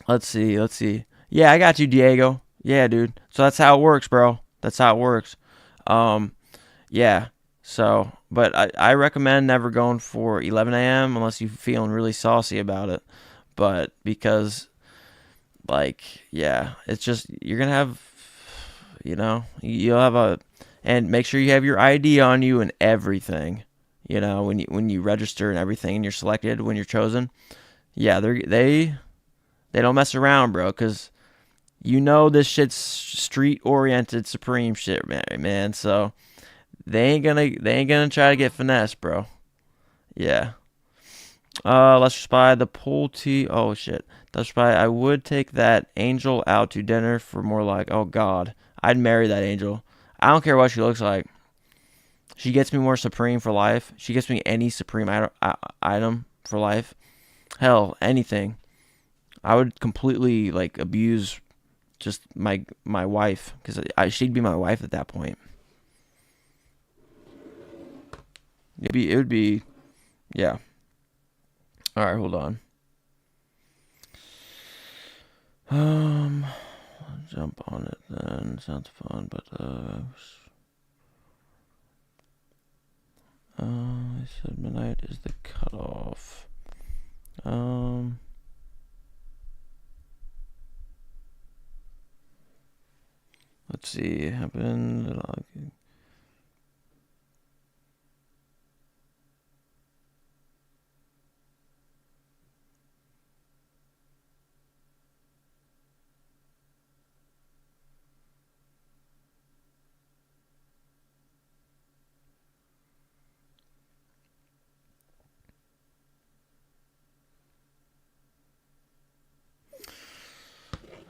Let's see. Yeah, I got you, Diego. Yeah, dude. So that's how it works, bro. That's how it works. Yeah. So, but I recommend never going for 11 a.m. unless you're feeling really saucy about it. But because, like, yeah, it's just, you're going to have, you'll have and make sure you have your ID on you and everything, when you register and everything and you're selected, when you're chosen. Yeah, they don't mess around, bro, because this shit's street-oriented Supreme shit, man. So they ain't gonna try to get finesse, bro. Yeah. Let's spy the pull tee. Oh shit. Let's spy. I would take that angel out to dinner for more like. Oh god, I'd marry that angel. I don't care what she looks like. She gets me more Supreme for life. She gets me any Supreme item for life. Hell, anything. I would completely like abuse just my wife because she'd be my wife at that point. It would be, yeah. All right, hold on. I'll jump on it then. Sounds fun, but I said midnight is the cutoff. Let's see. It happened.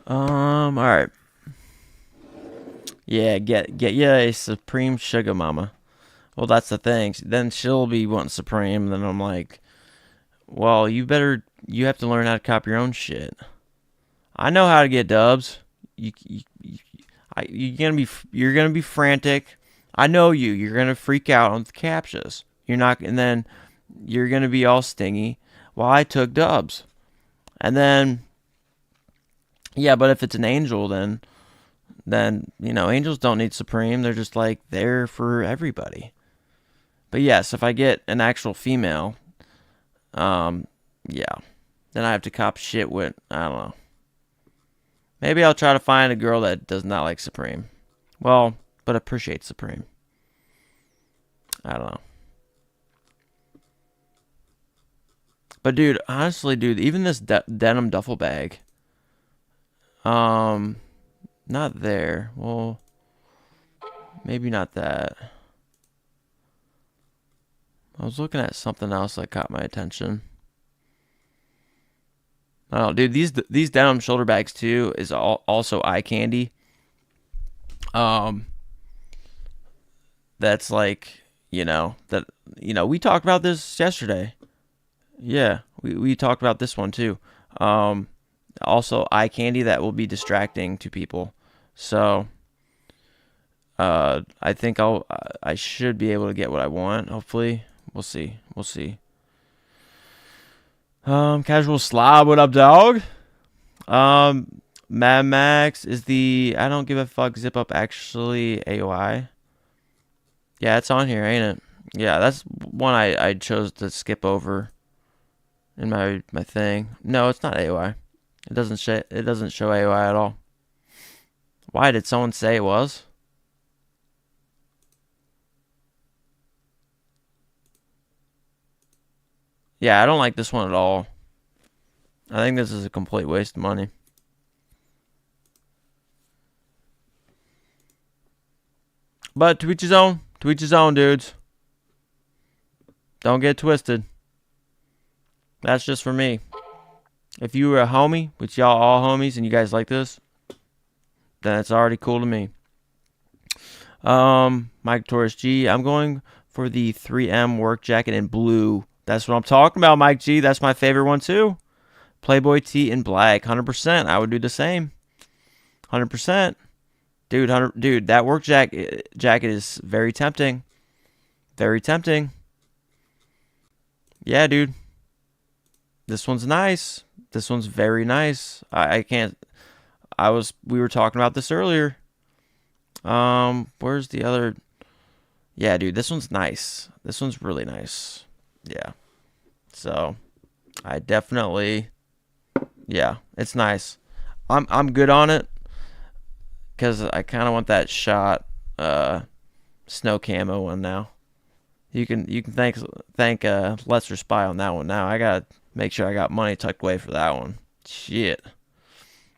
All right. Yeah, get you a Supreme Sugar Mama. Well, that's the thing. Then she'll be wanting Supreme, and then I'm like, well, you have to learn how to cop your own shit. I know how to get dubs. You're gonna be frantic. I know you. You're gonna freak out on the captchas. You're not, and then you're gonna be all stingy. Well, I took dubs, and then yeah, but if it's an angel, then angels don't need Supreme. They're just like there for everybody. But yes, if I get an actual female, yeah, then I have to cop shit with, I don't know. Maybe I'll try to find a girl that does not like Supreme. Well, but appreciates Supreme. I don't know. But dude, honestly, dude, even this denim duffel bag. Not there. Well, maybe not that. I was looking at something else that caught my attention. Oh, dude, these denim shoulder bags too is also eye candy. That's like, we talked about this yesterday. Yeah, we talked about this one too. Also eye candy that will be distracting to people. So, I think I should be able to get what I want. Hopefully, we'll see. Casual slob, what up, dog? Mad Max is the I don't give a fuck zip up actually AOI. Yeah, it's on here, ain't it? Yeah, that's one I chose to skip over in my thing. No, it's not AOI. It doesn't show AOI at all. Why did someone say it was? Yeah, I don't like this one at all. I think this is a complete waste of money. But to each his own. To each his own, dudes. Don't get twisted. That's just for me. If you were a homie, which y'all all homies, and you guys like this, then it's already cool to me. Mike Torres G. I'm going for the 3M work jacket in blue. That's what I'm talking about, Mike G. That's my favorite one too. Playboi tee in black. 100%. I would do the same. 100%. Dude, that work jacket is very tempting. Very tempting. Yeah, dude. This one's nice. This one's very nice. We were talking about this earlier. Where's the other? Yeah, dude, this one's nice. This one's really nice. Yeah. So, I definitely, yeah, it's nice. I'm good on it because I kind of want that shot snow camo one now. You can thank Lesser Spy on that one now. I gotta make sure I got money tucked away for that one. Shit.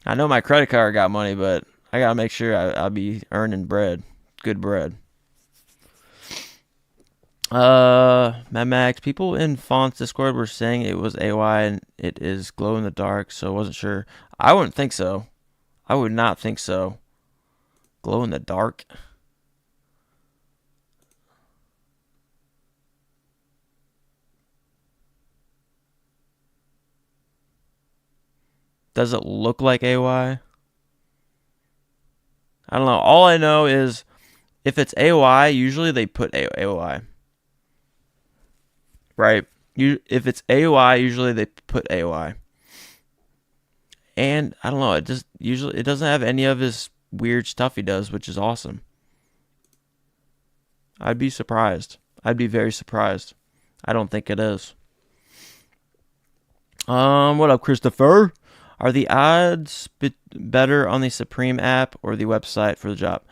I know my credit card got money, but I gotta make sure I'll be earning bread. Good bread. Mad Max, people in Fonts Discord were saying it was AY and it is glow in the dark, so I wasn't sure. I wouldn't think so. I would not think so. Glow in the dark? Does it look like AY? I don't know. All I know is if it's AOI, usually they put AOI. Right? If it's AOI, usually they put AOI. And I don't know, it doesn't have any of his weird stuff he does, which is awesome. I'd be surprised. I'd be very surprised. I don't think it is. What up, Christopher? Are the odds better on the Supreme app or the website for the job?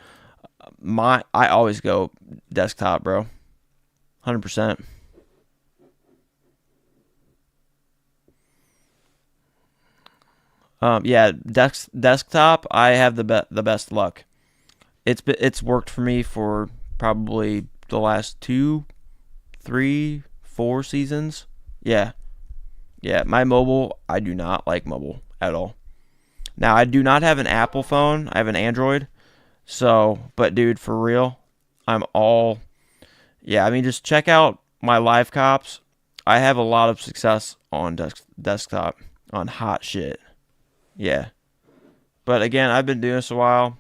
I always go desktop, bro. 100%. Yeah, desktop. I have the best luck. It's worked for me for probably the last 2, 3, 4 seasons. Yeah. My mobile. I do not like mobile at all. Now I do not have an Apple phone. I have an Android. So, but dude, for real, I'm all. Yeah, I mean, just check out my live cops. I have a lot of success on desktop on hot shit. Yeah. But again, I've been doing this a while.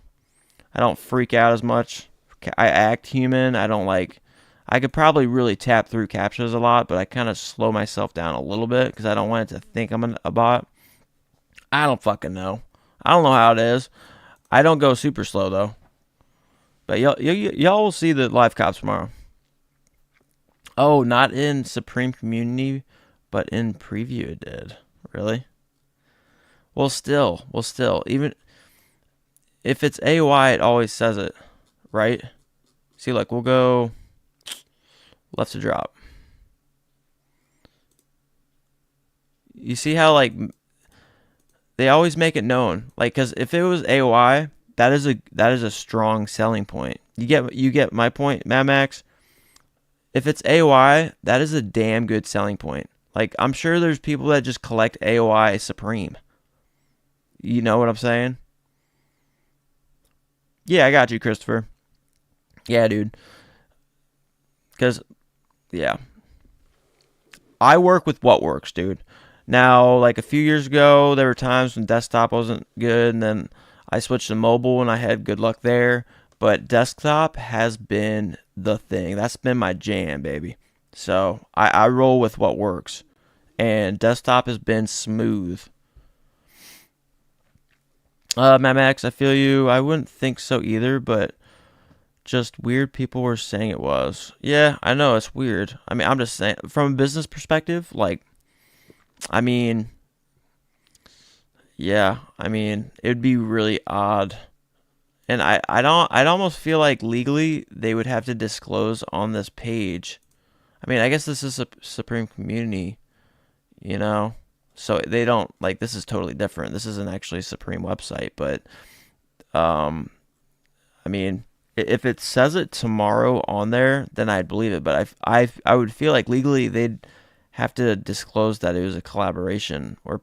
I don't freak out as much. I act human. I don't like. I could probably really tap through captchas a lot, but I kind of slow myself down a little bit because I don't want it to think I'm a bot. I don't fucking know. I don't know how it is. I don't go super slow though. But y'all will see the live cops tomorrow. Oh, not in Supreme Community, but in preview it did. Really? Well, still, even if it's AY, it always says it, right? See, like, we'll go left to drop. You see how like they always make it known, like, because if it was AOI, that is a strong selling point. You get my point, Mad Max. If it's AOI, that is a damn good selling point. Like, I'm sure there's people that just collect AOI Supreme. You know what I'm saying? Yeah, I got you, Christopher. Yeah, dude. Because, yeah. I work with what works, dude. Now, like a few years ago, there were times when desktop wasn't good, and then I switched to mobile, and I had good luck there. But desktop has been the thing. That's been my jam, baby. So I roll with what works. And desktop has been smooth. Mad Max, I feel you. I wouldn't think so either, but just weird people were saying it was. Yeah, I know, it's weird. I mean, I'm just saying, from a business perspective, like, I mean, yeah, I mean, it'd be really odd. And I'd almost feel like legally they would have to disclose on this page. I mean, I guess this is a Supreme Community, you know? So they don't, like, this is totally different. This isn't actually a Supreme website, but, I mean, if it says it tomorrow on there, then I'd believe it. But I would feel like legally they'd have to disclose that it was a collaboration or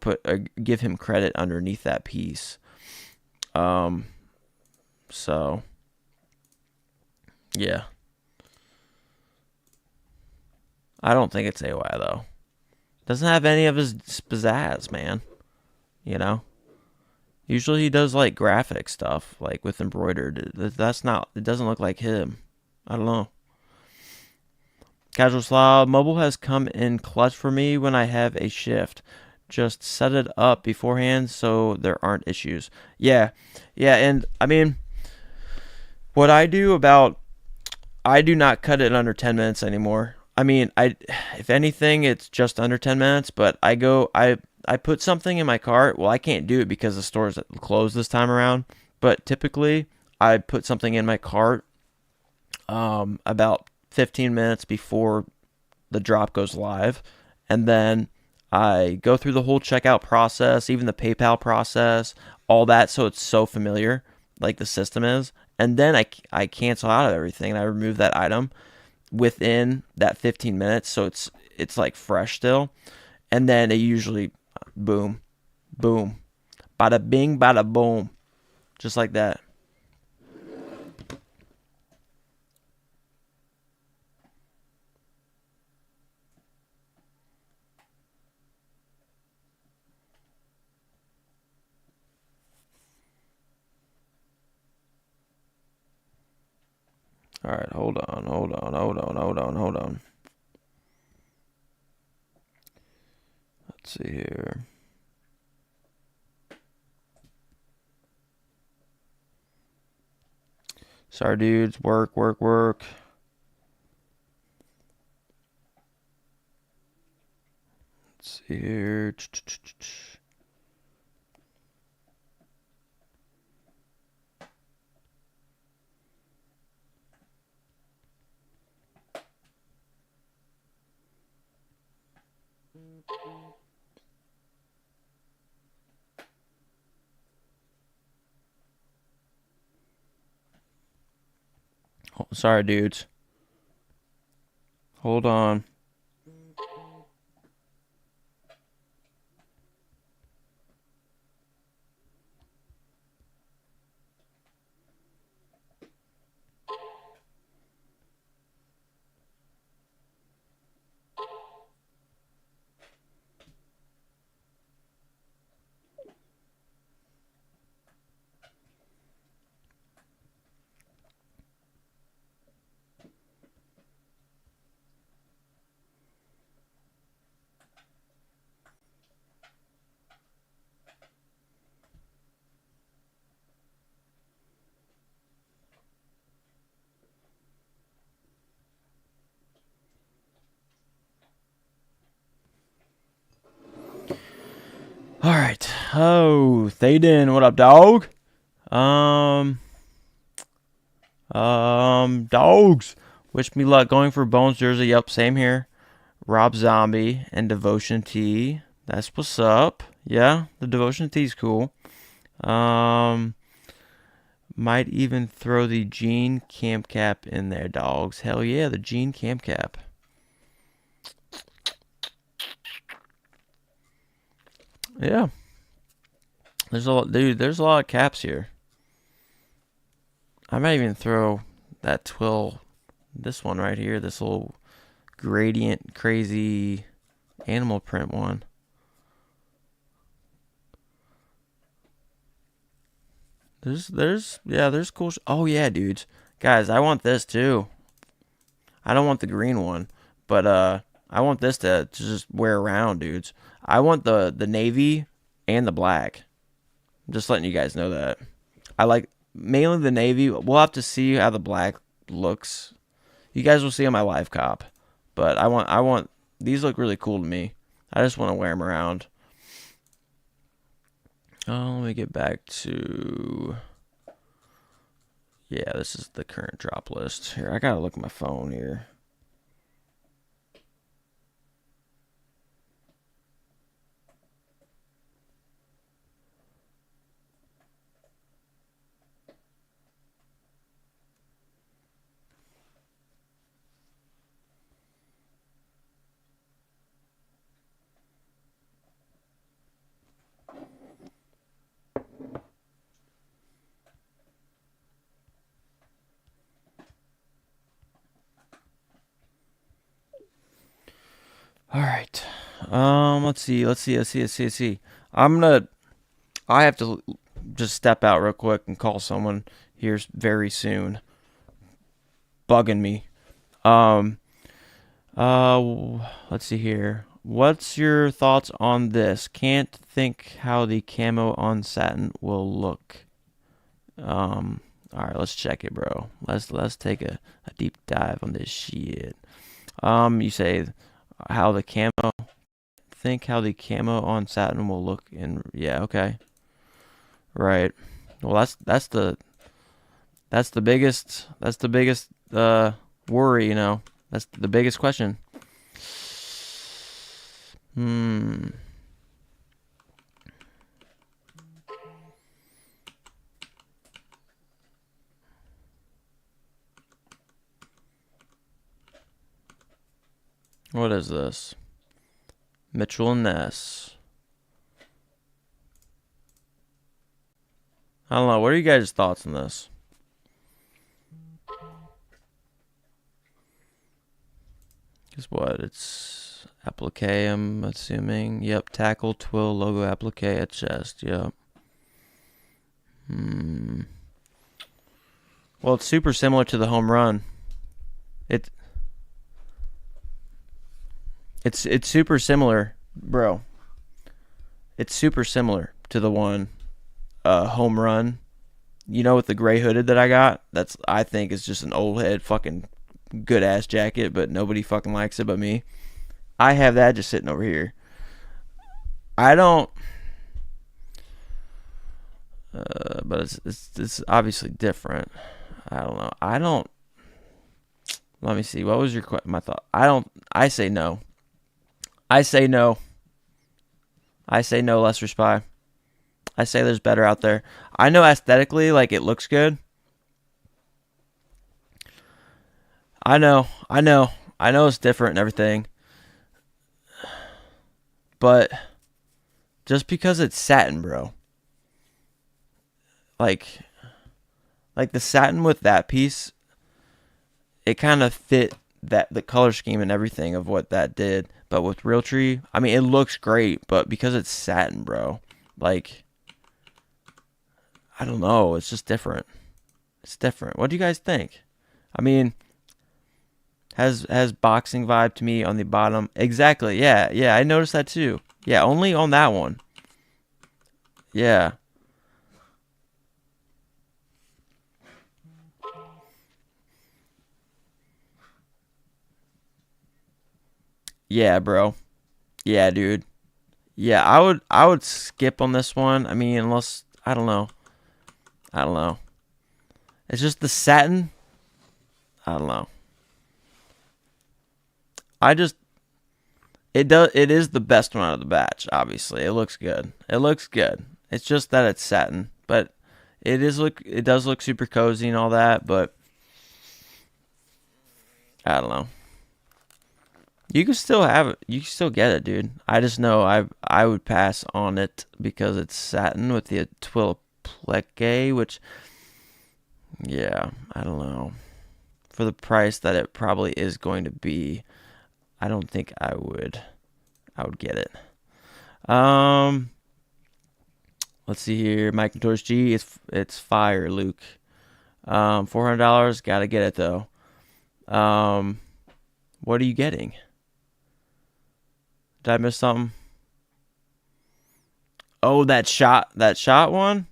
give him credit underneath that piece. So yeah, I don't think it's AOI though. Doesn't have any of his pizzazz, man. You know. Usually he does like graphic stuff, like with embroidered. That's not. It doesn't look like him. I don't know. Casual Slob, mobile has come in clutch for me when I have a shift. Just set it up beforehand so there aren't issues. Yeah, and I mean, what I do I do not cut it under 10 minutes anymore. I mean, if anything, it's just under 10 minutes, but I put something in my cart. Well, I can't do it because the store's closed this time around, but typically I put something in my cart about 15 minutes before the drop goes live, and then I go through the whole checkout process, even the PayPal process, all that, so it's so familiar, like the system is, and then I cancel out of everything and I remove that item within that 15 minutes, so it's like fresh still, and then it usually boom, boom, bada bing, bada boom, just like that. All right, hold on. Let's see here. Sorry, dudes. Work. Let's see here. Oh, sorry, dudes. Hold on. All right. Oh, Thaden, what up, dog? Dogs. Wish me luck going for Bones jersey. Yep, same here. Rob Zombie and Devotion T. That's what's up. Yeah, the devotion tee's cool. Might even throw the jean camp cap in there, dogs. Hell yeah, the jean camp cap. Yeah. There's a lot, dude. There's a lot of caps here. I might even throw that twill, this one right here, this little gradient crazy animal print one. There's cool. Oh yeah, dudes, guys, I want this too. I don't want the green one, but I want this to just wear around, dudes. I want the navy and the black. I'm just letting you guys know that. I like mainly the navy. We'll have to see how the black looks. You guys will see on my live cop, but I want these look really cool to me. I just want to wear them around. Oh, let me get back to. Yeah, this is the current drop list. Here, I gotta look at my phone here. All right. Let's see. I have to just step out real quick and call someone here very soon. Bugging me. Let's see here. What's your thoughts on this? Can't think how the camo on satin will look. All right, let's check it, bro. Let's take a deep dive on this shit. You say how the camo. Think how the camo on satin will look in. Yeah, okay. Right. Well, that's the biggest worry, you know. That's the biggest question. What is this? Mitchell and Ness. I don't know. What are you guys' thoughts on this? Guess what? It's applique, I'm assuming. Yep, tackle, twill, logo, applique at chest. Yep. Well, it's super similar to the home run. It's super similar, bro. It's super similar to the one home run. You know, with the gray hooded that I got, that's I think is just an old head fucking good ass jacket, but nobody fucking likes it but me. I have that just sitting over here. I don't but it's obviously different. I don't know. Let me see. What was my thought? I say no. I say no. Lester Spy. I say there's better out there. I know aesthetically, like, it looks good. I know it's different and everything. But just because it's satin, bro. Like the satin with that piece, it kind of fit the color scheme and everything of what that did. But with Realtree, I mean, it looks great, but because it's satin, bro, like, I don't know, it's just different. It's different. What do you guys think? I mean, has boxing vibe to me on the bottom. Exactly. Yeah, I noticed that too. Yeah, only on that one. Yeah. Yeah, bro. Yeah, dude. Yeah, I would skip on this one. I mean, unless I don't know. It's just the satin. I don't know. It is the best one out of the batch. Obviously, it looks good. It looks good. It's just that it's satin, but it does look super cozy and all that. But I don't know. You can still have it. You can still get it, dude. I just know I would pass on it because it's satin with the twill plaque, which, yeah, I don't know. For the price that it probably is going to be, I don't think I would get it. Let's see here. Mike Torch G, it's fire, Luke. $400, gotta get it though. What are you getting? Did I miss something? Oh, that shot one?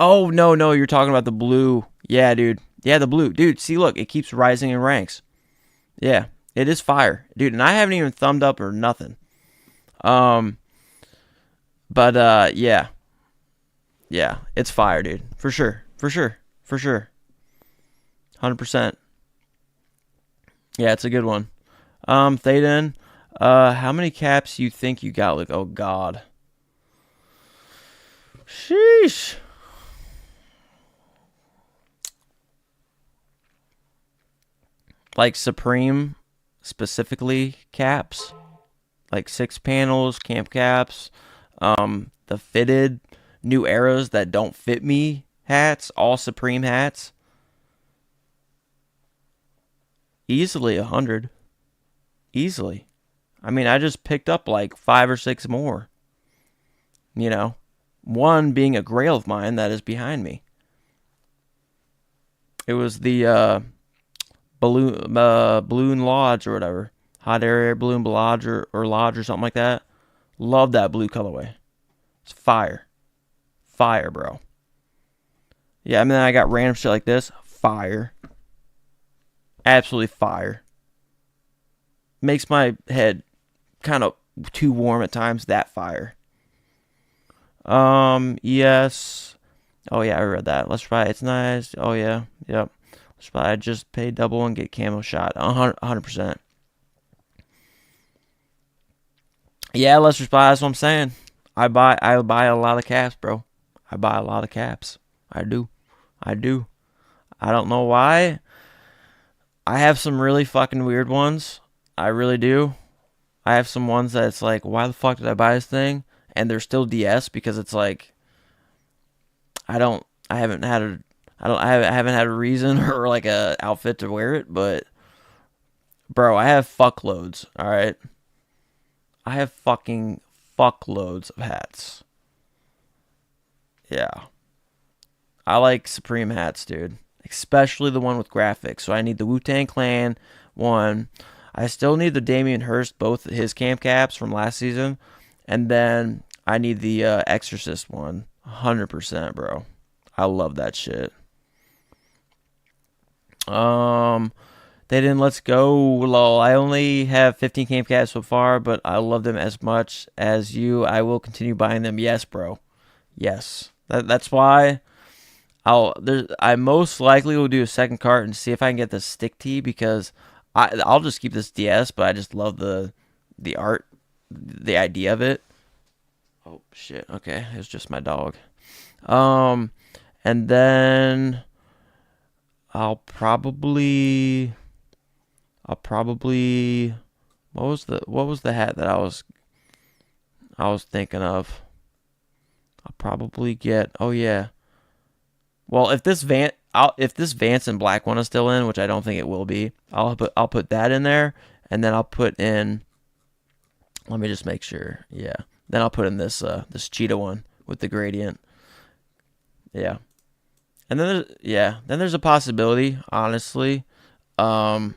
Oh, no, you're talking about the blue. Yeah, dude. Yeah, the blue. Dude, see, look, it keeps rising in ranks. Yeah, it is fire. Dude, and I haven't even thumbed up or nothing. But, yeah. Yeah, it's fire, dude. For sure. 100%. Yeah, it's a good one. Thaden, how many caps you think you got? Like, oh, God. Sheesh. Like Supreme specifically caps, like 6 panels, camp caps, the fitted new eras that don't fit me hats, all Supreme hats. Easily 100. Easily. I mean, I just picked up like 5 or 6 more. You know, one being a grail of mine that is behind me. It was the balloon lodge or whatever, hot air balloon lodge or lodge or something like that. Love that blue colorway. It's fire, bro. Yeah, I mean, I got random shit like this. Fire, absolutely fire. Makes my head kind of too warm at times. That fire. Yes. Oh yeah, I read that. Let's try. It's nice. Oh yeah. Yep. I just pay double and get camo shot. 100%. Yeah, let's respond. That's what I'm saying. I buy a lot of caps, bro. I buy a lot of caps. I do. I don't know why. I have some really fucking weird ones. I really do. I have some ones that it's like, why the fuck did I buy this thing? And they're still DS because it's like, I haven't had a reason or like a outfit to wear it, but bro, I have fuckloads, all right? I have fucking fuckloads of hats. Yeah. I like Supreme hats, dude. Especially the one with graphics. So I need the Wu-Tang Clan one. I still need the Damien Hirst, both his camp caps from last season. And then I need the Exorcist one. 100%, bro. I love that shit. They didn't let's go, lol. I only have 15 camp caps so far, but I love them as much as you. I will continue buying them. Yes, bro. Yes. That's why I most likely will do a second cart and see if I can get the stick tee because I'll just keep this DS, but I just love the art, the idea of it. Oh shit. Okay, it's just my dog. And then I'll probably what was the hat that I was thinking of? I'll probably get, oh yeah. Well, if this Vanson black one is still in, which I don't think it will be, I'll put that in there, and then I'll put in, let me just make sure. Yeah. Then I'll put in this cheetah one with the gradient. Yeah. And then there's a possibility, honestly, that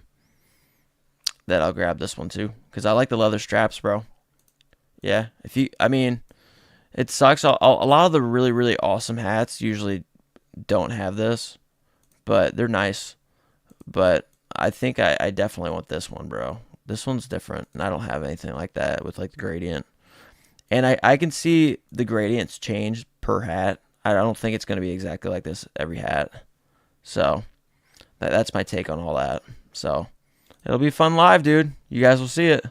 I'll grab this one too, because I like the leather straps, bro. Yeah, it sucks. A lot of the really, really awesome hats usually don't have this, but they're nice. But I think I definitely want this one, bro. This one's different, and I don't have anything like that with like the gradient. And I can see the gradients change per hat. I don't think it's going to be exactly like this every hat. So that's my take on all that. So It'll be fun live, dude. You guys will see it.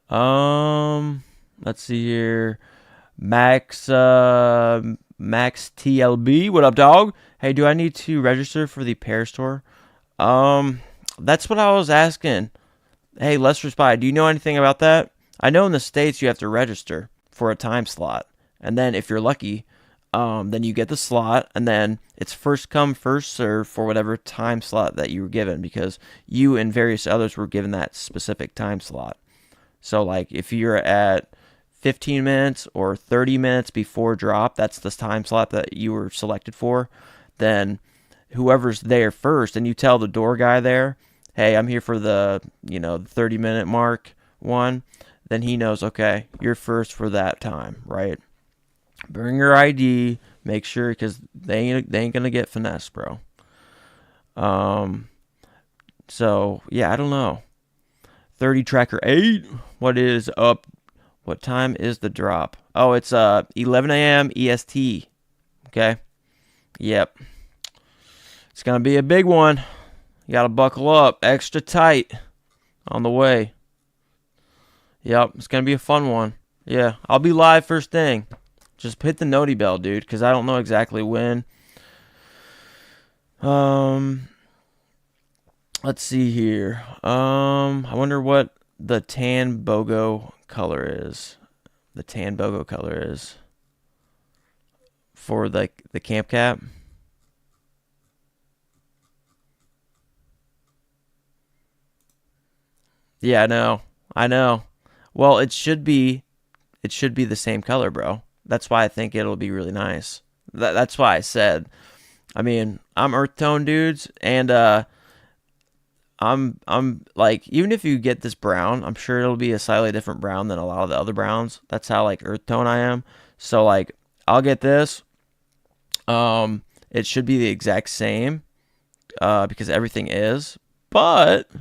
Let's see here. Max TLB, what up, dog? Hey, do I need to register for the pair store? That's what I was asking. Hey, Lester Spy, do you know anything about that? I know in the States you have to register for a time slot. And then if you're lucky, then you get the slot, and then it's first come, first serve for whatever time slot that you were given, because you and various others were given that specific time slot. So, like, if you're at 15 minutes or 30 minutes before drop, that's the time slot that you were selected for, then whoever's there first, and you tell the door guy there, hey, I'm here for the, 30-minute mark one, then he knows, okay, you're first for that time, right? Bring your ID, make sure, because they ain't gonna get finessed, bro. So yeah, I don't know. 30 tracker 8. What is up? What time is the drop? Oh, it's 11 a.m. EST. Okay. Yep. It's gonna be a big one. You gotta buckle up, extra tight on the way. Yep, it's gonna be a fun one. Yeah, I'll be live first thing. Just hit the noti bell, dude, because I don't know exactly when. Let's see here. I wonder what the tan BOGO color is. The tan BOGO color is for the camp cap. Yeah, I know. Well, it should be the same color, bro. That's why I think it'll be really nice. That's why I said. I mean, I'm earth tone dudes, and I'm like, even if you get this brown, I'm sure it'll be a slightly different brown than a lot of the other browns. That's how like earth tone I am. So like, I'll get this. It should be the exact same, because everything is. But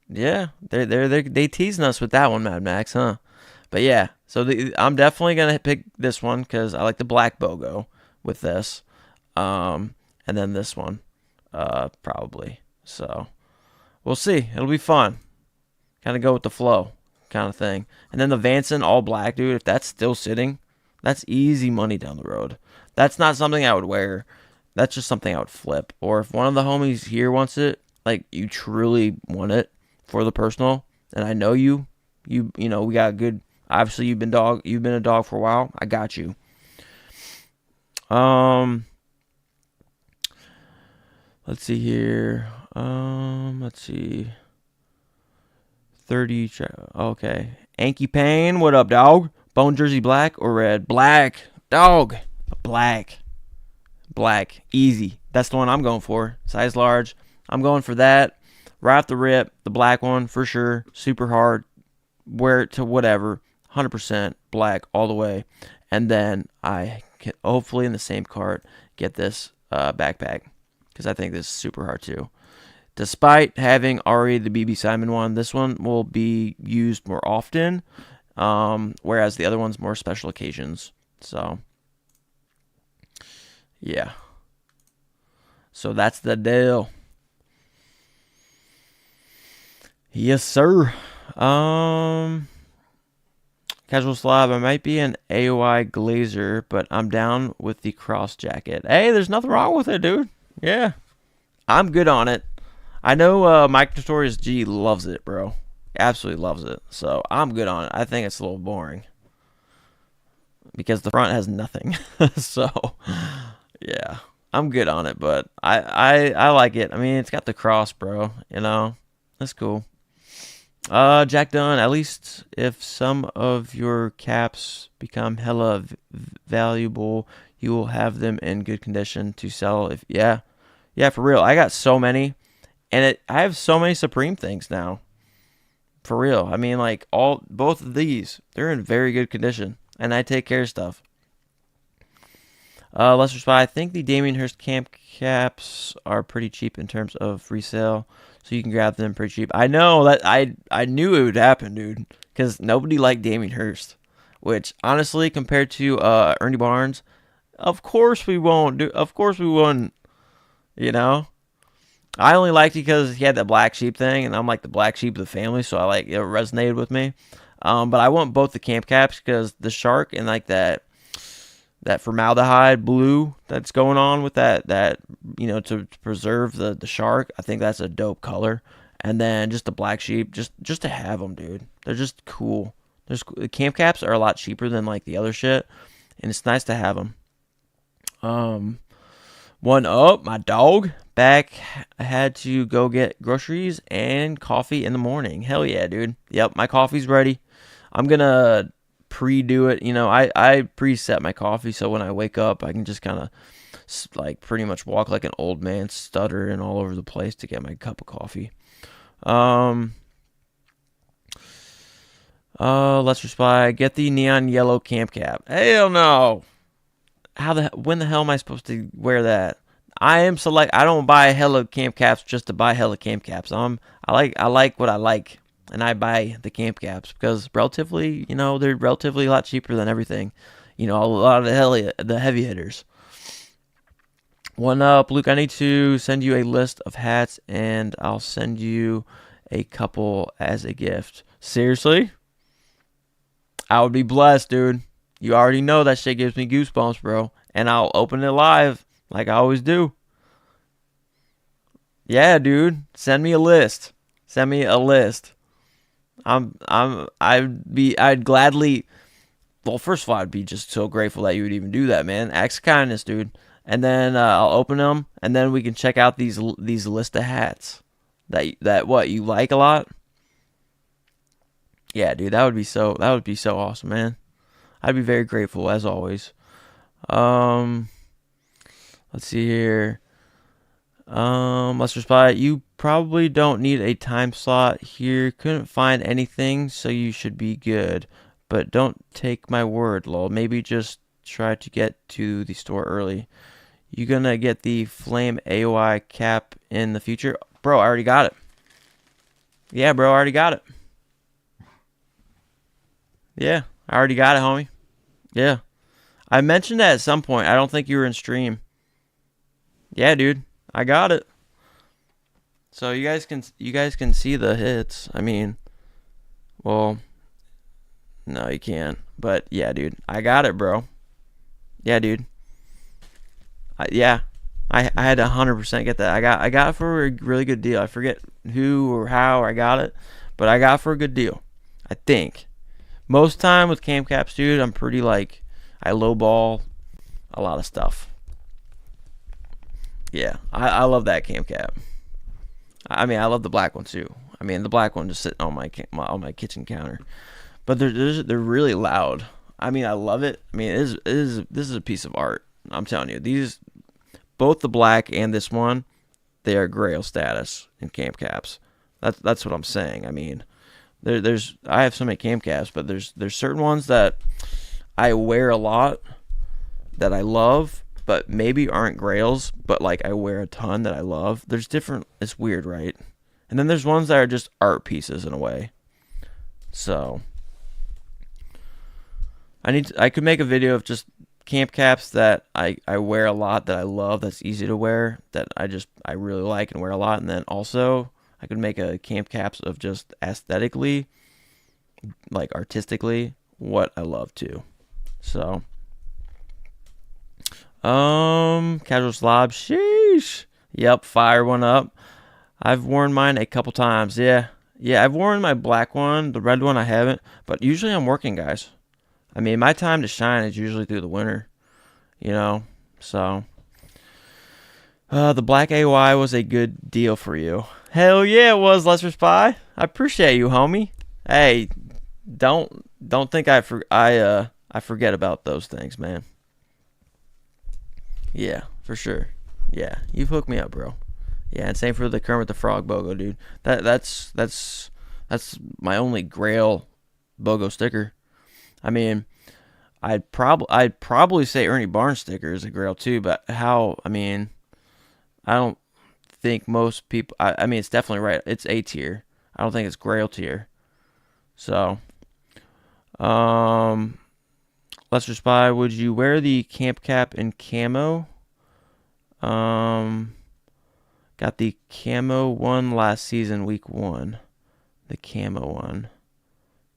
yeah, they teasing us with that one, Mad Max, huh? But yeah, so I'm definitely gonna pick this one because I like the black BOGO with this, and then this one, probably. So we'll see. It'll be fun. Kind of go with the flow, kind of thing. And then the Vanson all black, dude. If that's still sitting, that's easy money down the road. That's not something I would wear. That's just something I would flip. Or if one of the homies here wants it, like you truly want it for the personal, and I know you know we got a good. Obviously, you've been a dog for a while. I got you. Let's see here. Let's see. 30. Okay. Anky Payne, what up, dog? Bone jersey, black or red? Black, dog. Black. Easy. That's the one I'm going for. Size large. I'm going for that. Right off the rip, the black one for sure. Super hard. Wear it to whatever. 100% black all the way. And then I can hopefully in the same cart get this backpack, because I think this is super hard too. Despite having already the BB Simon one, this one will be used more often, whereas the other one's more special occasions. So yeah. So that's the deal. Yes, sir. Casual Slob, I might be an AOI Glazer, but I'm down with the cross jacket. Hey, there's nothing wrong with it, dude. Yeah. I'm good on it. I know Mike Notorious G loves it, bro. Absolutely loves it. So I'm good on it. I think it's a little boring, because the front has nothing. So yeah, I'm good on it, but I like it. I mean, it's got the cross, bro. That's cool. Jack Dunn, at least if some of your caps become hella valuable, you will have them in good condition to sell. Yeah, for real. I got so many, and I have so many Supreme things now. For real. I mean, like both of these, they're in very good condition, and I take care of stuff. Lester Spy, I think the Damien Hirst camp caps are pretty cheap in terms of resale, so you can grab them pretty cheap. I know that I knew it would happen, dude, because nobody liked Damien Hirst, which honestly, compared to Ernie Barnes, of course we won't do. Of course we wouldn't. I only liked it because he had that black sheep thing, and I'm like the black sheep of the family, so I like it resonated with me. But I want both the camp caps because the shark and like that formaldehyde blue that's going on with that to preserve the shark. I think that's a dope color. And then just the black sheep, just to have them, dude. They're just cool. The camp caps are a lot cheaper than like the other shit, and it's nice to have them. One up, my dog back. I had to go get groceries and coffee in the morning. Hell yeah, dude. Yep, my coffee's ready. I'm gonna pre-do it. I preset my coffee so when I wake up, I can just kind of like pretty much walk like an old man, stuttering all over the place to get my cup of coffee. Let's respond. Get the neon yellow camp cap. Hell no. When the hell am I supposed to wear that? I don't buy hella camp caps just to buy hella camp caps. I like what I like, and I buy the camp caps because relatively, they're relatively a lot cheaper than everything. A lot of the heavy hitters. One up, Luke. I need to send you a list of hats, and I'll send you a couple as a gift. Seriously? I would be blessed, dude. You already know that shit gives me goosebumps, bro. And I'll open it live like I always do. Yeah, dude. Send me a list. Send me a list. I'd gladly. Well, first of all, I'd be just so grateful that you would even do that, man. Acts of kindness, dude. And then I'll open them, and then we can check out these list of hats that what you like a lot. Yeah, dude, that would be so awesome, man. I'd be very grateful as always. Let's see here. Let's respond. You probably don't need a time slot here. Couldn't find anything, so you should be good. But don't take my word, lol. Maybe just try to get to the store early. You gonna get the Flame AOI cap in the future? Bro, I already got it. Yeah, bro, I already got it. Yeah, I already got it, homie. Yeah. I mentioned that at some point. I don't think you were in stream. Yeah, dude. I got it. So you guys can see the hits. I mean, well, no, you can't. But yeah, dude. I got it, bro. Yeah, dude. I had to 100% get that. I got it for a really good deal. I forget who or how I got it, but I got it for a good deal. I think. Most time with cam caps, dude, I'm pretty like I lowball a lot of stuff. Yeah, I love that cam cap. I mean, I love the black one too. I mean, the black one just sitting on my kitchen counter, but they're really loud. I mean, I love it. I mean, this is a piece of art. I'm telling you, both the black and this one, they are grail status in cam caps. That's what I'm saying. I mean, I have so many cam caps, but there's certain ones that I wear a lot that I love, but maybe aren't grails, but like I wear a ton that I love. There's different. It's weird, right? And then there's ones that are just art pieces in a way. So I could make a video of just camp caps that I wear a lot, that I love, that's easy to wear, that I really like and wear a lot. And then also I could make a camp caps of just aesthetically, like artistically, what I love too. So casual slob, sheesh. Yep, fire one up. I've worn mine a couple times. Yeah, I've worn my black one. The red one I haven't, but usually I'm working, guys. I mean, my time to shine is usually through the winter, so the black AOI was a good deal for you. Hell yeah, it was, Lesser Spy. I appreciate you, homie. Hey, don't think I forget about those things, man. Yeah, for sure. Yeah, you've hooked me up, bro. Yeah, and same for the Kermit the Frog BOGO, dude. That's my only Grail BOGO sticker. I mean, I'd probably say Ernie Barnes sticker is a Grail too, but I don't think most people. I mean, it's definitely right. It's A tier. I don't think it's Grail tier. So, let's respond. Would you wear the camp cap in camo? Got the camo one last season, week 1. The camo one.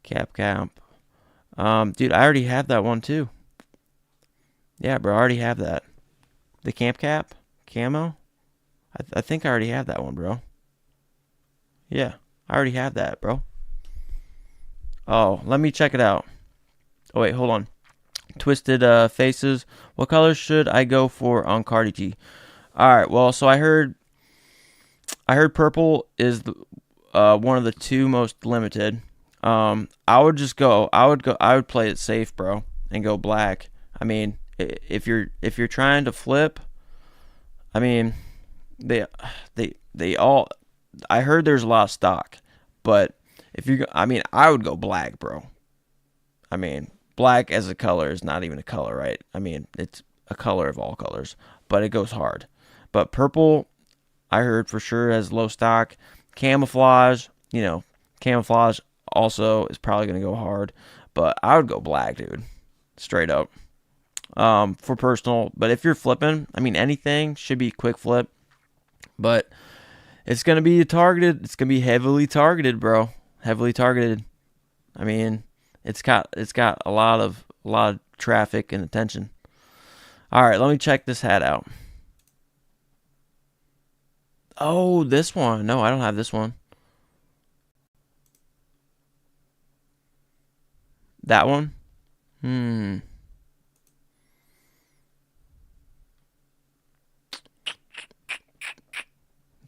Cap. Dude, I already have that one too. Yeah, bro, I already have that. The cap camo. I think I already have that one, bro. Yeah, I already have that, bro. Oh, let me check it out. Oh wait, hold on. Twisted faces. What color should I go for on Carti? All right. Well, so I heard purple is one of the 2 most limited. I would play it safe, bro, and go black. I mean, if you're trying to flip, I mean, they all. I heard there's a lot of stock, but I would go black, bro. I mean, black as a color is not even a color, right? I mean, it's a color of all colors, but it goes hard. But purple, I heard for sure has low stock. Camouflage, camouflage also is probably going to go hard. But I would go black, dude. Straight up. For personal. But if you're flipping, I mean, anything should be quick flip. But it's going to be targeted. It's going to be heavily targeted, bro. Heavily targeted. I mean, it's got a lot of traffic and attention. All right, let me check this hat out. Oh, this one. No, I don't have this one. That one?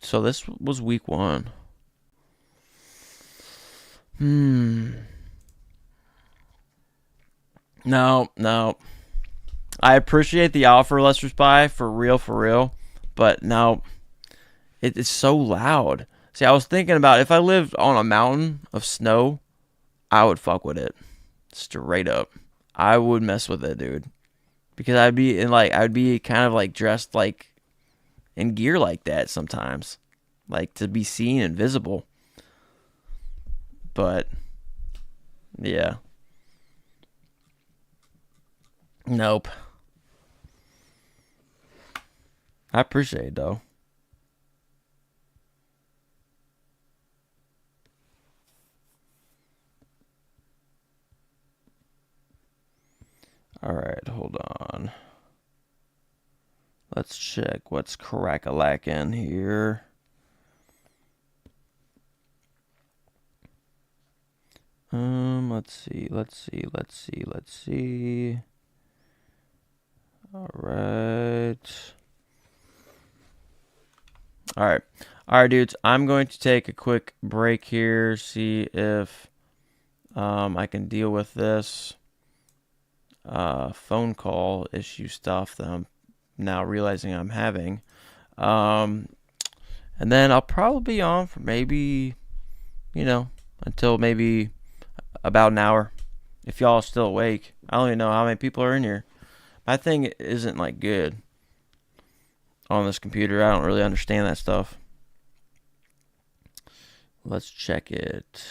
So this was week 1. No. I appreciate the offer, Lester Spy, for real. But no, it is so loud. See, I was thinking about if I lived on a mountain of snow, I would fuck with it. Straight up. I would mess with it, dude. Because I'd be kind of like dressed like in gear like that sometimes. Like to be seen and visible. But yeah. Nope. I appreciate it though. All right, hold on. Let's check what's crack-a-lackin' here. Let's see. All right, dudes. I'm going to take a quick break here, see if I can deal with this phone call issue stuff that I'm now realizing I'm having. And then I'll probably be on for maybe, until maybe about an hour. If y'all are still awake. I don't even know how many people are in here. My thing isn't like good on this computer. I don't really understand that stuff. Let's check it.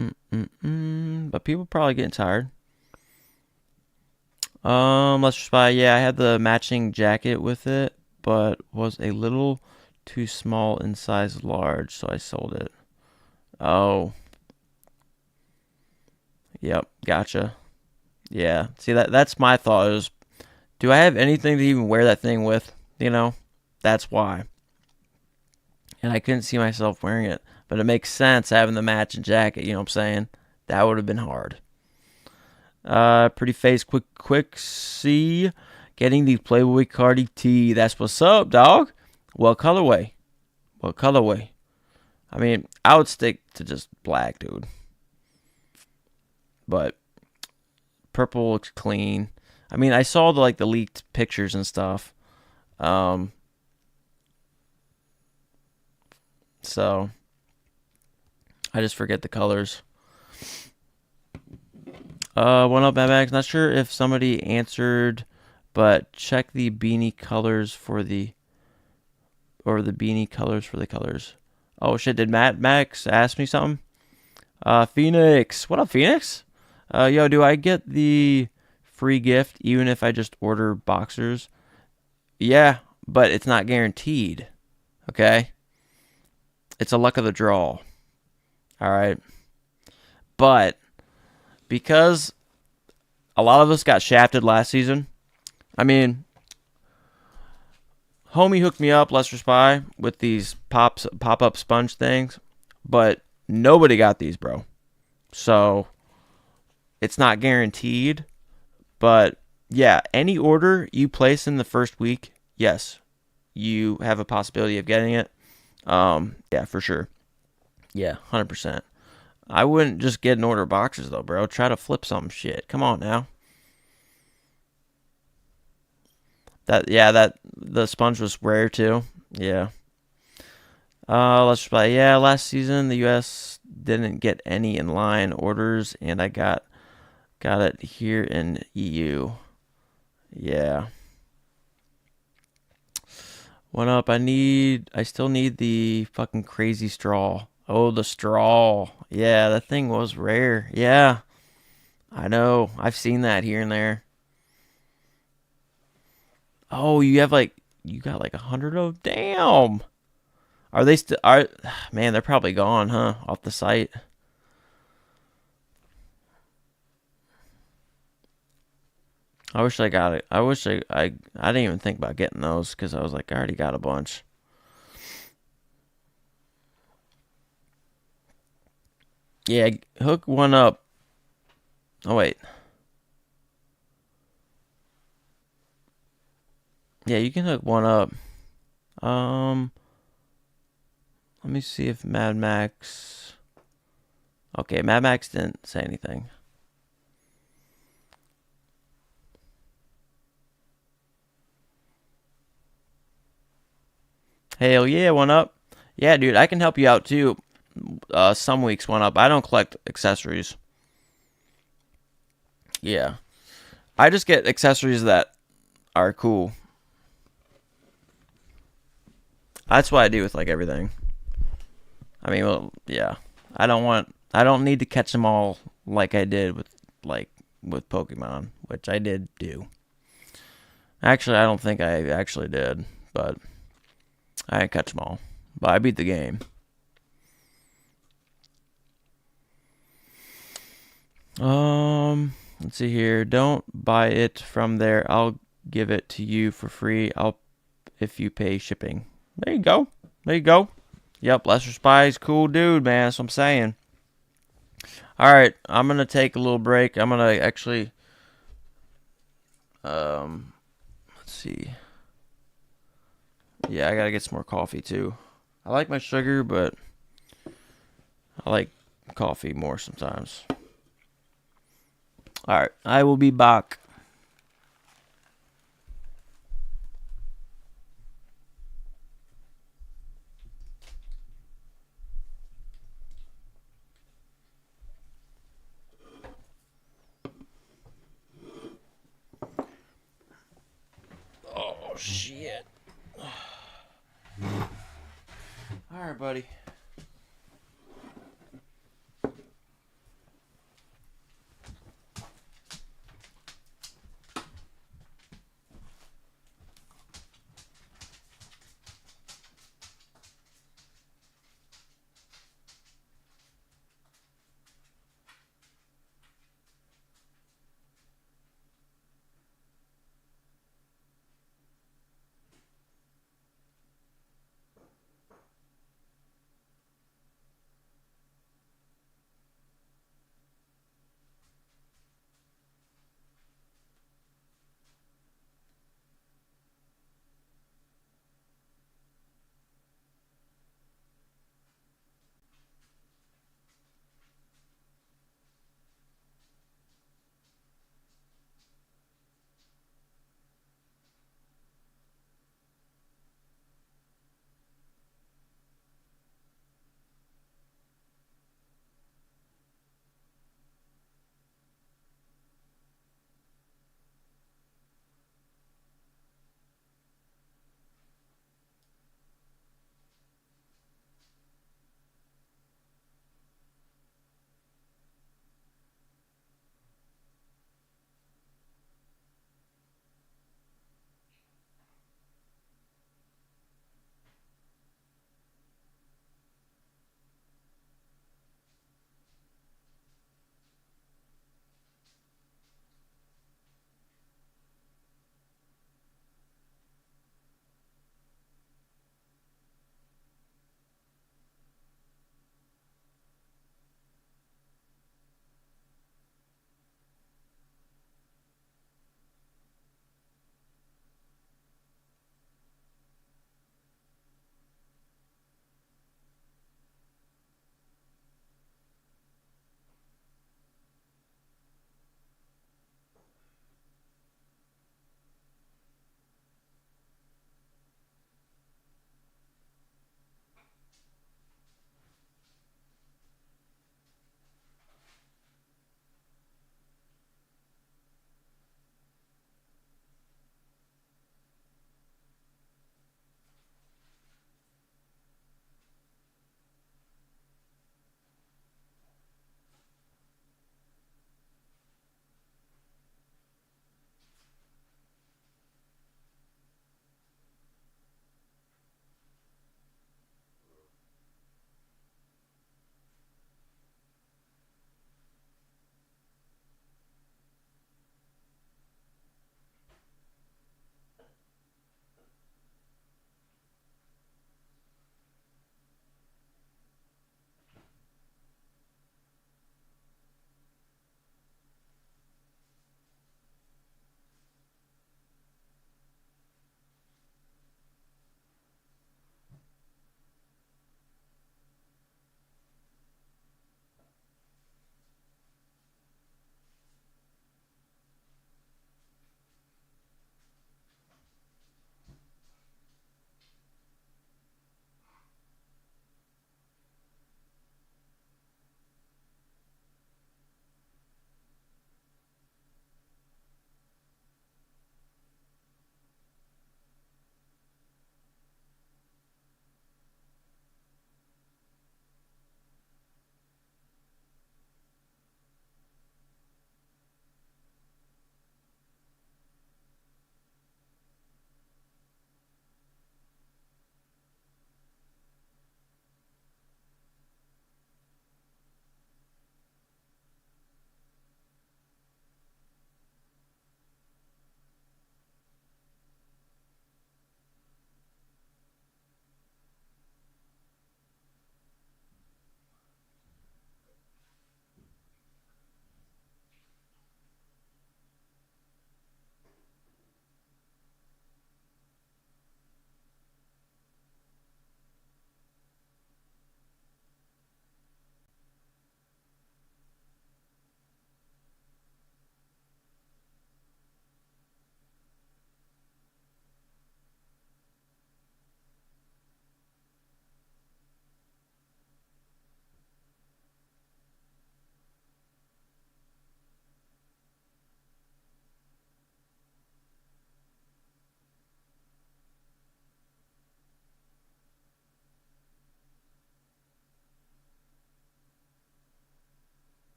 But people are probably getting tired. Let's spy. Yeah, I had the matching jacket with it, but was a little too small in size large, so I sold it. Oh. Yep, gotcha. Yeah. See, that's my thought is, do I have anything to even wear that thing with? That's why. And I couldn't see myself wearing it. But it makes sense having the matching jacket, you know what I'm saying? That would have been hard. Pretty face, quick see. Getting the Playboi Carti tee. That's what's up, dog. What colorway? I mean, I would stick to just black, dude. But purple looks clean. I mean, I saw the leaked pictures and stuff. So I just forget the colors. One up, Mad Max. Not sure if somebody answered, but check the beanie colors for the beanie colors for the colors. Oh shit! Did Mad Max ask me something? Phoenix, what up, Phoenix? Yo, do I get the free gift even if I just order boxers? Yeah, but it's not guaranteed. Okay? It's a luck of the draw. All right? But because a lot of us got shafted last season, I mean, homie hooked me up, Lester Spy, with these pop-up sponge things, but nobody got these, bro. So it's not guaranteed, but yeah, any order you place in the first week, yes, you have a possibility of getting it. Yeah, for sure. Yeah, 100%. I wouldn't just get an order of boxes though, bro. Try to flip some shit. Come on now. That the sponge was rare too. Yeah. Let's just play. Yeah, last season the U.S. didn't get any inline orders, and I got it here in EU. Yeah. One up. I still need the fucking crazy straw. Oh, the straw. Yeah, that thing was rare. Yeah. I know. I've seen that here and there. Oh, you got like 100 of them. Damn. Are they still man, they're probably gone, huh? Off the site. I wish I got it. I wish I didn't even think about getting those because I was like, I already got a bunch. Yeah, hook one up. Oh wait. Yeah, you can hook one up. Let me see if Mad Max. Okay, Mad Max didn't say anything. Hell yeah, one up. Yeah, dude, I can help you out too. Some weeks one up. I don't collect accessories. Yeah, I just get accessories that are cool. That's what I do with like everything. I mean, well, yeah. I don't need to catch them all like I did with Pokemon, which I did do. Actually, I don't think I actually did, but I didn't catch them all. But I beat the game. Let's see here. Don't buy it from there. I'll give it to you for free. If you pay shipping. There you go. There you go. Yep, Lester Spy's cool dude, man. That's what I'm saying. All right, I'm gonna take a little break. I'm gonna actually, let's see. Yeah, I gotta get some more coffee too. I like my sugar, but I like coffee more sometimes. All right, I will be back. Oh shit. All right, buddy.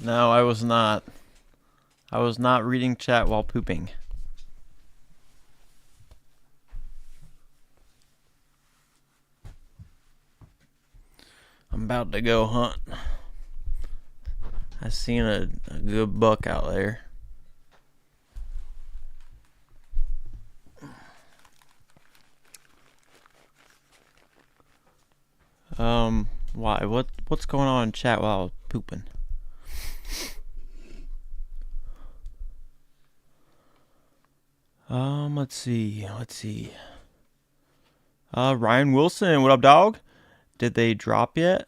No, I was not. I was not reading chat while pooping. I'm about to go hunt. I seen a good buck out there. Why? What's going on in chat while pooping? Let's see. Ryan Wilson, what up, dog? Did they drop yet?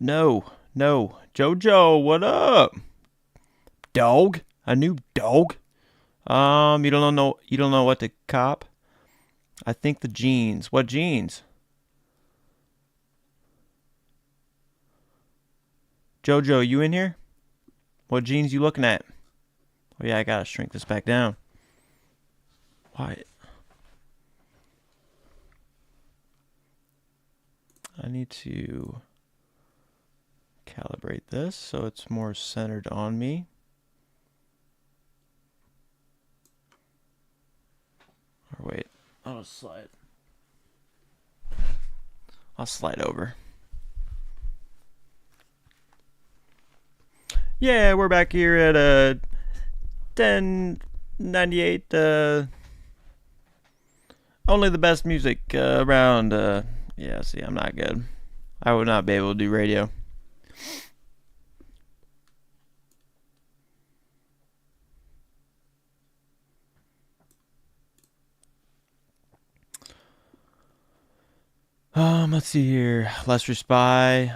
No. Jojo, what up? Dog? A new dog? You don't know what to cop? I think the jeans. What jeans? Jojo, you in here? What jeans you looking at? Oh yeah, I gotta shrink this back down. Why? I need to calibrate this so it's more centered on me. Or wait, I'll slide over. Yeah, we're back here at 1098. Only the best music around. Yeah, see, I'm not good. I would not be able to do radio. Let's see here. Lester Spy.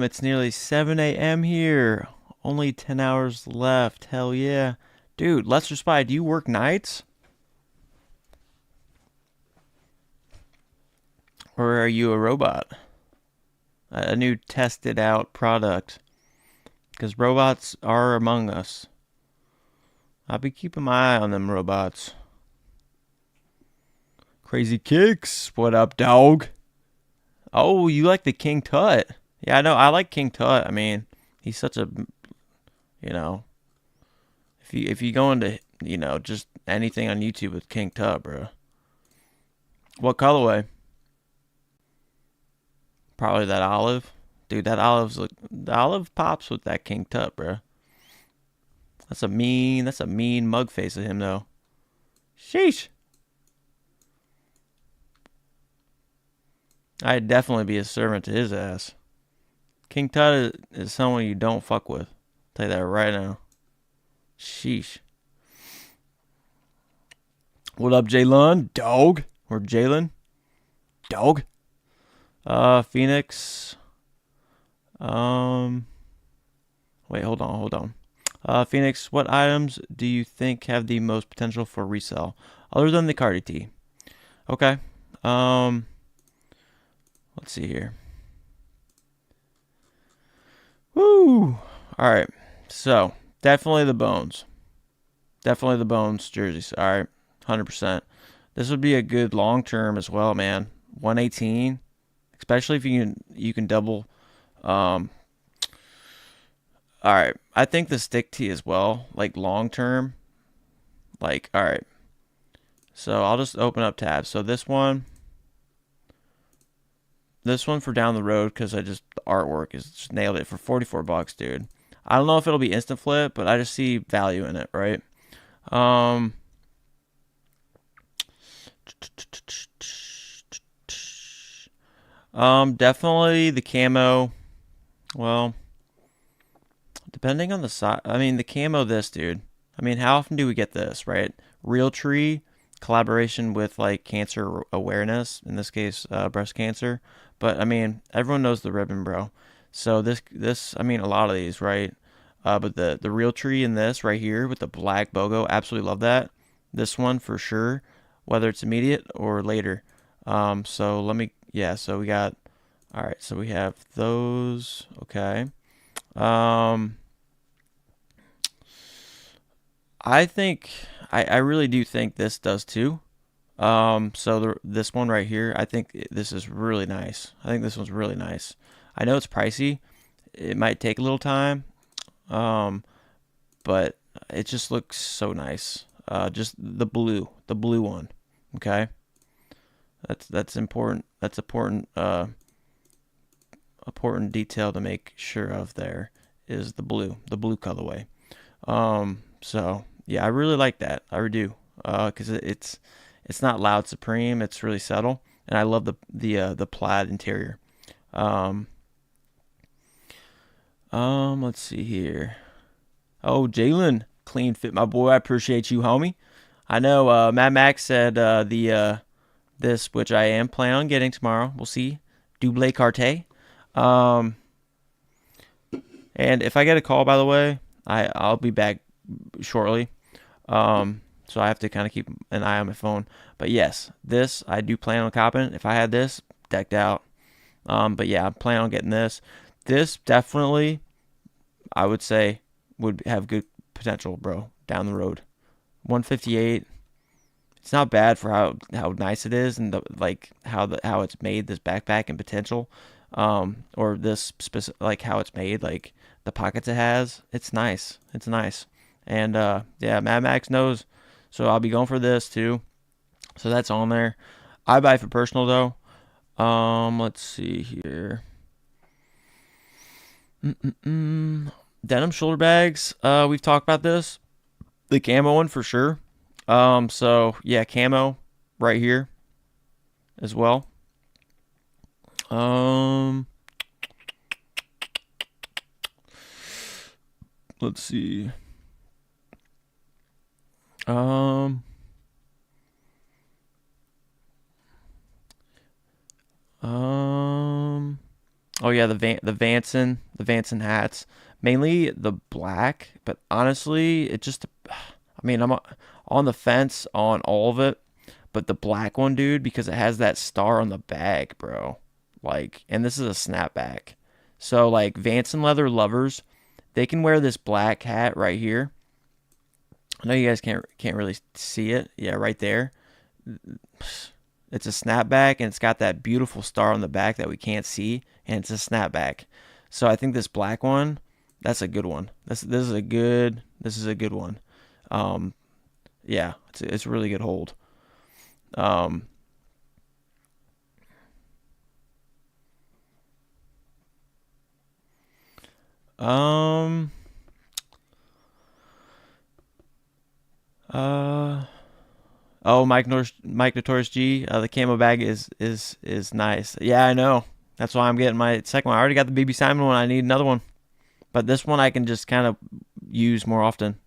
It's nearly 7 a.m. here. Only 10 hours left. Hell yeah. Dude, Lester Spy, do you work nights? Or are you a robot? A new tested out product. Because robots are among us. I'll be keeping my eye on them robots. Crazy Kicks. What up, dog? Oh, you like the King Tut? Yeah, I know. I like King Tut. I mean, he's such a, you know, if you go into, you know, just anything on YouTube with King Tut, bro. What colorway? Probably that olive. Dude, the olive pops with that King Tut, bro. That's a mean mug face of him, though. Sheesh. I'd definitely be a servant to his ass. King Tut is someone you don't fuck with. I'll tell you that right now. Sheesh. What up, Jalen? Dog? Or Jalen? Dog? Phoenix. Wait, hold on. Phoenix, what items do you think have the most potential for resale? Other than the Carti tee. Okay. Let's see here. Woo! Alright. So, definitely the bones. Definitely the bones jerseys. Alright. 100%. This would be a good long term as well, man. 118. Especially if you can double. Alright. I think the stick tee as well. Like long term. Like, alright. So I'll just open up tabs. So this one for down the road, because the artwork is just nailed it for 44 bucks, dude. I don't know if it'll be instant flip, but I just see value in it, right? Definitely the camo. Well, depending on the size. I mean, the camo this, dude. I mean, how often do we get this, right? Real Tree collaboration with like cancer awareness, in this case, breast cancer. But I mean, everyone knows the ribbon, bro. So this, I mean, a lot of these, right? But the Real Tree in this right here with the black BOGO, absolutely love that. This one for sure, whether it's immediate or later. So let me, yeah. So we got, all right. So we have those. Okay. I think I really do think this does too. So this one right here, I think this is really nice. I think this one's really nice. I know it's pricey. It might take a little time. But it just looks so nice. Just the blue one. Okay, that's important. That's important. Important detail to make sure of there is the blue colorway. So yeah, I really like that. I do. Because it's not loud supreme. It's really subtle, and I love the plaid interior. Let's see here. Oh, Jalen, clean fit, my boy. I appreciate you, homie. I know Mad Max said this, which I am planning on getting tomorrow. We'll see. Double Carti. And if I get a call, by the way, I'll be back shortly. So I have to kind of keep an eye on my phone. But yes, this I do plan on copping. If I had this decked out, but yeah, I'm planning on getting this. This definitely, I would say, would have good potential, bro, down the road. 158. It's not bad for how nice it is, and how it's made, this backpack and potential, or this specific, like how it's made, like the pockets it has. It's nice. It's nice. And yeah, Mad Max knows. So I'll be going for this too. So that's on there. I buy for personal though. Let's see here. Denim shoulder bags. We've talked about this. The camo one for sure. So yeah, camo right here as well. Let's see. Oh yeah, the Vanson hats, mainly the black, but honestly, it just, I mean, I'm on the fence on all of it, but the black one, dude, because it has that star on the back, bro. Like, and this is a snapback, so like Vanson leather lovers, they can wear this black hat right here. I know you guys can't really see it. Yeah, right there. It's a snapback, and it's got that beautiful star on the back that we can't see, and it's a snapback. So I think this black one, that's a good one. This is a good one. Yeah, it's a really good hold. Oh, Mike Notorious G. The camo bag is nice. Yeah, I know. That's why I'm getting my second one. I already got the BB Simon one. I need another one, but this one I can just kind of use more often.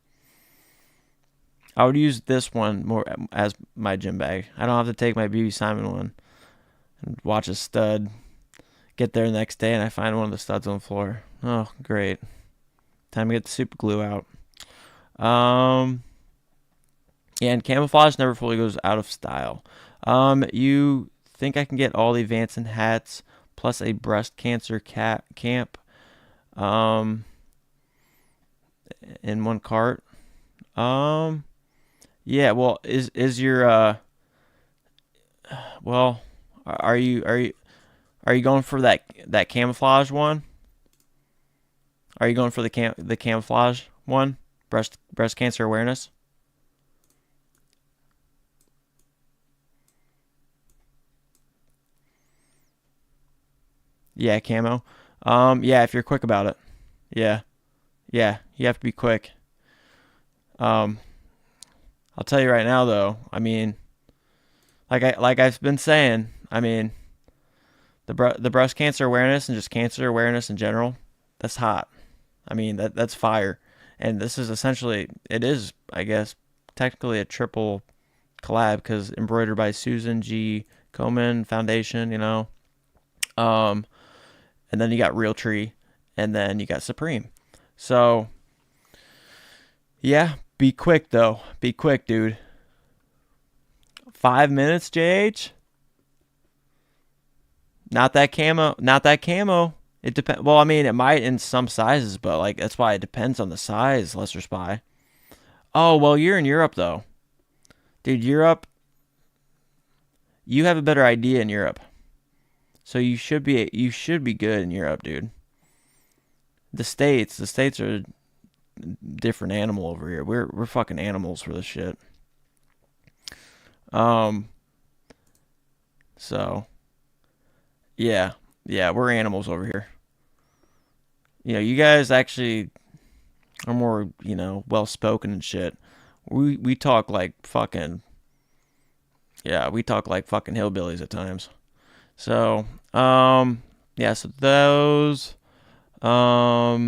I would use this one more as my gym bag. I don't have to take my BB Simon one and watch a stud get there the next day and I find one of the studs on the floor. Oh, great. Time to get the super glue out. Yeah, and camouflage never fully goes out of style. You think I can get all the Vanson hats plus a breast cancer camp in one cart? Yeah, well, is your well, are you going for that camouflage one? Are you going for the camouflage one? Breast cancer awareness? Yeah, camo. Yeah, if you're quick about it. Yeah. Yeah, you have to be quick. I'll tell you right now though, I mean, like I've been saying, I mean, the breast cancer awareness and just cancer awareness in general, that's hot. I mean, that's fire. And this is essentially, it is, I guess, technically a triple collab because embroidered by Susan G. Komen Foundation, you know. And then you got Realtree, and then you got Supreme. So, yeah, be quick though. Be quick, dude. 5 minutes, JH. Not that camo. It depends. Well, I mean, it might in some sizes, but like that's why it depends on the size, Lesser Spy. Oh, well, you're in Europe though. Dude, Europe, you have a better idea in Europe. So you should be good in Europe, dude. The states are different animal over here. We're fucking animals for this shit. So yeah, we're animals over here. You guys actually are more, well spoken and shit. We talk like fucking, we talk like fucking hillbillies at times. So, so those, let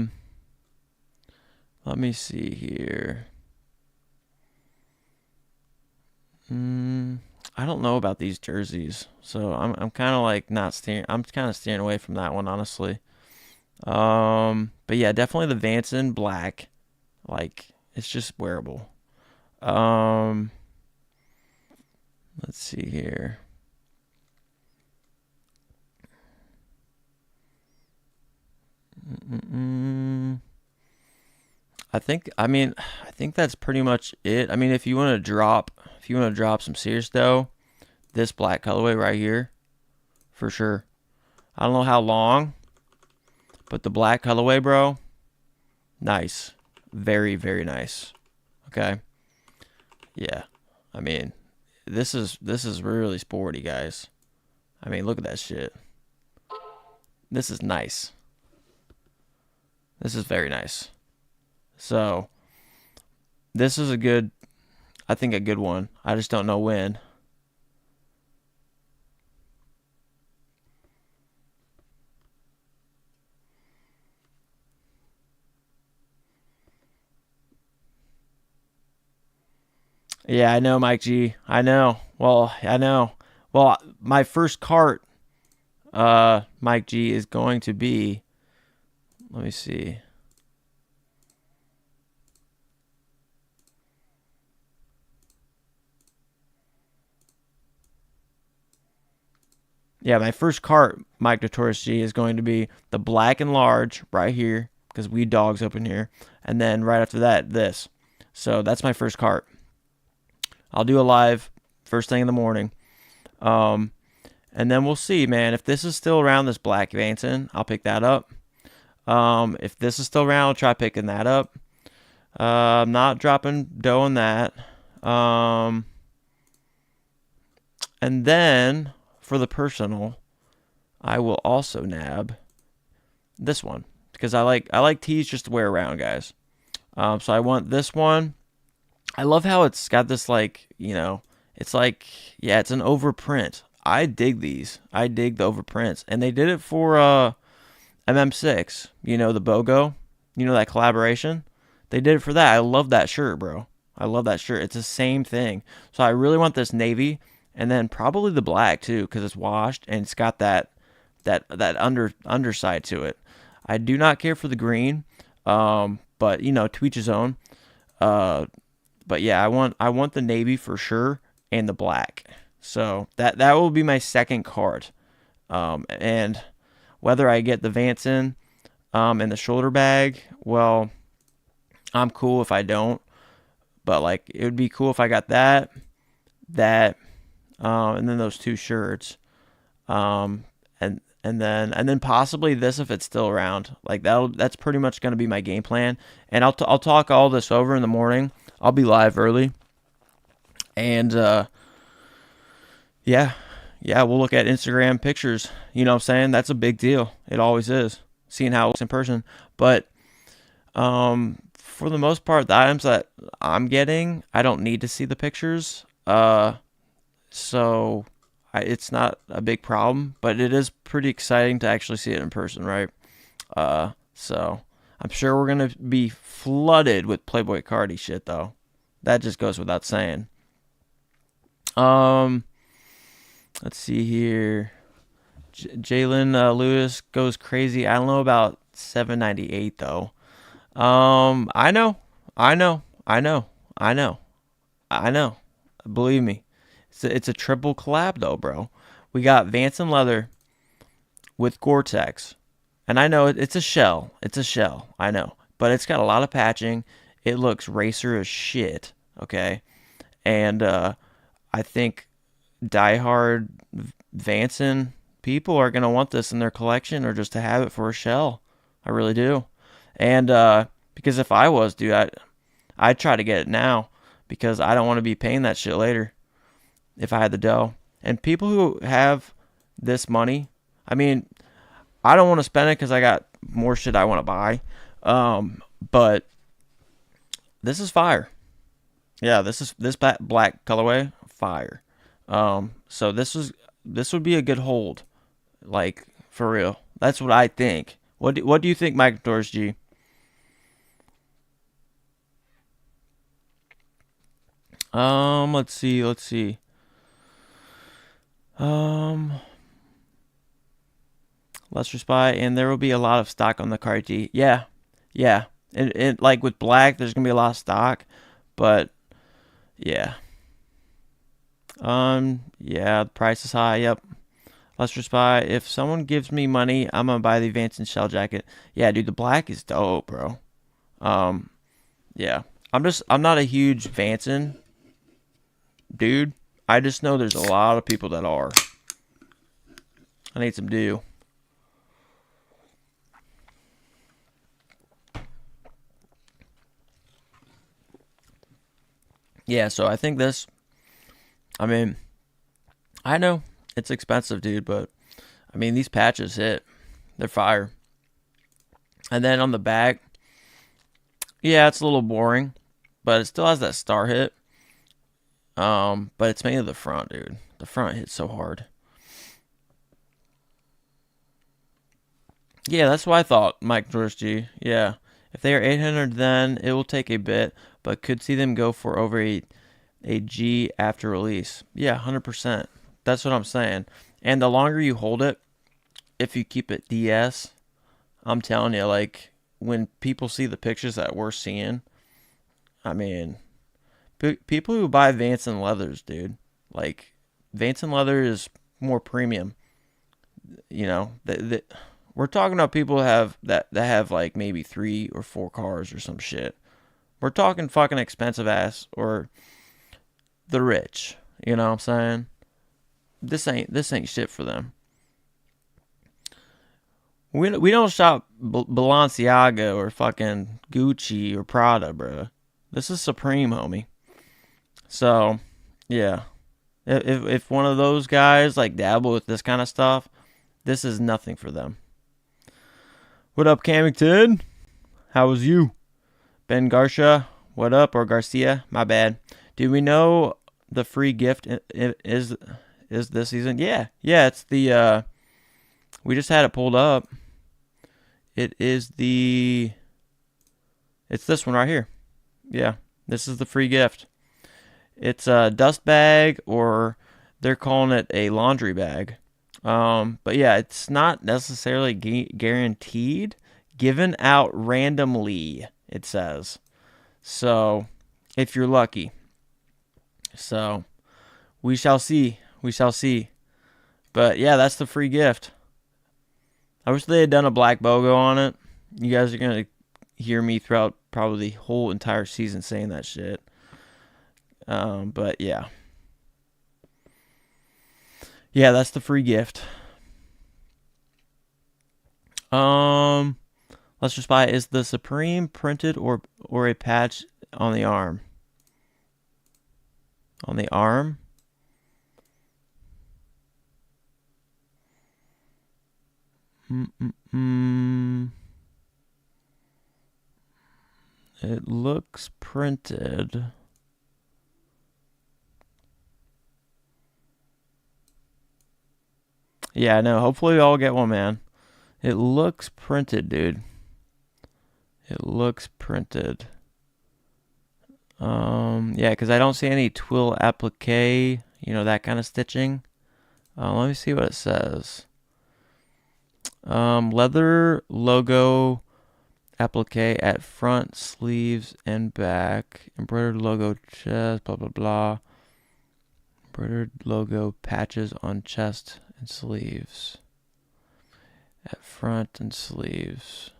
me see here. I don't know about these jerseys, so I'm kind of like not steering. I'm kind of steering away from that one, honestly. But yeah, definitely the Vanson black. Like, it's just wearable. Let's see here. I think that's pretty much it. I mean, if you want to drop some serious dough, this black colorway right here, for sure. I don't know how long, but the black colorway, bro, nice. Very, very nice. Okay. Yeah. I mean, this is really sporty, guys. I mean, look at that shit. This is nice. This is very nice. So, this is a good one. I just don't know when. Yeah, I know, Mike G. I know. Well, I know. Well, my first cart, Mike G, is going to be, let me see. Yeah, my first cart, Mike Notorious G, is going to be the black and large right here, because we dogs up in here. And then right after that, this. So that's my first cart. I'll do a live first thing in the morning. And then we'll see, man. If this is still around, this black Vanson, I'll pick that up. If this is still around, I'll try picking that up. I'm not dropping dough on that. And then for the personal, I will also nab this one because I like tees just to wear around, guys. So I want this one. I love how it's got this, like, it's like, yeah, it's an overprint. I dig these. I dig the overprints. And they did it for MM6, the BOGO, that collaboration. They did it for that. I love that shirt, bro. I love that shirt. It's the same thing. So I really want this navy and then probably the black too because it's washed and it's got that underside to it. I do not care for the green, but, to each his own. But yeah, I want the navy for sure and the black. So that will be my second card. And whether I get the Vanson and the shoulder bag, well, I'm cool if I don't. But like it would be cool if I got that, and then those two shirts. And then possibly this if it's still around. Like that's pretty much going to be my game plan. And I'll talk all this over in the morning. I'll be live early. And yeah, we'll look at Instagram pictures. You know what I'm saying? That's a big deal. It always is. Seeing how it looks in person. But for the most part, the items that I'm getting, I don't need to see the pictures. So it's not a big problem, but it is pretty exciting to actually see it in person, right? So I'm sure we're going to be flooded with Playboi Carti shit, though. That just goes without saying. Let's see here. Jalen Lewis goes crazy. I don't know about 798, though. I know. Believe me. It's a triple collab, though, bro. We got Vanson leather with Gore-Tex. And I know it's a shell. It's a shell. I know. But it's got a lot of patching. It looks racer as shit. Okay? And I think diehard Vanson people are going to want this in their collection or just to have it for a shell. I really do. And Because if I was, dude, I'd try to get it now because I don't want to be paying that shit later if I had the dough. And people who have this money, I mean, I don't want to spend it because I got more shit I want to buy. But this is fire. Yeah, this black colorway, fire. So this would be a good hold, like for real. That's what I think. What do you think, Mike Doors G? Let's see. Luster Spy, and there will be a lot of stock on the Carti. Yeah. And like with black, there's gonna be a lot of stock, but yeah. Yeah, the price is high. Yep. Luster Spy. If someone gives me money, I'm gonna buy the Vanson shell jacket. Yeah, dude, the black is dope, bro. Yeah. I'm not a huge Vanson dude. I just know there's a lot of people that are. I need some dew. Yeah, so I think this, I mean, I know it's expensive, dude, but I mean, these patches hit. They're fire. And then on the back, yeah, it's a little boring, but it still has that star hit. But it's mainly the front, dude. The front hits so hard. Yeah, that's what I thought, Mike George G. Yeah. If they are 800, then it will take a bit, but could see them go for over a G after release. Yeah, 100%. That's what I'm saying. And the longer you hold it, if you keep it DS, I'm telling you, like, when people see the pictures that we're seeing, I mean, people who buy Vanson leathers, dude, like, Vanson leather is more premium. You know, we're talking about people that have like maybe 3 or 4 cars or some shit. We're talking fucking expensive ass or the rich. You know what I'm saying? This ain't shit for them. We don't shop Balenciaga or fucking Gucci or Prada, bro. This is Supreme, homie. So, yeah. If one of those guys like dabble with this kind of stuff, this is nothing for them. What up, Camington? How was you? Ben Garcia, what up? Or Garcia, my bad. Do we know the free gift is this season? Yeah, it's the, we just had it pulled up. It's this one right here. Yeah, this is the free gift. It's a dust bag, or they're calling it a laundry bag. But yeah, it's not necessarily guaranteed. Given out randomly, it says. So, if you're lucky. So, we shall see. But yeah, that's the free gift. I wish they had done a black BOGO on it. You guys are going to hear me throughout probably the whole entire season saying that shit. But yeah. Yeah, that's the free gift. Let's just buy. Is the Supreme printed or a patch on the arm? On the arm? It looks printed. Yeah, no, hopefully we all get one, man. It looks printed, dude. It looks printed. Yeah, because I don't see any twill applique, that kind of stitching. Let me see what it says. Leather logo applique at front, sleeves, and back. Embroidered logo chest, blah, blah, blah. Embroidered logo patches on chest and sleeves. At front and sleeves.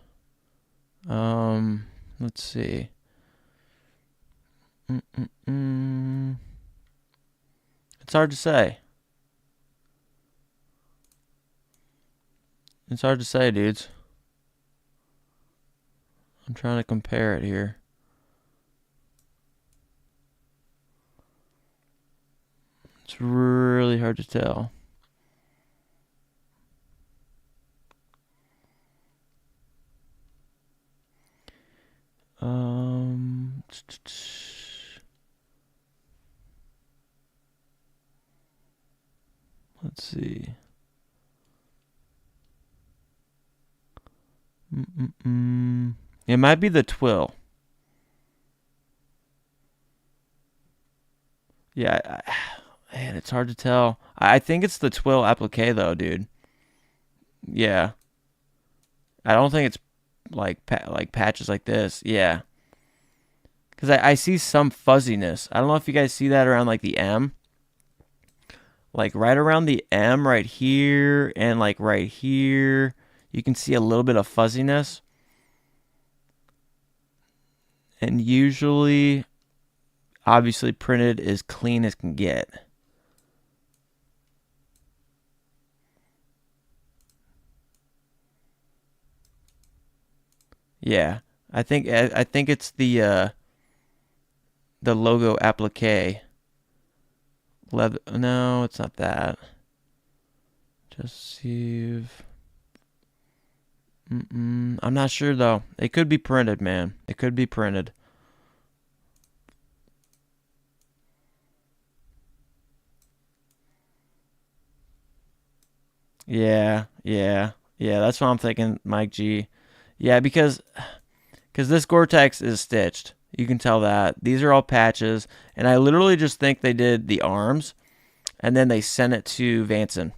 Let's see. It's hard to say. It's hard to say, dudes. I'm trying to compare it here. It's really hard to tell. Let's see. It might be the twill. Yeah, man, it's hard to tell. I think it's the twill applique though, dude. Yeah, I don't think it's like patches like this. Yeah, because I see some fuzziness. I don't know if you guys see that around like the M. Like right around the M right here and like right here, you can see a little bit of fuzziness. And usually, obviously printed is clean as can get. Yeah, I think it's the logo applique. Leather. No, it's not that. Just see. I'm not sure though. It could be printed, man. It could be printed. Yeah. That's what I'm thinking, Mike G. Yeah, because this Gore-Tex is stitched. You can tell that. These are all patches, and I literally just think they did the arms, and then they sent it to Vanson.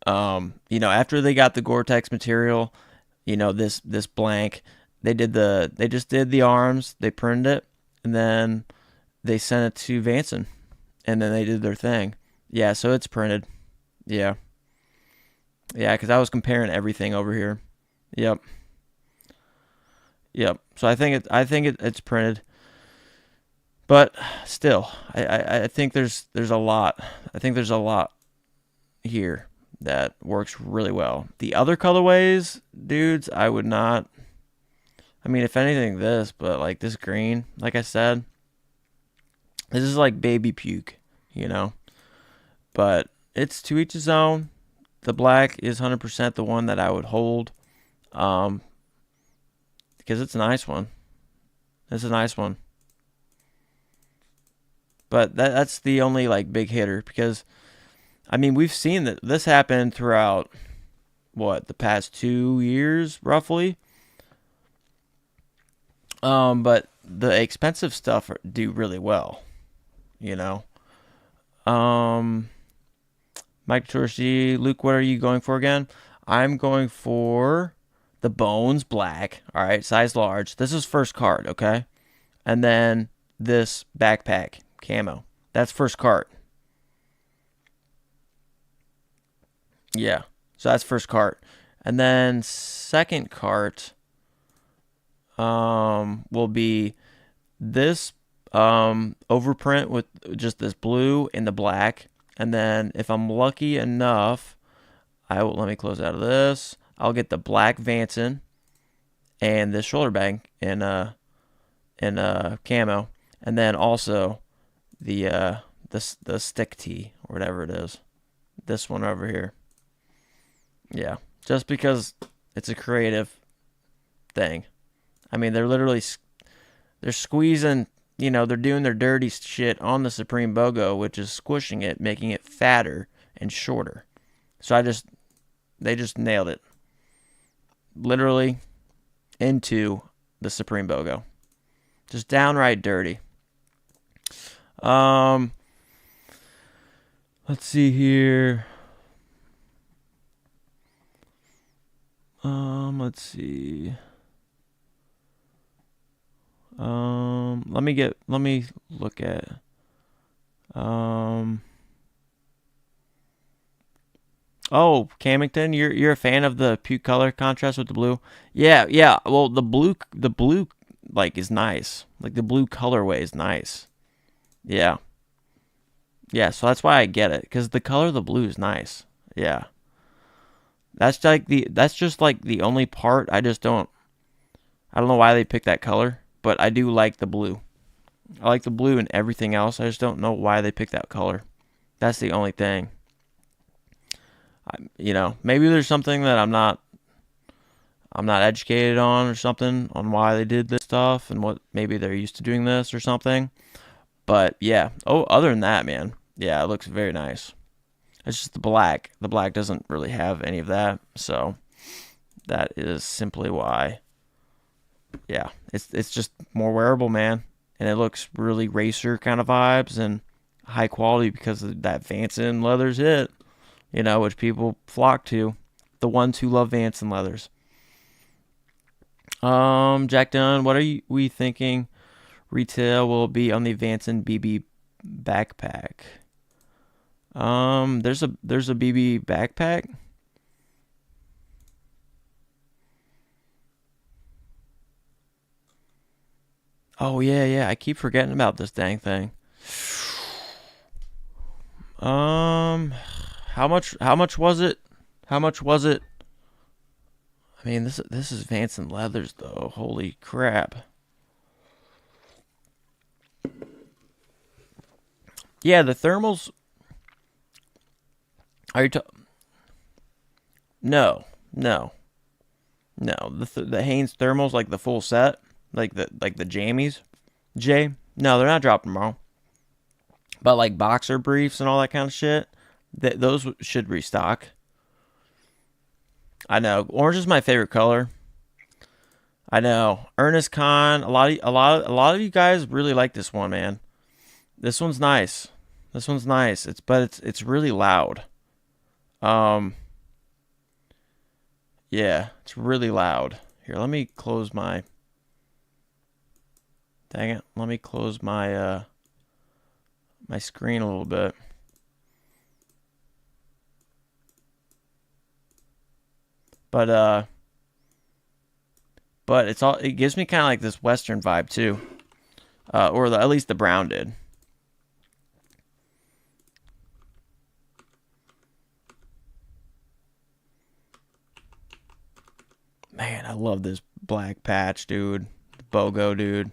After they got the Gore-Tex material, this blank, they just did the arms, they printed it, and then they sent it to Vanson, and then they did their thing. Yeah, so it's printed. Yeah, because I was comparing everything over here. Yep. So I think it's printed, but still, I think there's a lot. I think there's a lot here that works really well. The other colorways, dudes, I would not. I mean, if anything, this, but like this green, like I said, this is like baby puke, But it's to each his own. The black is 100% the one that I would hold, because it's a nice one. It's a nice one. But that's the only like big hitter, because I mean, we've seen that this happen throughout the past 2 years roughly. But the expensive stuff do really well, Mike Torsi, Luke, what are you going for again? I'm going for the Bones Black. All right, size large. This is first card, okay? And then this backpack camo. That's first card. Yeah, so that's first cart. And then second cart will be this overprint with just this blue and the black. And then if I'm lucky enough, let me close out of this. I'll get the black Vanson and this shoulder bag in camo, and then also the stick tee or whatever it is. This one over here. Yeah, just because it's a creative thing. I mean, they're squeezing, they're doing their dirty shit on the Supreme BOGO, which is squishing it, making it fatter and shorter. So they just nailed it. Literally into the Supreme BOGO. Just downright dirty. Let's see here. Let's see. Let me look at. Oh, Camington, you're a fan of the puke color contrast with the blue? Yeah. Well, the blue like is nice. Like the blue colorway is nice. Yeah. Yeah, so that's why I get it, because the color of the blue is nice. Yeah. That's just like the only part I just don't. I don't know why they picked that color, but I do like the blue. I like the blue and everything else. I just don't know why they picked that color. That's the only thing. You know, maybe there's something that I'm not educated on or something on why they did this stuff and what maybe they're used to doing this or something. But yeah. Oh, other than that, man, yeah, it looks very nice. It's just the black. The black doesn't really have any of that, so that is simply why. Yeah, it's just more wearable, man, and it looks really racer kind of vibes and high quality because of that Vanson leathers hit, you know, which people flock to, the ones who love Vanson leathers. Jack Dunn, what are we thinking retail will be on the Vanson BB backpack? There's a BB backpack. Oh yeah, I keep forgetting about this dang thing. How much was it? How much was it? I mean, this is Vanson leathers though. Holy crap. Yeah, the thermals. Are you No. The Hanes thermals, like the full set, like the jammies, Jay. No, they're not dropping tomorrow. But like boxer briefs and all that kind of shit, those should restock. I know orange is my favorite color. I know Ernest Con. A lot of you guys really like this one, man. This one's nice. It's really loud. Yeah, it's really loud. Here, let me close my. Dang it! Let me close my my screen a little bit. But it gives me kind of like this Western vibe too, or at least the brown did. Man, I love this black patch, dude. BOGO, dude.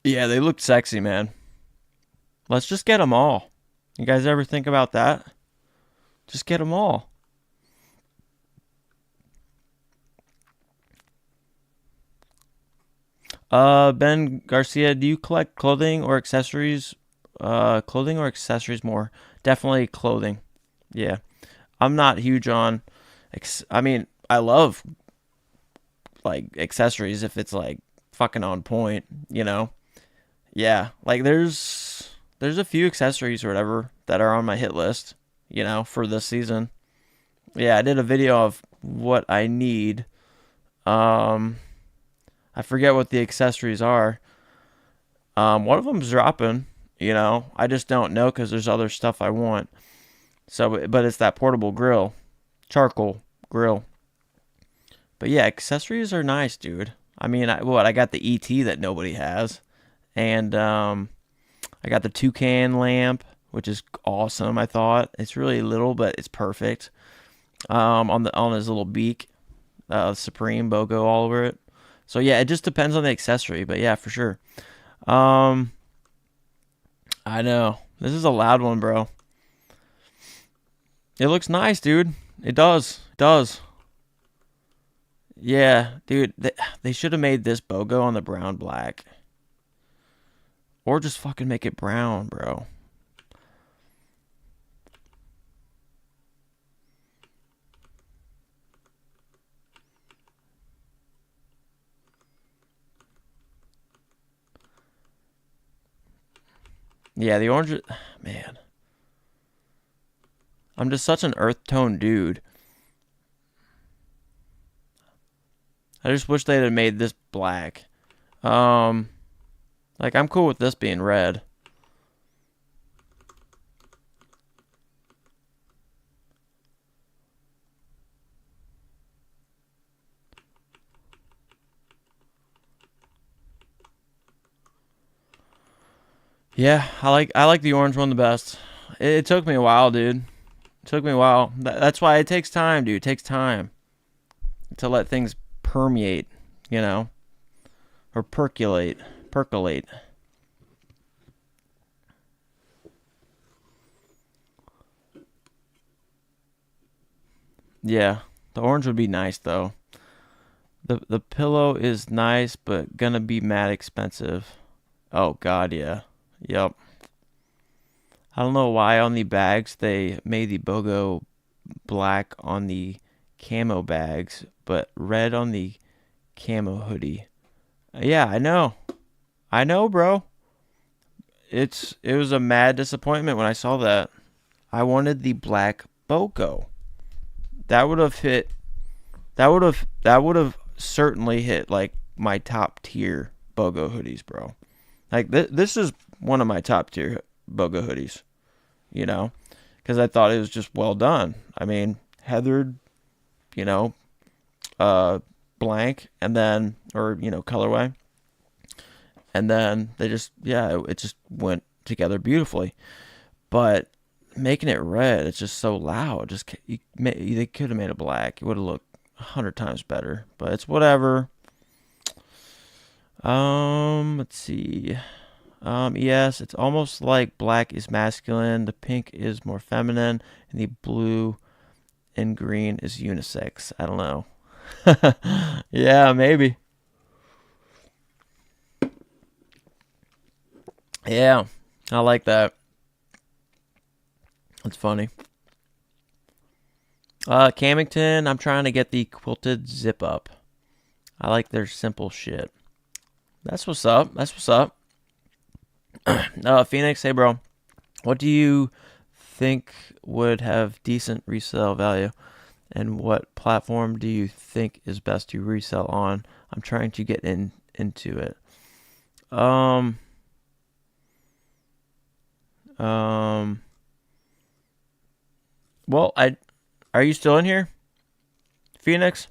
Yeah, they look sexy, man. Let's just get them all. You guys ever think about that? Just get them all. Ben Garcia, do you collect clothing or accessories? Clothing or accessories more? Definitely clothing. Yeah. I'm not huge on I mean, I love like accessories if it's like fucking on point, you know. Yeah, like there's a few accessories or whatever that are on my hit list, you know, for this season. Yeah, I did a video of what I need. I forget what the accessories are. One of them's dropping, you know. I just don't know because there's other stuff I want. So, but it's that portable grill, charcoal grill. But yeah, accessories are nice, dude. I mean, I got the ET that nobody has, and I got the toucan lamp, which is awesome. I thought it's really little, but it's perfect. On his little beak, Supreme BOGO all over it. So yeah, it just depends on the accessory, but yeah, for sure. I know this is a loud one, bro. It looks nice, dude. It does. Yeah, dude. They should have made this BOGO on the brown black, or just fucking make it brown, bro. Yeah, the orange, man. I'm just such an earth tone dude. I just wish they'd have made this black. Like I'm cool with this being red. Yeah, I like the orange one the best. It took me a while, dude. Took me a while. That's why it takes time, dude. It takes time to let things permeate, you know, or percolate. Yeah, the orange would be nice though. The pillow is nice, but gonna be mad expensive. Oh God, yeah. Yep. I don't know why on the bags they made the BOGO black on the camo bags, but red on the camo hoodie. Yeah, I know. I know, bro. It was a mad disappointment when I saw that. I wanted the black BOGO. That would have hit. That would have certainly hit like my top tier BOGO hoodies, bro. Like this is one of my top tier BOGO hoodies, you know, because I thought it was just well done. I mean, heathered, you know, blank, and then colorway, and then they just it just went together beautifully. But making it red, it's just so loud. They could have made it black. It would have looked 100 times better, but it's whatever. Let's see. Yes, it's almost like black is masculine, the pink is more feminine, and the blue and green is unisex. I don't know. Yeah, maybe. Yeah, I like that. That's funny. Camington, I'm trying to get the quilted zip up. I like their simple shit. That's what's up. Phoenix, hey bro, what do you think would have decent resale value, and what platform do you think is best to resell on? I'm trying to get into it. Well, are you still in here, Phoenix?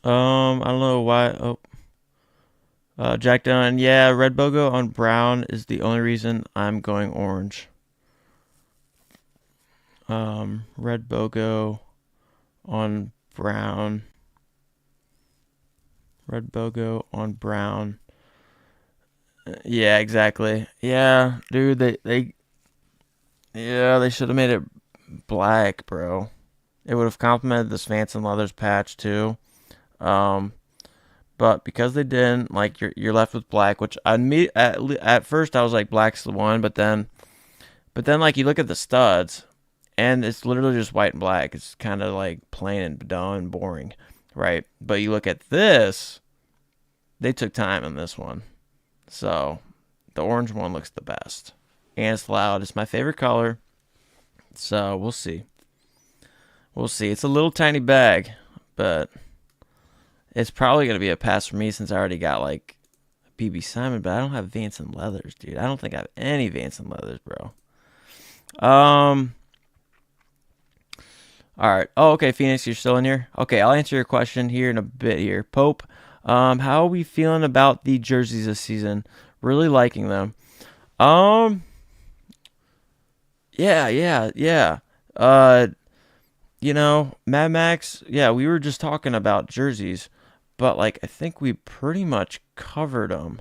I don't know why. Jack Dunn. Yeah, red BOGO on brown is the only reason I'm going orange. Red BOGO on brown. Red BOGO on brown. Yeah, exactly. Yeah, dude, they should have made it black, bro. It would have complemented this Vanson Leathers patch too. But because they didn't, like, you're left with black, which at first I was like, black's the one, but then like you look at the studs, and it's literally just white and black. It's kind of like plain and dull and boring, right? But you look at this, they took time on this one, so the orange one looks the best, and it's loud. It's my favorite color, so we'll see. It's a little tiny bag, but it's probably going to be a pass for me since I already got like BB Simon, but I don't have Vanson Leathers, dude. I don't think I have any Vanson Leathers, bro. All right. Oh, okay, Phoenix, you're still in here? Okay, I'll answer your question here in a bit here. Pope, how are we feeling about the jerseys this season? Really liking them. Yeah. Mad Max, yeah, we were just talking about jerseys, but like I think we pretty much covered them.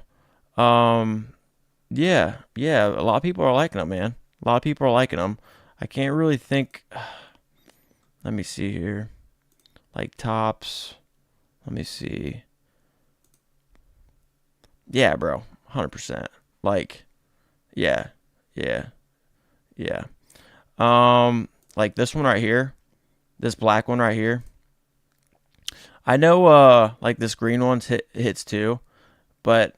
Yeah, a lot of people are liking them, man. A lot of people are liking them. I can't really think. Let me see here. Like tops. Let me see. Yeah, bro. 100%. Like, yeah. Like this one right here. This black one right here. I know like this green one's hits too, but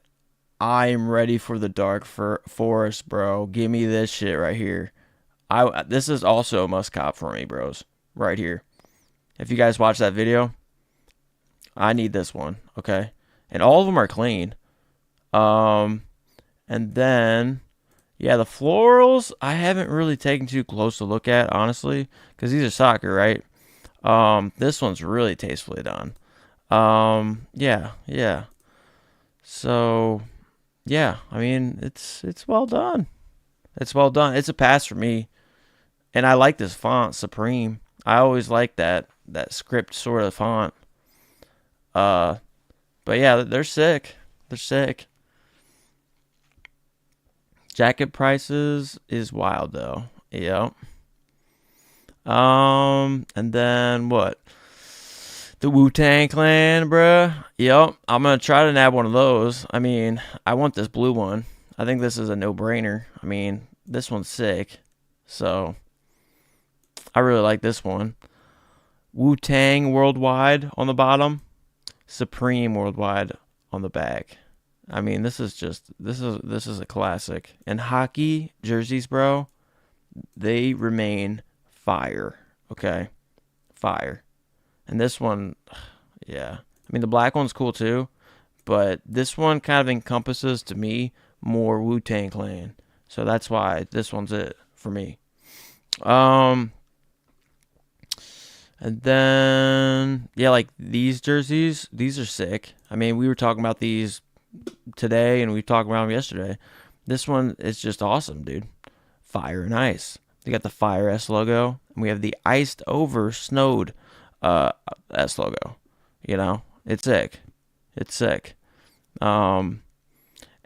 I'm ready for the dark forest, bro. Give me this shit right here. This is also a must cop for me, bros. Right here. If you guys watch that video, I need this one, okay? And all of them are clean. And then Yeah, the florals I haven't really taken too close to look at, honestly, because these are soccer, right? This one's really tastefully done. Yeah, yeah. So, yeah, I mean, it's well done. It's well done. It's a pass for me, and I like this font, Supreme. I always like that script sort of font. Uh, but yeah, they're sick. They're sick. Jacket prices is wild though. Yep. And then what? The Wu-Tang Clan, bruh. Yep. I'm gonna try to nab one of those. I mean, I want this blue one. I think this is a no-brainer. I mean, this one's sick. So I really like this one. Wu-Tang Worldwide on the bottom. Supreme Worldwide on the back. I mean, this is a classic. And hockey jerseys, bro, they remain fire. Okay, fire. And this one, yeah. I mean, the black one's cool too, but this one kind of encompasses to me more Wu Tang Clan. So that's why this one's it for me. Um, and then yeah, like these jerseys, these are sick. I mean, we were talking about these today, and we talked about them yesterday. This one is just awesome, dude. Fire and ice. You got the Fire S logo, and we have the iced over snowed S logo. You know, it's sick. It's sick. Um,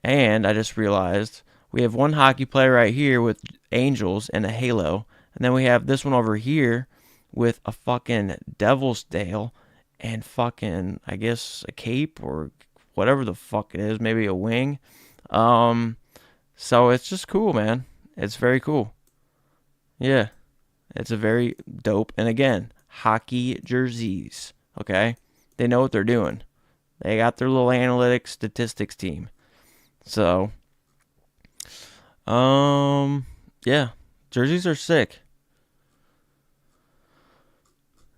and I just realized we have one hockey player right here with angels and a halo, and then we have this one over here with a fucking devil's tail and fucking, I guess, a cape or whatever the fuck it is, maybe a wing. Um, so it's just cool, man. It's very cool. Yeah, it's a very dope. And again, hockey jerseys. Okay, they know what they're doing. They got their little analytics statistics team. So, yeah, jerseys are sick.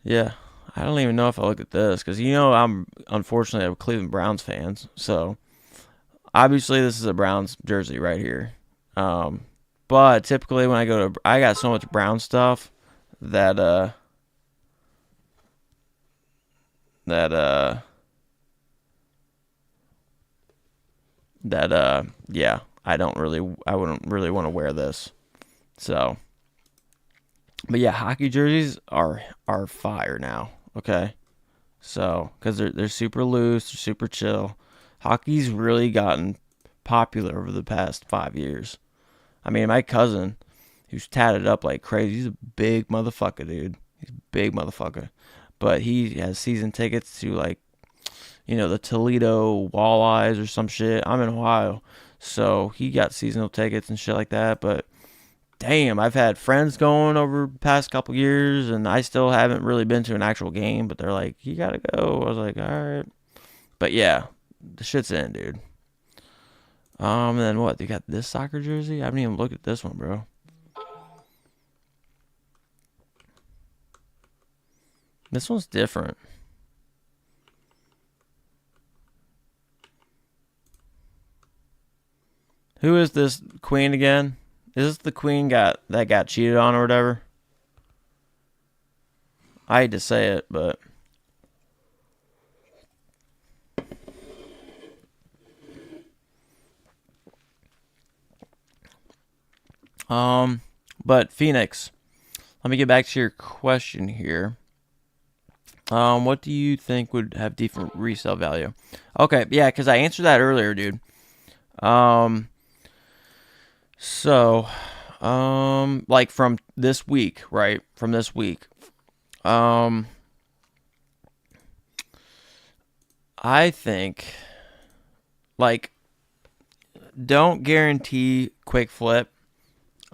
Yeah, I don't even know if I look at this because I'm unfortunately a Cleveland Browns fan. So obviously this is a Browns jersey right here. But typically when I got so much Brown stuff that that uh yeah, I wouldn't really want to wear this. So, but yeah, hockey jerseys are fire now. Okay, so because they're super loose, they're super chill. Hockey's really gotten popular over the past 5 years. I mean, my cousin, who's tatted up like crazy, he's a big motherfucker, dude. He's a big motherfucker, but he has season tickets to like the Toledo Walleyes or some shit. I'm in Ohio, so he got seasonal tickets and shit like that. But damn, I've had friends going over the past couple years, and I still haven't really been to an actual game. But they're like, "You gotta go." I was like, "All right," but yeah, the shit's in, dude. And then what? They got this soccer jersey. I haven't even looked at this one, bro. This one's different. Who is this queen again? Is this the queen that got cheated on or whatever? I hate to say it, but but Phoenix, let me get back to your question here. What do you think would have different resale value? Okay, yeah, because I answered that earlier, dude. Um, so, like from this week, right? From this week, um, I think like don't guarantee quick flip.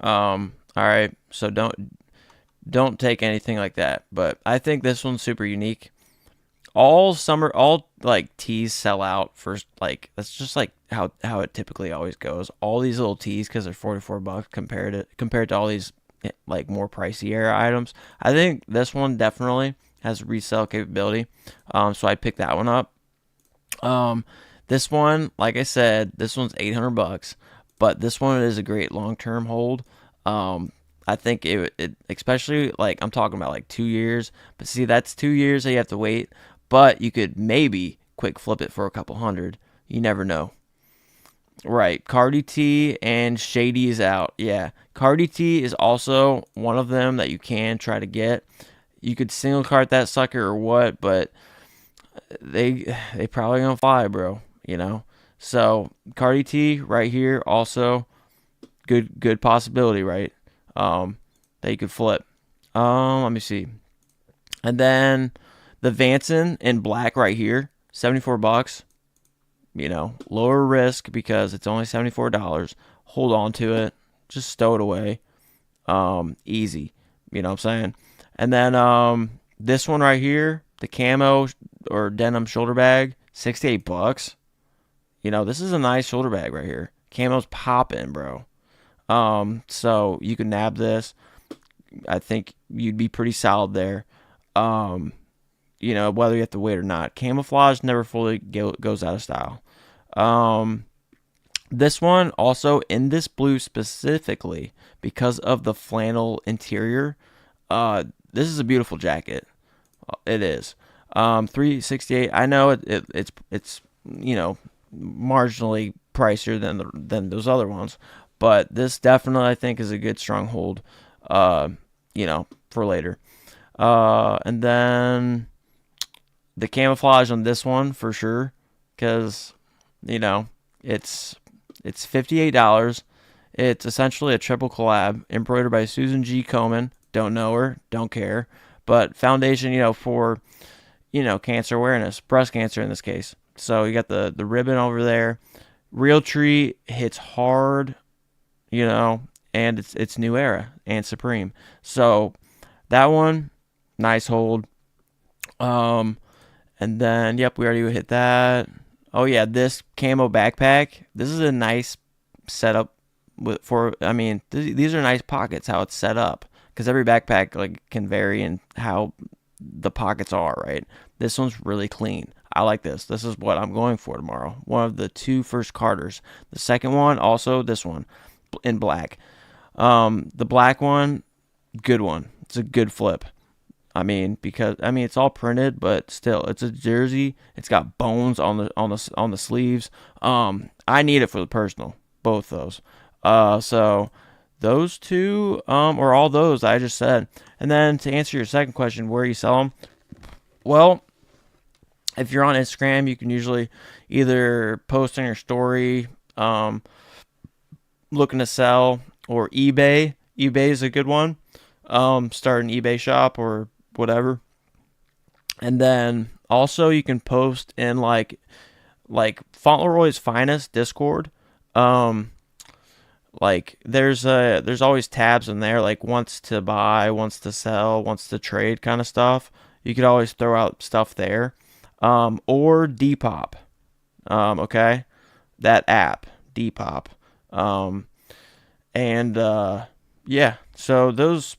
All right, so don't take anything like that. But I think this one's super unique. All like tees sell out first. Like that's just like how it typically always goes. All these little tees because they're $44 compared to all these like more pricey era items. I think this one definitely has resale capability. So I picked that one up. This one, like I said, this one's $800, but this one is a great long-term hold. I think it especially like I'm talking about like 2 years, but see that's 2 years that you have to wait, but you could maybe quick flip it for a couple hundred. You never know. Right, Carti T and Shady is out. Yeah, Carti T is also one of them that you can try to get. You could single cart that sucker or what, but they probably gonna fly, bro. You know. So Carti T right here also good possibility, right? That you could flip. Let me see, and then the Vanson in black right here, $74. You know, lower risk because it's only $74. Hold on to it. Just stow it away. Easy. You know what I'm saying? And then this one right here, the camo or denim shoulder bag, $68. You know, this is a nice shoulder bag right here. Camo's popping, bro. So you can nab this. I think you'd be pretty solid there. You know, whether you have to wait or not. Camouflage never fully goes out of style. This one also in this blue specifically because of the flannel interior. This is a beautiful jacket. It is. $368. I know it's you know marginally pricier than those other ones, but this definitely I think is a good stronghold. You know, for later. And then the camouflage on this one for sure, because you know it's $58. It's essentially a triple collab embroidered by Susan G. Komen. Don't know her, don't care, but foundation, you know, for cancer awareness, breast cancer in this case. So you got the ribbon over there. Realtree hits hard, you know, and it's New Era and Supreme. So that one, nice hold. And then, yep, we already hit that. Oh, yeah, this camo backpack. This is a nice setup I mean, these are nice pockets, how it's set up. Because every backpack like can vary in how the pockets are, right? This one's really clean. I like this. This is what I'm going for tomorrow. One of the 2 first Carters. The second one, also this one in black. The black one, good one. It's a good flip. I mean, because it's all printed, but still, it's a jersey. It's got bones on the sleeves. I need it for the personal, both those. So those 2, or all those I just said. And then to answer your second question, where you sell them? Well, if you're on Instagram, you can usually either post on your story, looking to sell, or eBay. eBay is a good one. Start an eBay shop or whatever. And then also you can post in like Fauntleroy's Finest Discord. Like there's always tabs in there, like wants to buy, wants to sell, wants to trade kind of stuff. You could always throw out stuff there. Or Depop. Okay? That app, Depop. Yeah, so those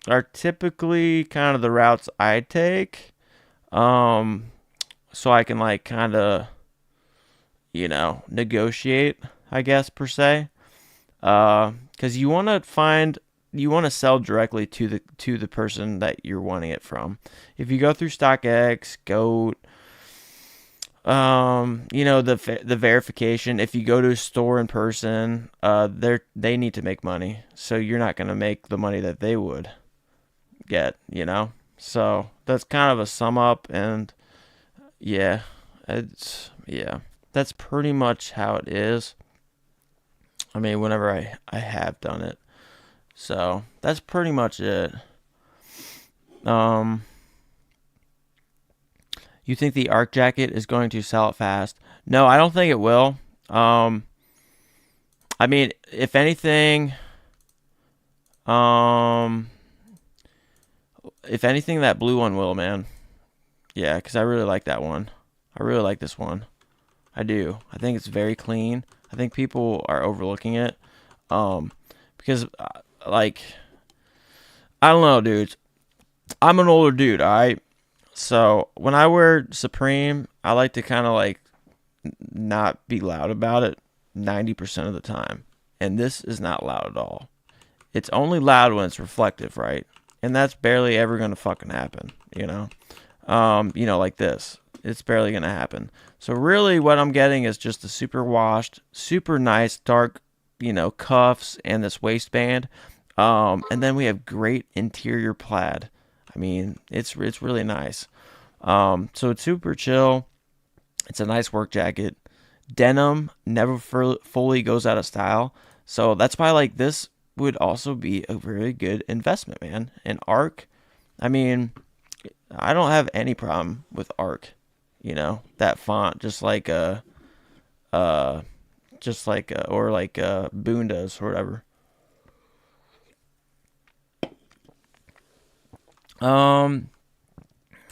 are typically kind of the routes I take. So I can like kind of, negotiate, I guess, per se. Because you want to sell directly to the person that you're wanting it from. If you go through StockX, GOAT, the verification. If you go to a store in person, they need to make money, so you're not gonna make the money that they would get. So that's kind of a sum up, and that's pretty much how it is. I mean, whenever I have done it. So that's pretty much it. You think the Arc jacket is going to sell it fast? No, I don't think it will. I mean, if anything, that blue one will, man. Yeah, because I really like that one. I really like this one. I do. I think it's very clean. I think people are overlooking it. Because, I don't know, dudes. I'm an older dude, alright? So, when I wear Supreme, I like to kind of, not be loud about it 90% of the time. and this is not loud at all. It's only loud when it's reflective, right? And that's barely ever gonna fucking happen, you know? Like this. It's barely gonna happen. So really what I'm getting is just a super washed, super nice, dark, cuffs and this waistband. And then we have great interior plaid. I mean, it's really nice. So it's super chill. It's a nice work jacket. Denim never fully goes out of style. So that's why, like, this would also be a very good investment, man. And ARC, I mean, I don't have any problem with ARC. That font, just like or like Boone does or whatever.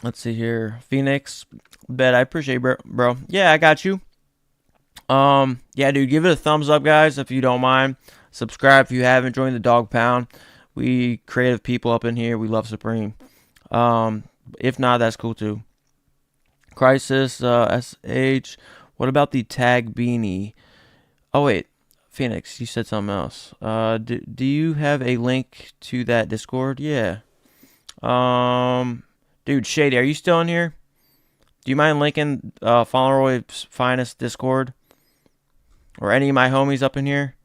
Let's see here. Phoenix, bet I appreciate it, bro. Yeah, I got you. Yeah, dude, give it a thumbs up, guys, if you don't mind. Subscribe if you haven't. Joined the Dog Pound. We creative people up in here. We love Supreme. If not, that's cool too. Crisis, SH. What about the tag beanie? Oh wait, Phoenix, you said something else. Do you have a link to that Discord? Yeah. Dude, Shady, are you still in here? Do you mind linking Fauntleroy's Finest Discord? Or any of my homies up in here?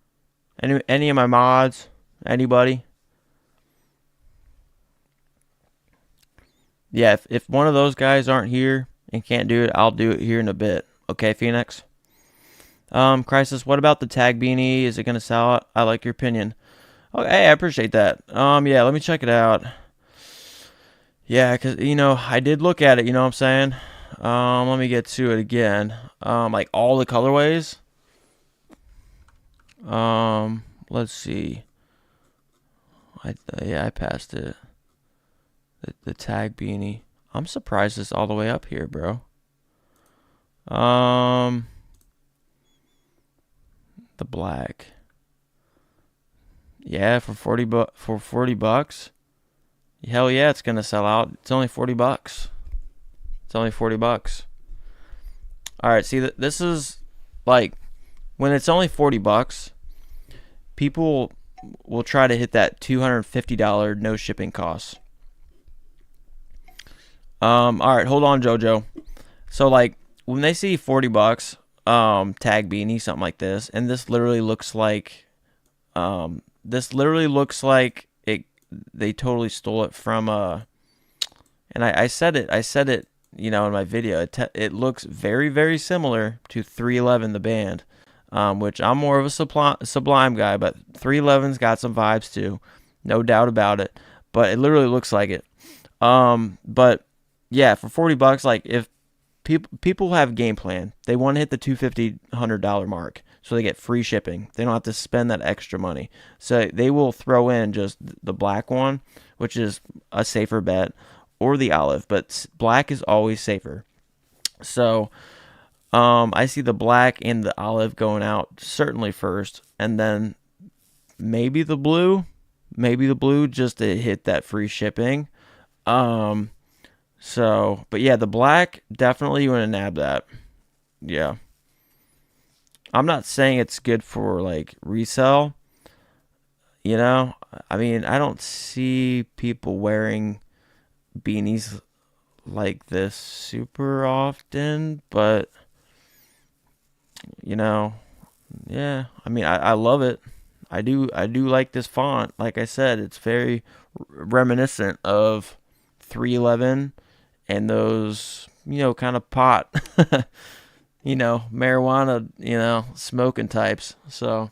Any of my mods? Anybody? Yeah, if one of those guys aren't here and can't do it, I'll do it here in a bit. Okay, Phoenix? Crisis, what about the tag beanie? Is it going to sell out? I like your opinion. Oh, hey, I appreciate that. Yeah, let me check it out. Yeah, because, I did look at it, you know what I'm saying? Let me get to it again. Like all the colorways. Let's see. I passed it. The tag beanie. I'm surprised it's all the way up here, bro. The black. Yeah, for 40 bucks. Hell yeah, it's gonna sell out. It's only 40 bucks. It's only 40 bucks. All right, see, this is like when it's only 40 bucks, people will try to hit that $250 no shipping costs. All right, hold on, JoJo. So like when they see 40 bucks, tag beanie, something like this, and this literally looks like it. They totally stole it from and I said it, in my video. It looks very, very similar to 311 the band, which I'm more of a Sublime guy, but 311's got some vibes too, no doubt about it. But it literally looks like it. But yeah, for 40 bucks, like if people have a game plan, they want to hit the $250 mark, so they get free shipping. They don't have to spend that extra money. So they will throw in just the black one, which is a safer bet, or the olive, but black is always safer. So I see the black and the olive going out certainly first, and then maybe the blue just to hit that free shipping. So, but yeah, the black, definitely you want to nab that. Yeah. I'm not saying it's good for like resale. I mean, I don't see people wearing beanies like this super often, but yeah, I mean, I love it. I do like this font. Like I said, it's very reminiscent of 311 and those, kind of pot, marijuana, smoking types. So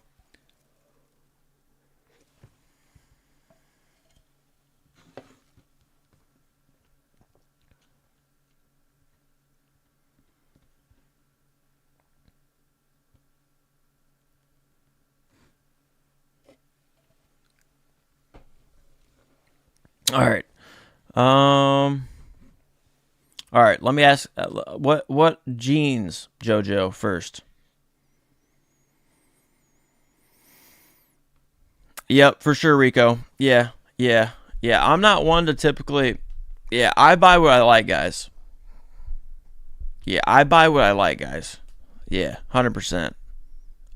all right. All right, let me ask what jeans, JoJo, first. Yep, for sure, Rico. Yeah. I'm not one to typically. Yeah, I buy what I like, guys. Yeah, 100%.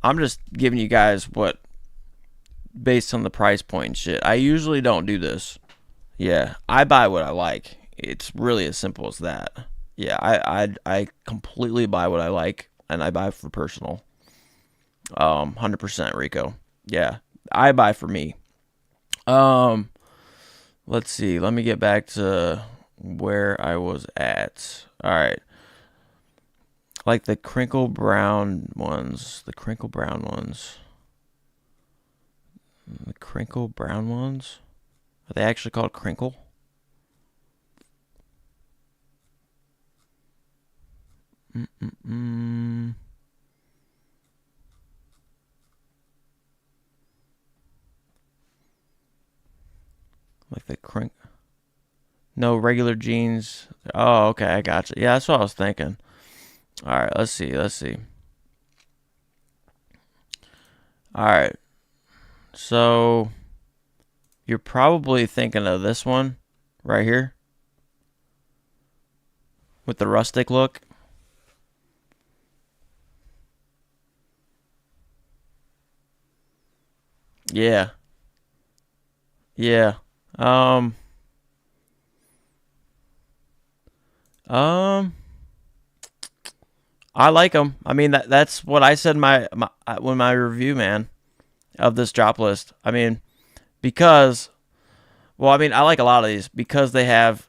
I'm just giving you guys what based on the price point and shit. I usually don't do this. Yeah, I buy what I like. It's really as simple as that. Yeah, I completely buy what I like, and I buy for personal. 100% Rico. Yeah, I buy for me. Let's see. Let me get back to where I was at. All right. Like the crinkle brown ones. The crinkle brown ones. The crinkle brown ones? Are they actually called crinkle? Like the crink. No, regular jeans. Oh, okay, I gotcha. Yeah, that's what I was thinking. All right, let's see. All right. So you're probably thinking of this one right here with the rustic look. Yeah. Yeah. Um um I like them. I mean that's what I said in my when my review, man, of this drop list. I mean, because well, I mean, I like a lot of these because they have,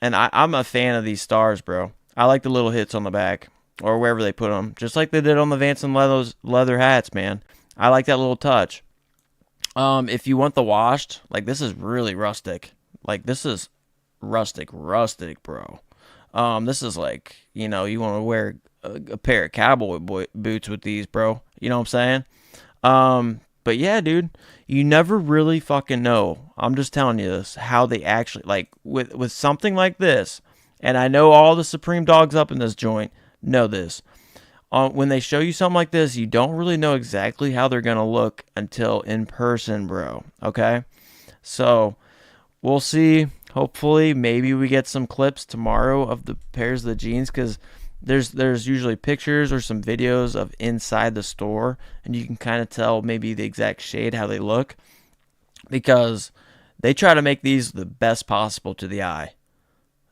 and I'm a fan of these stars, bro. I like the little hits on the back or wherever they put them, just like they did on the Vanson leather hats, man. I like that little touch. If you want the washed, like this is really rustic. Like this is rustic, bro. This is like, you know, you want to wear a pair of boots with these, bro. You know what I'm saying? But yeah, dude, you never really fucking know. I'm just telling you this, how they actually, like, with something like this, and I know all the Supreme dogs up in this joint know this. When they show you something like this, you don't really know exactly how they're gonna look until in person, bro. Okay? So, we'll see. Hopefully, maybe we get some clips tomorrow of the pairs of the jeans, because there's usually pictures or some videos of inside the store, and you can kind of tell maybe the exact shade, how they look, because they try to make these the best possible to the eye.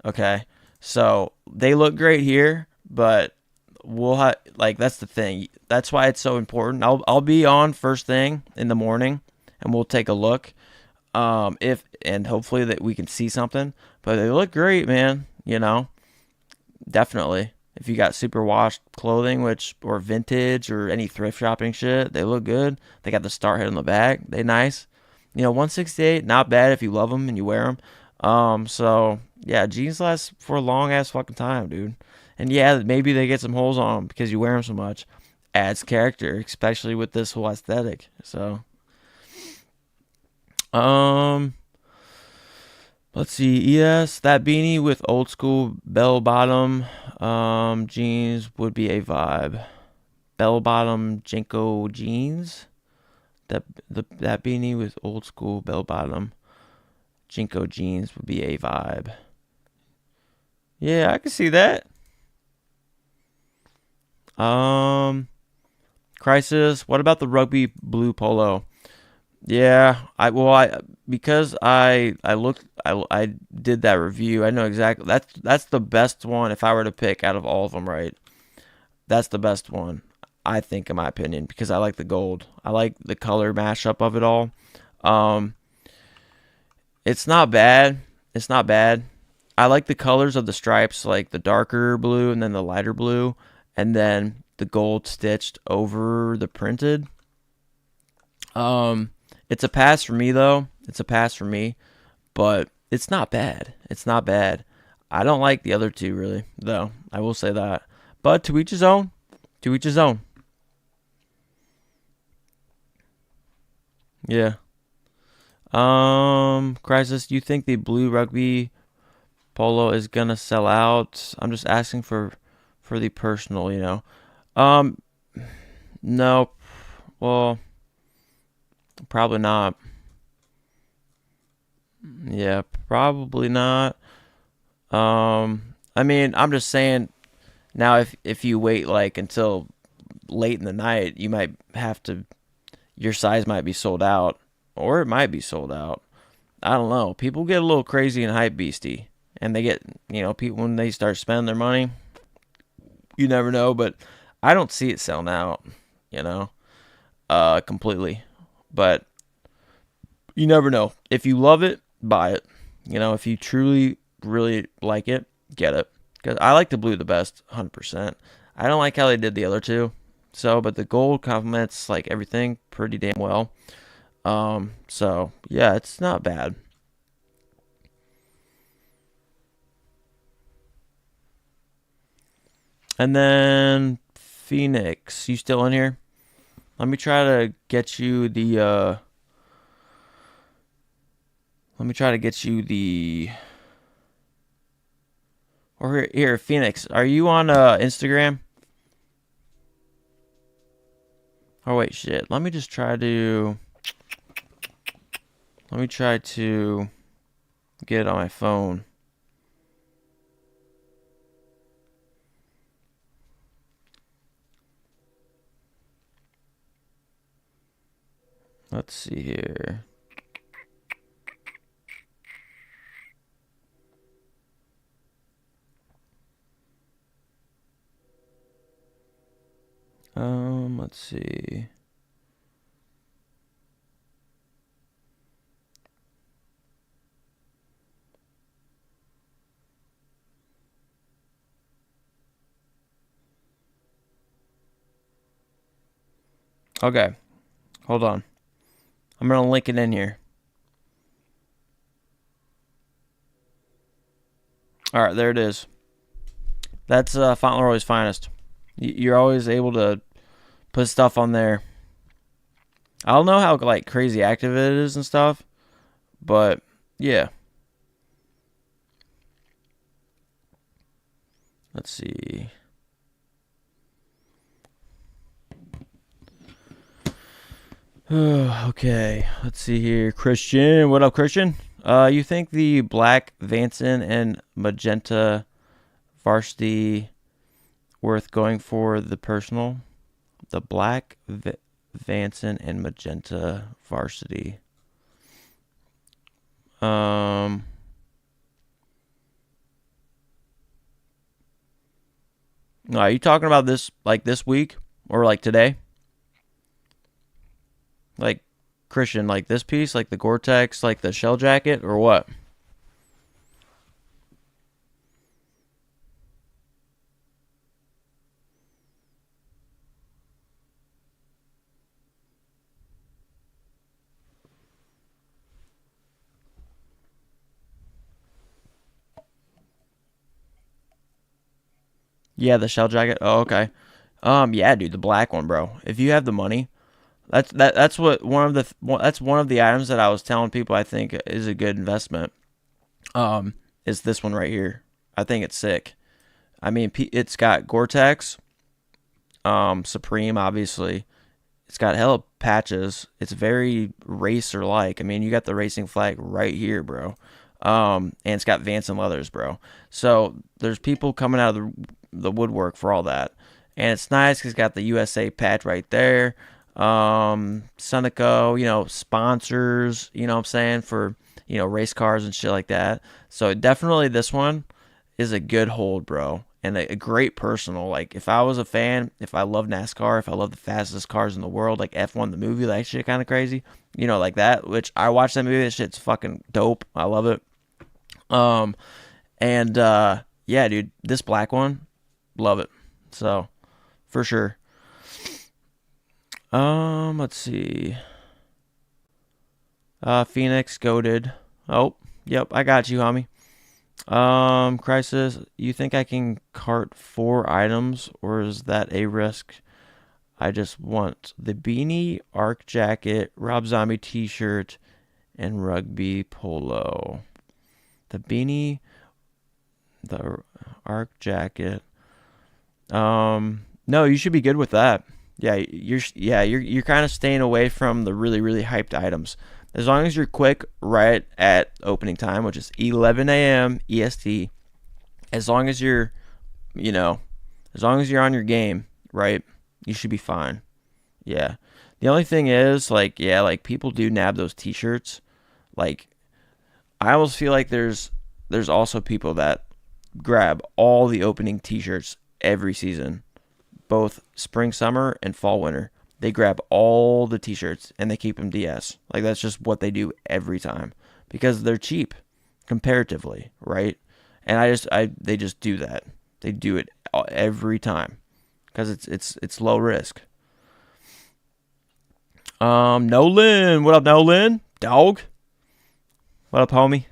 Okay? So, they look great here, but we'll have, like, that's the thing. That's why it's so important. I'll be on first thing in the morning, and we'll take a look. If and hopefully that we can see something, but they look great, man. You know, definitely. If you got super washed clothing, or vintage or any thrift shopping shit, they look good. They got the star head on the back. They nice. You know, 168, not bad if you love them and you wear them. So yeah, jeans last for a long ass fucking time, dude. And yeah, maybe they get some holes on them because you wear them so much. Adds character, especially with this whole aesthetic. So, let's see. Yes, that beanie with old school bell bottom jeans would be a vibe. Bell bottom Jinko jeans. That beanie with old school bell bottom Jinko jeans would be a vibe. Yeah, I can see that. Crisis. What about the rugby blue polo? Yeah, I did that review. I know exactly that's the best one if I were to pick out of all of them, right? That's the best one, I think, in my opinion, because I like the gold. I like the color mashup of it all. Um, it's not bad. It's not bad. I like the colors of the stripes, like the darker blue and then the lighter blue, and then the gold stitched over the printed. It's a pass for me, though. It's a pass for me, but it's not bad. It's not bad. I don't like the other two, really, though. I will say that. But to each his own. To each his own. Yeah. Crisis, do you think the blue rugby polo is gonna sell out? I'm just asking for the personal, you know. Um, no. Well, probably not. Yeah, probably not. I mean, I'm just saying now if you wait like until late in the night, you might have to, your size might be sold out, or it might be sold out. I don't know. People get a little crazy and hype beastie, and they get, people when they start spending their money, you never know. But I don't see it selling out, completely. But you never know. If you love it, buy it. If you truly, really like it, get it. Because I like the blue the best, 100%. I don't like how they did the other two. So, but the gold complements like everything pretty damn well. So yeah, it's not bad. And then Phoenix, you still in here? Let me try to get you the or here, Phoenix, are you on Instagram? Oh wait, shit. Let me try to get it on my phone. Let's see here. Let's see. Okay. Hold on. I'm going to link it in here. All right, there it is. That's Fauntleroy's finest. You're always able to put stuff on there. I don't know how like crazy active it is and stuff, but yeah. Let's see. Okay, let's see here. Christian, what up, Christian? You think the black Vanson and magenta varsity worth going for the personal? The black Vanson and magenta varsity. Are you talking about this like this week or like today? Like Christian, like this piece, like the Gore-Tex, like the shell jacket, or what? Yeah, the shell jacket. Oh, okay. Yeah, dude, the black one, bro. If you have the money, that's one of the items that I was telling people I think is a good investment. Is this one right here? I think it's sick. I mean, it's got Gore-Tex, Supreme, obviously. It's got hella patches. It's very racer-like. I mean, you got the racing flag right here, bro. And it's got Vanson leathers, bro. So there's people coming out of the woodwork for all that. And it's nice because it's got the USA patch right there. Sunoco, sponsors, you know what I'm saying, for, race cars and shit like that. So definitely this one is a good hold, bro. And a great personal. Like, if I was a fan, if I love NASCAR, if I love the fastest cars in the world, like F1, the movie, that shit kind of crazy, like that, which I watched that movie. That shit's fucking dope. I love it. Yeah, dude, this black one, love it. So, for sure. Let's see. Phoenix, goated. Oh, yep, I got you, homie. Crisis, you think I can cart 4 items, or is that a risk? I just want the beanie, arc jacket, Rob Zombie t-shirt, and rugby polo. The beanie, the arc jacket. No, you should be good with that. Yeah, you're kind of staying away from the really, really hyped items. As long as you're quick right at opening time, which is 11 a.m. EST, as long as you're on your game, right, you should be fine. Yeah. The only thing is, like, yeah, like people do nab those t-shirts. Like, I almost feel like there's also people that grab all the opening t-shirts every season, both spring, summer, and fall, winter. They grab all the t-shirts and they keep them DS. Like, that's just what they do every time because they're cheap comparatively, right? And they just do that. They do it every time because it's low risk. Nolan, what up, Nolan? Dog, what up, homie?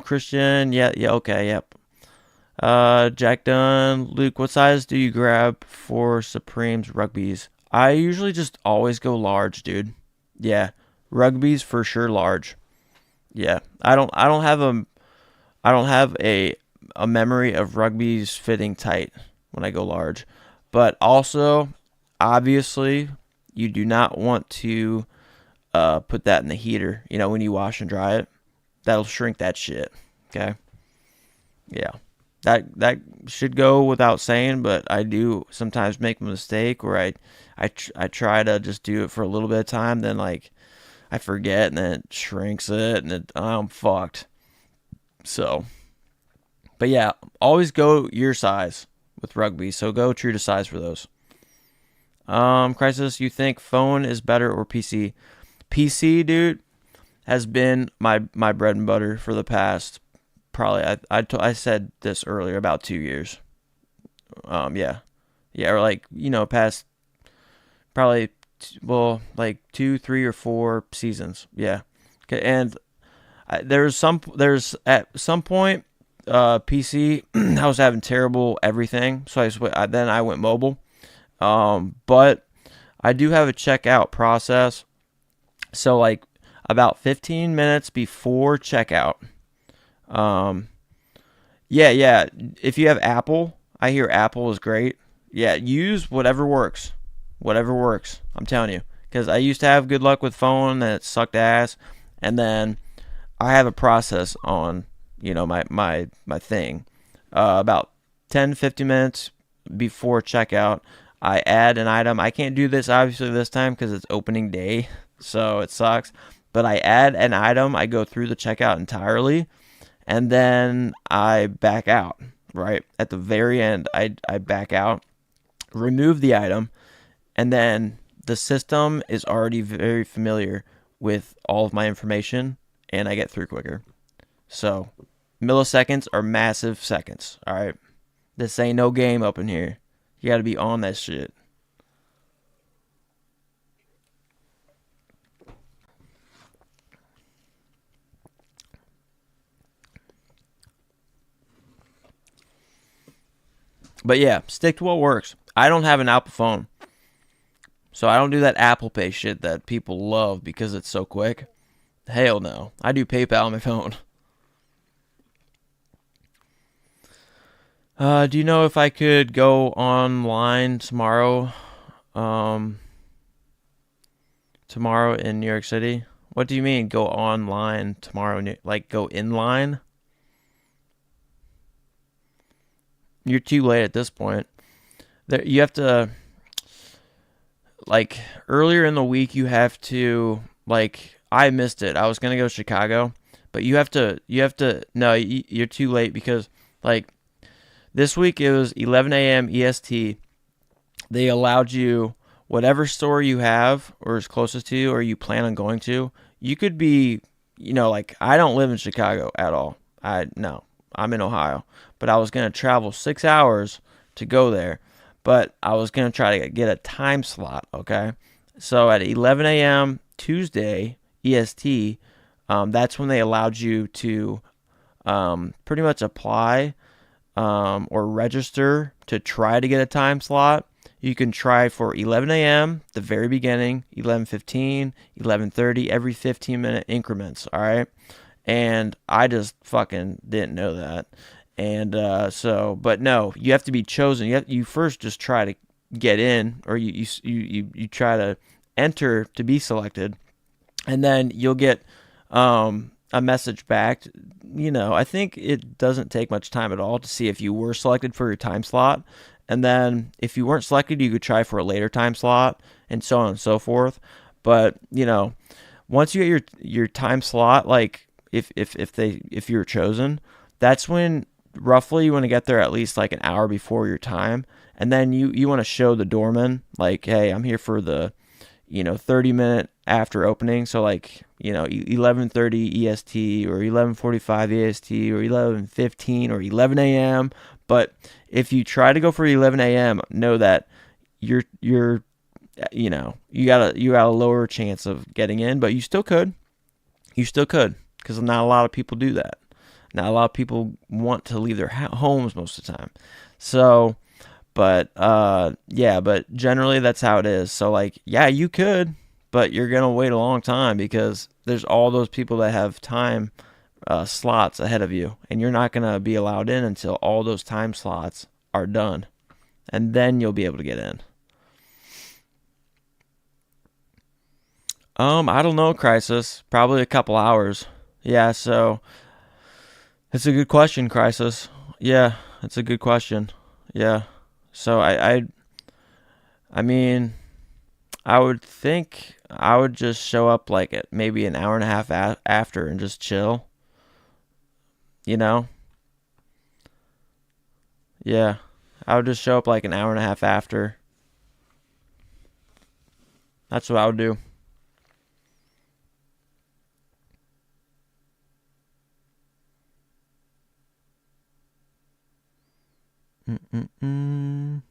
Christian, yeah, okay, yep. Jack Dunn, Luke, what size do you grab for Supremes rugbies? I usually just always go large, dude. Yeah, rugbies for sure large. Yeah, I don't have a memory of rugbies fitting tight when I go large, but also obviously you do not want to put that in the heater. You know, when you wash and dry it, that'll shrink that shit. Okay, yeah. That should go without saying, but I do sometimes make a mistake where I try to just do it for a little bit of time, then like I forget and then it shrinks it and I'm fucked. So, but yeah, always go your size with rugby. So go true to size for those. Crisis, you think phone is better or PC? PC, dude, has been my bread and butter for the past probably I said this earlier, about 2 years. Yeah, or like, you know, past probably like 2, 3, or 4 seasons. Yeah, okay, and there's at some point PC I was having terrible everything, so then I went mobile. But I do have a checkout process, so like about 15 minutes before checkout. Yeah. If you have Apple, I hear Apple is great. Yeah, use whatever works. Whatever works. I'm telling you. Because I used to have good luck with phone that sucked ass. And then I have a process on, you know, my thing. About 10, 15 minutes before checkout, I add an item. I can't do this obviously this time because it's opening day. So it sucks. But I add an item. I go through the checkout entirely. And then I back out, right? At the very end, I back out, remove the item, and then the system is already very familiar with all of my information, and I get through quicker. So, milliseconds are massive seconds, all right? This ain't no game up in here. You got to be on that shit. But yeah, stick to what works. I don't have an Apple phone, so I don't do that Apple Pay shit that people love because it's so quick. Hell no. I do PayPal on my phone. Do you know if I could go online tomorrow? Tomorrow in New York City? What do you mean go online tomorrow? Like go in line? You're too late at this point. You have to, like, earlier in the week, you have to, like, I missed it. I was going to go to Chicago, but you have to, no, you're too late because, like, this week it was 11 a.m. EST. They allowed you, whatever store you have or is closest to you or you plan on going to, you could be, you know, like, I don't live in Chicago at all. No, I'm in Ohio, but I was going to travel 6 hours to go there, but I was going to try to get a time slot, okay? So at 11 a.m. Tuesday, EST, that's when they allowed you to pretty much apply or register to try to get a time slot. You can try for 11 a.m., the very beginning, 11:15, 11:30, every 15-minute increments, all right? And I just fucking didn't know that. And but no, you have to be chosen. You first just try to get in, or you try to enter to be selected, and then you'll get a message back. You know, I think it doesn't take much time at all to see if you were selected for your time slot, and then if you weren't selected, you could try for a later time slot, and so on and so forth. But once you get your time slot, like if you're chosen, that's when roughly you want to get there at least like an hour before your time, and then you want to show the doorman like, hey, I'm here for the 30-minute after opening, so like 11:30 EST or 11:45 EST or 11:15 or 11 a.m. But if you try to go for 11 a.m., know that you got a lower chance of getting in, but you still could because not a lot of people do that. Not a lot of people want to leave their homes most of the time. So, but but generally that's how it is. So like, yeah, you could, but you're gonna wait a long time because there's all those people that have time slots ahead of you, and you're not gonna be allowed in until all those time slots are done, and then you'll be able to get in. I don't know, Crisis. Probably a couple hours. Yeah, so it's a good question, Crisis. Yeah, it's a good question. Yeah. So I mean, I would think I would just show up like at maybe an hour and a half after and just chill. Yeah. I would just show up like an hour and a half after. That's what I would do. Mm-mm-mm.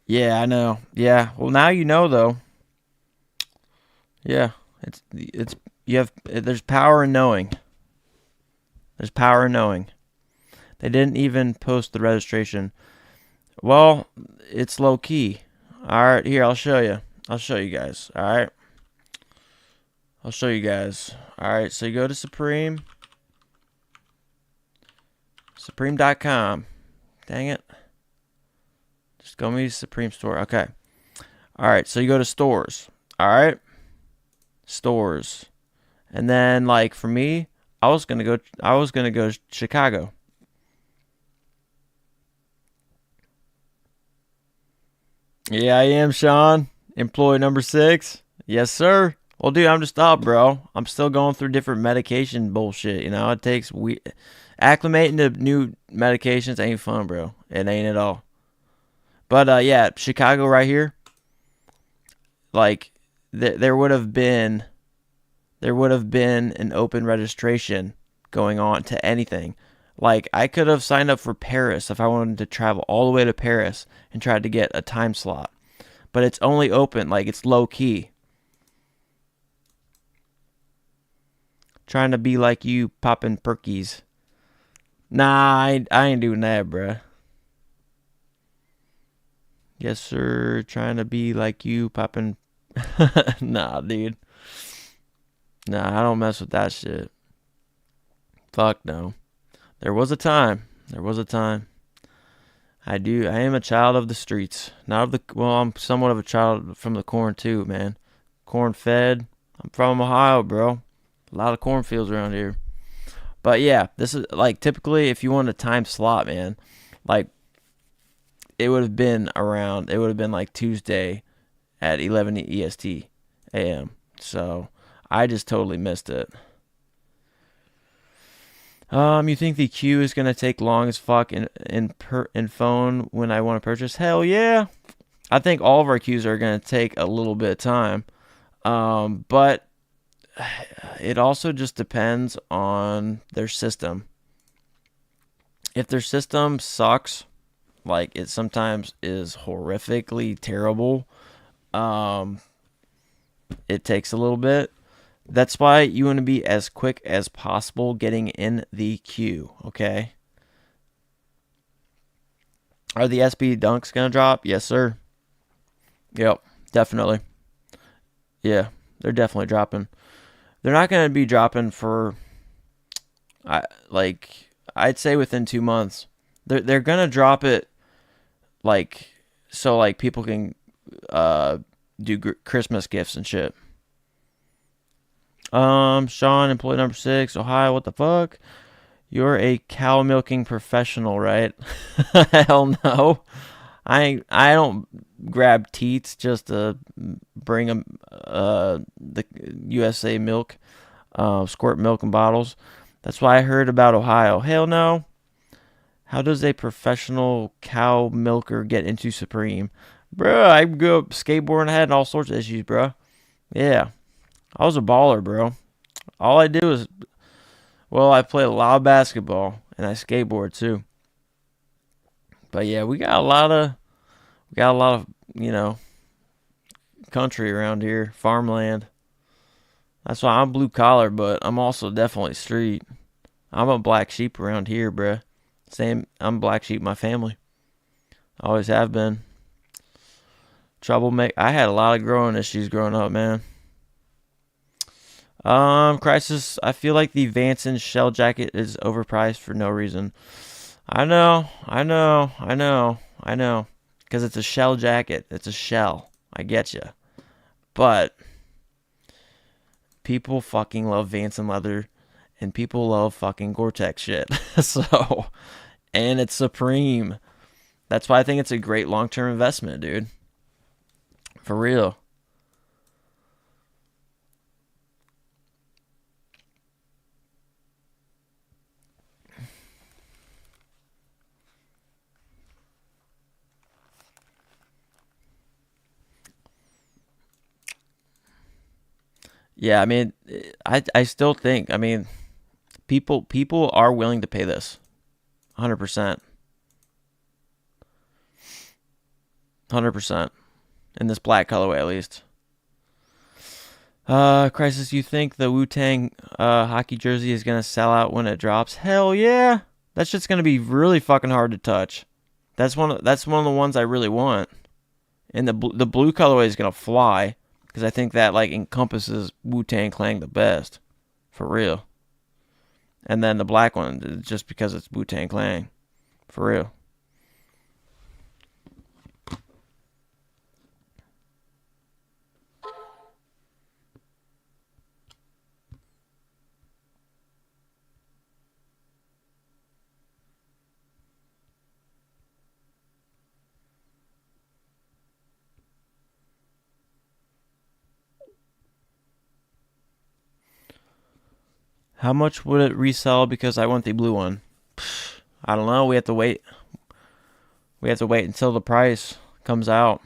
Yeah, I know. Yeah. Well, now you know though. Yeah. It's you have there's power in knowing. There's power in knowing. They didn't even post the registration. Well, it's low key. All right, here I'll show you. I'll show you guys. All right. I'll show you guys. All right, so you go to Supreme.com. Dang it. Just go to Supreme store. Okay. All right, so you go to stores. All right. Stores. And then like for me, I was going to go to Chicago. Yeah, I am, Sean. Employee number 6. Yes, sir. Well, dude, I'm just up, bro. I'm still going through different medication bullshit. It takes acclimating to new medications ain't fun, bro. It ain't at all. But yeah, Chicago right here. Like there would have been an open registration going on to anything. Like I could have signed up for Paris if I wanted to travel all the way to Paris and tried to get a time slot. But it's only open, like it's low key. Trying to be like you, popping perkies. Nah, I ain't doing that, bruh. Yes, sir. Trying to be like you, popping. Nah, dude. Nah, I don't mess with that shit. Fuck no. There was a time. I am a child of the streets. Not of the. Well, I'm somewhat of a child from the corn too, man. Corn fed. I'm from Ohio, bro. A lot of cornfields around here. But yeah, this is like typically if you want a time slot, man, like it would have been like Tuesday at 11 EST AM. So I just totally missed it. You think the queue is gonna take long as fuck in phone when I want to purchase? Hell yeah. I think all of our queues are gonna take a little bit of time. But it also just depends on their system. If their system sucks, like it sometimes is horrifically terrible, it takes a little bit. That's why you want to be as quick as possible getting in the queue, okay? Are the SB dunks going to drop? Yes, sir. Yep, definitely. Yeah, they're definitely dropping. They're not going to be dropping for, I'd say within 2 months. They're going to drop it like so like people can do Christmas gifts and shit. Sean, employee number 6, Ohio. What the fuck? You're a cow milking professional, right? Hell no. I don't grab teats just to bring them the USA milk, squirt milk in bottles. That's why I heard about Ohio. Hell no. How does a professional cow milker get into Supreme? Bro, I grew up skateboarding, had all sorts of issues, bro. Yeah, I was a baller, bro. All I did was, well, I played a lot of basketball and I skateboard too. But yeah, we got a lot of, country around here, farmland. That's why I'm blue collar, but I'm also definitely street. I'm a black sheep around here, bruh. Same, I'm black sheep in my family. Always have been. Troublemaker. I had a lot of growing issues growing up, man. Crisis. I feel like the Vanson shell jacket is overpriced for no reason. I know. Because it's a shell jacket. It's a shell. I get you. But people fucking love Vanson leather, and people love fucking Gore-Tex shit. So, and it's Supreme. That's why I think it's a great long-term investment, dude. For real. Yeah, I mean, I still think, I mean, people are willing to pay this. 100%. 100%. In this black colorway, at least. Crisis, you think the Wu-Tang hockey jersey is going to sell out when it drops? Hell yeah. That's just going to be really fucking hard to touch. That's one of the ones I really want. And the blue colorway is going to fly because I think that like encompasses Wu-Tang Clan the best. For real. And then the black one just because it's Wu-Tang Clan. For real. How much would it resell because I want the blue one? I don't know. We have to wait. We have to wait until the price comes out,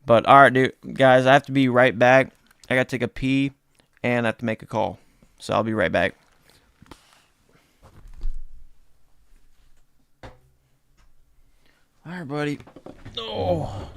But all right, dude, guys, I have to be right back. I got to take a pee and I have to make a call. So I'll be right back. All right, buddy. Oh.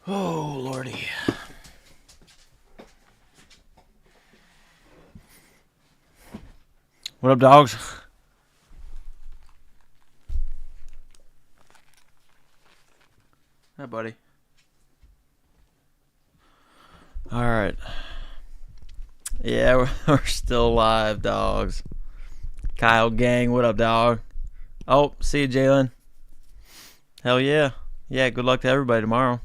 Oh, lordy. What up, dogs? Hi, buddy. Alright. Yeah, we're still alive, dogs. Kyle gang, what up, dog? Oh, see you, Jalen. Hell yeah. Yeah, good luck to everybody tomorrow.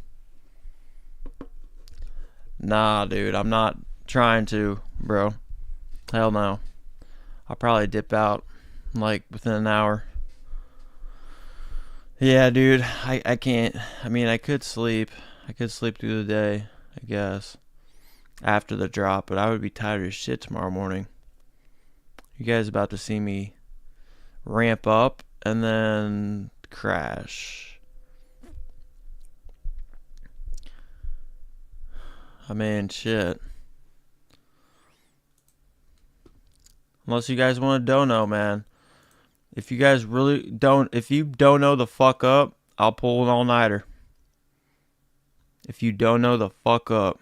Nah, dude, I'm not trying to, bro. Hell no. I'll probably dip out, like, within an hour. Yeah, dude, I can't. I mean, I could sleep. I could sleep through the day, I guess, after the drop, but I would be tired as shit tomorrow morning. You guys about to see me ramp up and then crash. I mean, shit. Unless you guys want to dono, man. If you guys really don't, if you dono the fuck up, I'll pull an all-nighter. If you dono the fuck up.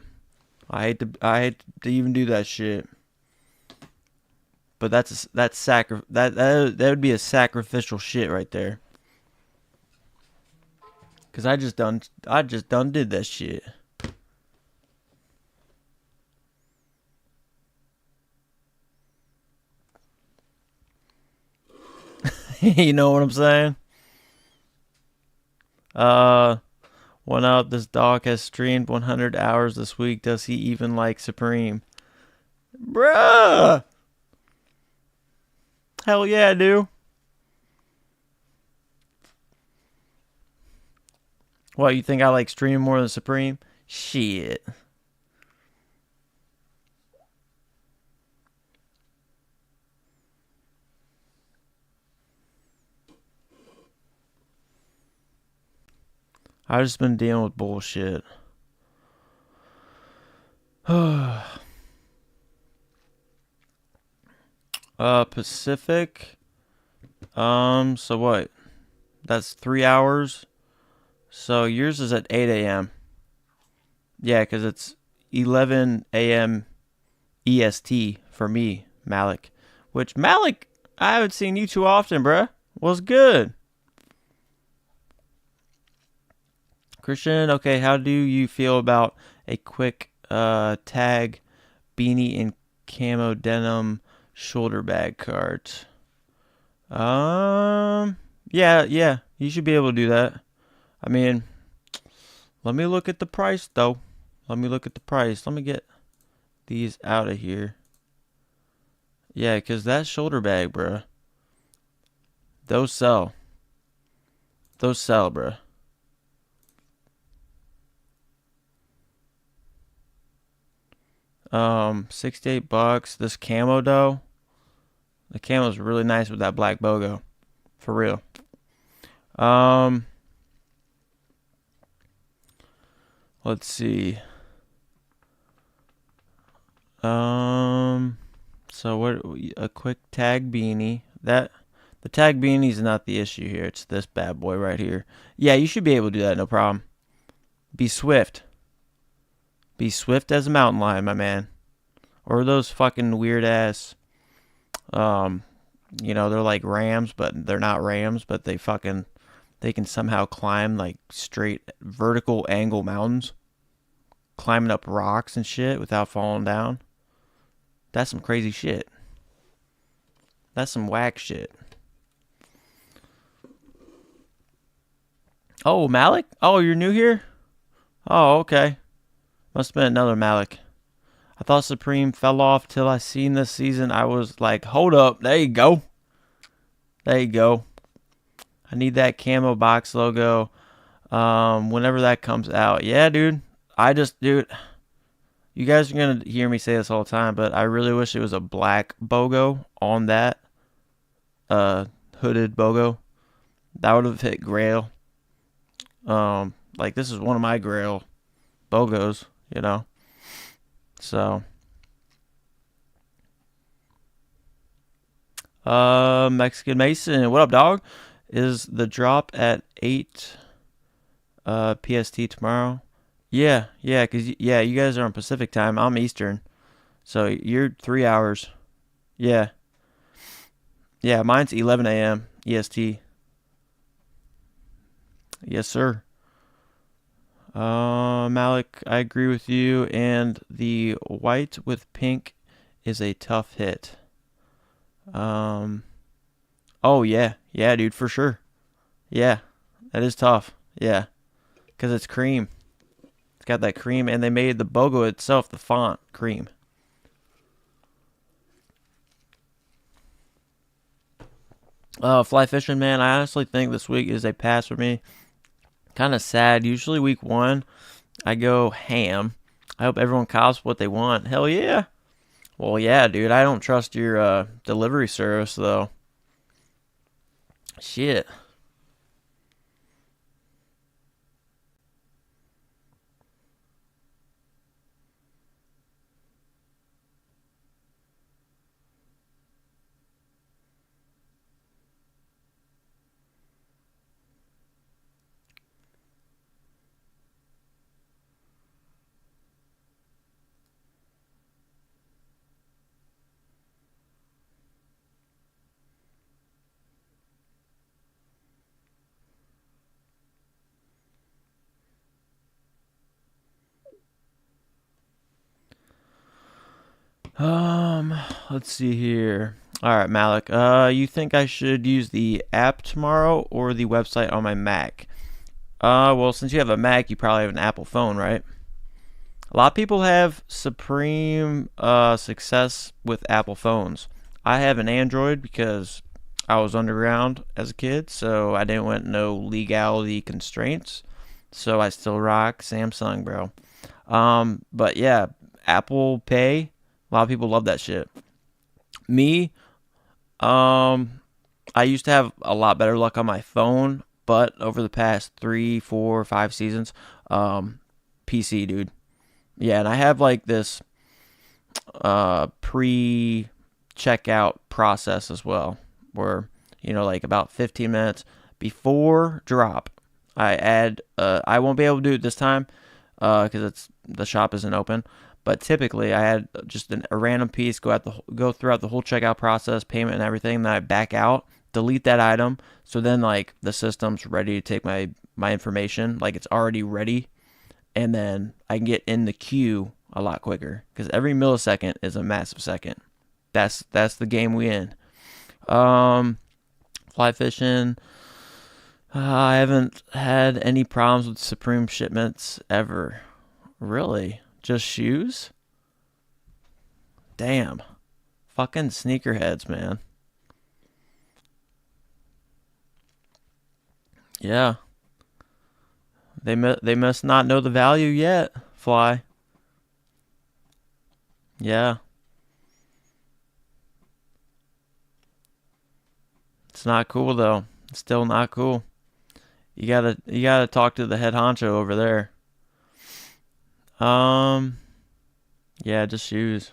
I hate to even do that shit. But that would be a sacrificial shit right there. Cause I just done did that shit. You know what I'm saying? One up. This dog has streamed 100 hours this week. Does he even like Supreme? Bruh! Hell yeah, I do. What, you think I like Stream more than Supreme? Shit. I've just been dealing with bullshit. Pacific. So what? That's 3 hours. So yours is at 8 a.m. Yeah, because it's 11 a.m. EST for me, Malik. Which, Malik, I haven't seen you too often, bruh. What's good? Christian, okay, how do you feel about a quick tag beanie and camo denim shoulder bag cart? Yeah, you should be able to do that. I mean, let me look at the price, though. Let me look at the price. Let me get these out of here. Yeah, because that shoulder bag, bruh. Those sell. Those sell, bruh. $68. This camo, though. The camo is really nice with that black BOGO. For real. Let's see. So what? A quick tag beanie. The tag beanie is not the issue here. It's this bad boy right here. Yeah, you should be able to do that. No problem. Be swift. Be swift as a mountain lion, my man. Or those fucking weird ass. You know, they're like rams, but they're not rams. But they can somehow climb like straight vertical angle mountains, climbing up rocks and shit without falling down. That's some crazy shit. That's some whack shit. Oh, Malik? Oh, you're new here? Oh, okay. Must have been another Malik. I thought Supreme fell off till I seen this season. I was like, hold up. There you go. There you go. I need that camo box logo. Whenever that comes out. Yeah, dude. Dude. You guys are going to hear me say this all the time, but I really wish it was a black BOGO on that. Hooded BOGO. That would have hit Grail. Like, this is one of my Grail BOGOs, you know. So. Mexican Mason. What up, dog? Is the drop at 8 PST tomorrow? Yeah, cause yeah, you guys are on Pacific time. I'm Eastern, so you're 3 hours. Yeah, yeah. Mine's 11 a.m. EST. Yes, sir. Malik, I agree with you. And the white with pink is a tough hit. Um. Oh yeah, dude, for sure. Yeah, that is tough. Yeah, cause it's cream. It's got that cream, and they made the BOGO itself, the font, cream. Fly fishing, man. I honestly think this week is a pass for me. Kind of sad. Usually week one, I go ham. I hope everyone cops what they want. Hell yeah. Well, yeah, dude. I don't trust your delivery service though. Shit. Um, let's see here. All right, Malik. You think I should use the app tomorrow or the website on my Mac? Well, since you have a Mac, you probably have an Apple phone, right? A lot of people have supreme success with Apple phones. I have an Android because I was underground as a kid, so I didn't want no legality constraints. So I still rock Samsung, bro. But yeah, Apple Pay. A lot of people love that shit. Me, um, I used to have a lot better luck on my phone, but over the past 3, 4, 5 seasons, PC, dude. Yeah, and I have like this pre checkout process as well, where like about 15 minutes before drop, I won't be able to do it this time because it's the shop isn't open. But typically, I had just a random piece go throughout the whole checkout process, payment and everything. Then I back out, delete that item. So then like the system's ready to take my information, like it's already ready, and then I can get in the queue a lot quicker because every millisecond is a massive second. That's the game we in. Um, Fly fishing. I haven't had any problems with Supreme shipments ever. Really? Just shoes? Damn. Fucking sneakerheads, man. Yeah. They must not know the value yet, Fly. Yeah. It's not cool though. It's still not cool. You gotta talk to the head honcho over there. Um, yeah, just shoes.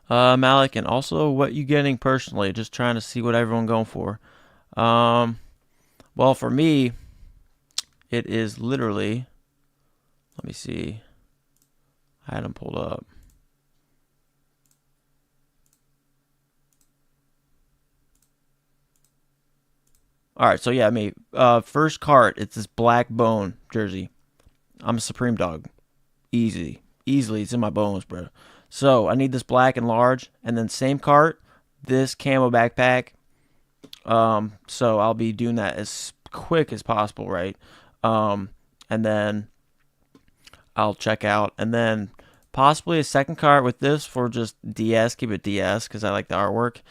Malik, and also what you getting personally? Just trying to see what everyone going for. Um, well, for me, it is literally. Let me see. I had them pulled up. All right, so yeah, me. First cart, it's this black bone jersey. I'm a Supreme dog. Easily, it's in my bones, bro. So I need this black and large, and then same cart, this camo backpack. So I'll be doing that as quick as possible, right? And then I'll check out, and then possibly a second cart with this for just DS. Keep it DS because I like the artwork.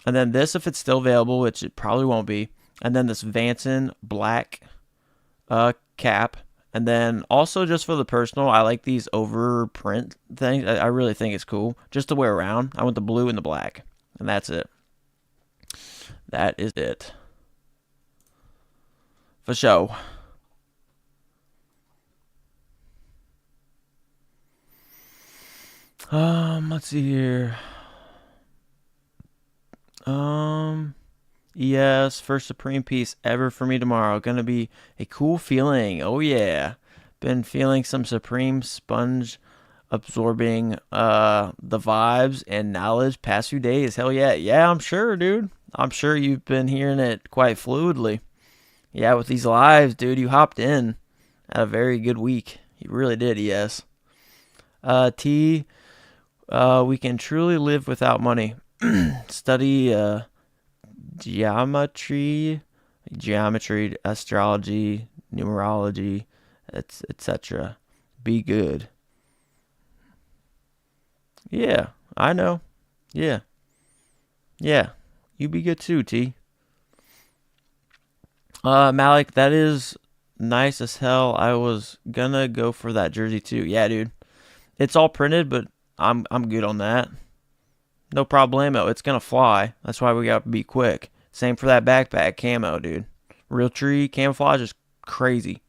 And then this if it's still available, which it probably won't be. And then this Vanson black cap. And then also just for the personal, I like these over print things. I really think it's cool just to wear around. I want the blue and the black, and that's it. That is it for show. Let's see here. Um, ES, first Supreme piece ever for me tomorrow. Gonna be a cool feeling. Oh yeah. Been feeling some Supreme sponge absorbing the vibes and knowledge past few days. Hell yeah. Yeah, I'm sure, dude. I'm sure you've been hearing it quite fluidly. Yeah, with these lives, dude, you hopped in at a very good week. You really did, yes. T, we can truly live without money. Study geometry, astrology, numerology, etc. Be good. Yeah, I know. Yeah. Yeah. You be good too, T. Malik, that is nice as hell. I was gonna go for that jersey too. Yeah, dude. It's all printed, but I'm good on that. No problemo. It's gonna fly. That's why we gotta be quick. Same for that backpack camo, dude. Real tree camouflage is crazy.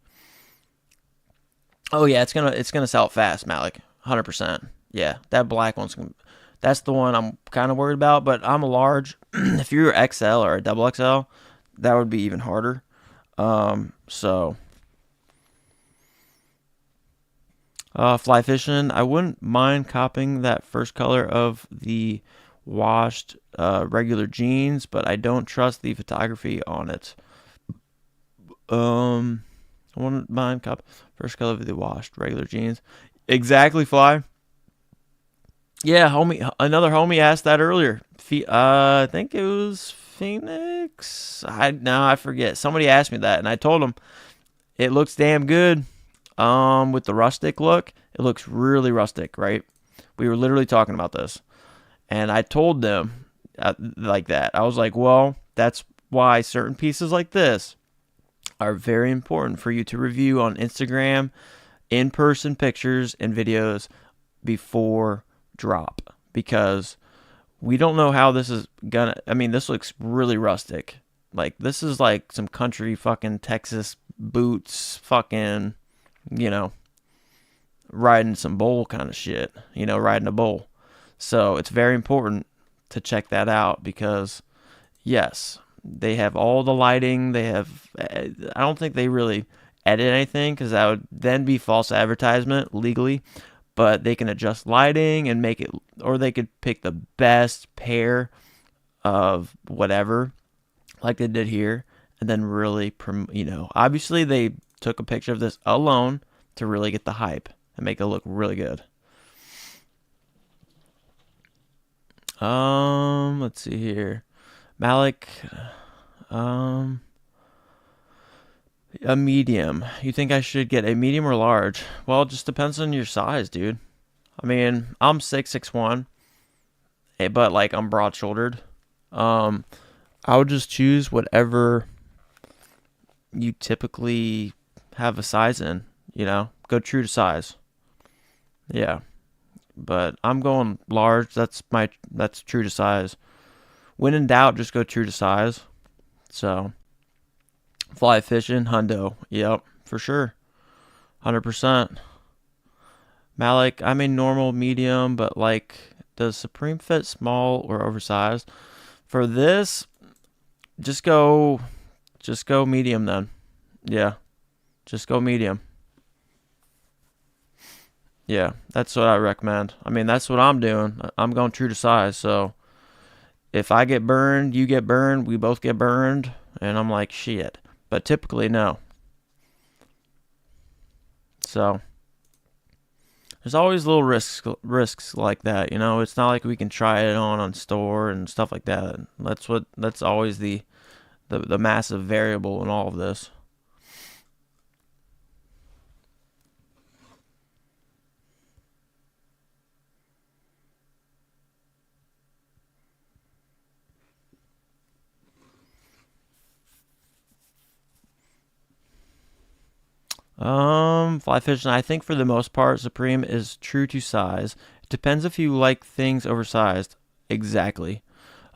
Oh yeah, it's gonna sell fast, Malik. 100%. Yeah, that black one's gonna. That's the one I'm kind of worried about. But I'm a large. If you're XL or a double XL, that would be even harder. So. Fly fishing. I wouldn't mind copying that first color of the washed regular jeans, but I don't trust the photography on it. I wouldn't mind copying first color of the washed regular jeans. Exactly, Fly. Yeah, homie. Another homie asked that earlier. I think it was Phoenix. I forget. Somebody asked me that, and I told him it looks damn good. With the rustic look, it looks really rustic, right? We were literally talking about this, and I told them like that. I was like, well, that's why certain pieces like this are very important for you to review on Instagram, in-person pictures and videos before drop, because we don't know how this is gonna. I mean, this looks really rustic. Like, this is like some country fucking Texas boots, fucking, riding some bowl kind of shit, riding a bowl. So it's very important to check that out, because yes, they have all the lighting. They have, I don't think they really edit anything, because that would then be false advertisement legally, but they can adjust lighting and make it, or they could pick the best pair of whatever, like they did here, and then really, obviously they took a picture of this alone to really get the hype and make it look really good. Let's see here. Malik, a medium. You think I should get a medium or large? Well, it just depends on your size, dude. I mean, I'm 6'1", but like I'm broad-shouldered. I would just choose whatever you typically have a size in, go true to size. Yeah. But I'm going large. That's true to size. When in doubt, just go true to size. So, fly fishing, hundo. Yep, for sure. 100%. Malik, I'm a normal medium, but like, does Supreme fit small or oversized? For this, just go medium then. Yeah. Just go medium. Yeah, that's what I recommend. I mean, that's what I'm doing. I'm going true to size. So if I get burned, you get burned, we both get burned, and I'm like, shit. But typically, no. So there's always little risks like that. It's not like we can try it on store and stuff like that. That's always the massive variable in all of this. Fly fishing, I think for the most part, Supreme is true to size. It depends if you like things oversized. Exactly.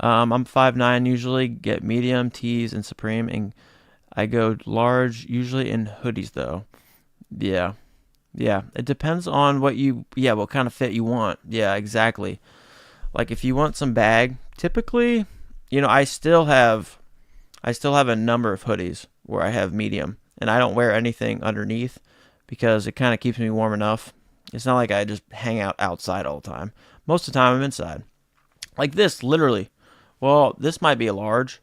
I'm 5'9", usually get medium, tees, and Supreme, and I go large, usually in hoodies, though. Yeah. Yeah, it depends on what kind of fit you want. Yeah, exactly. Like, if you want some bag, typically, I still have I still have a number of hoodies where I have medium, and I don't wear anything underneath because it kind of keeps me warm enough. It's not like I just hang out outside all the time. Most of the time I'm inside. Like this, literally. Well, this might be a large,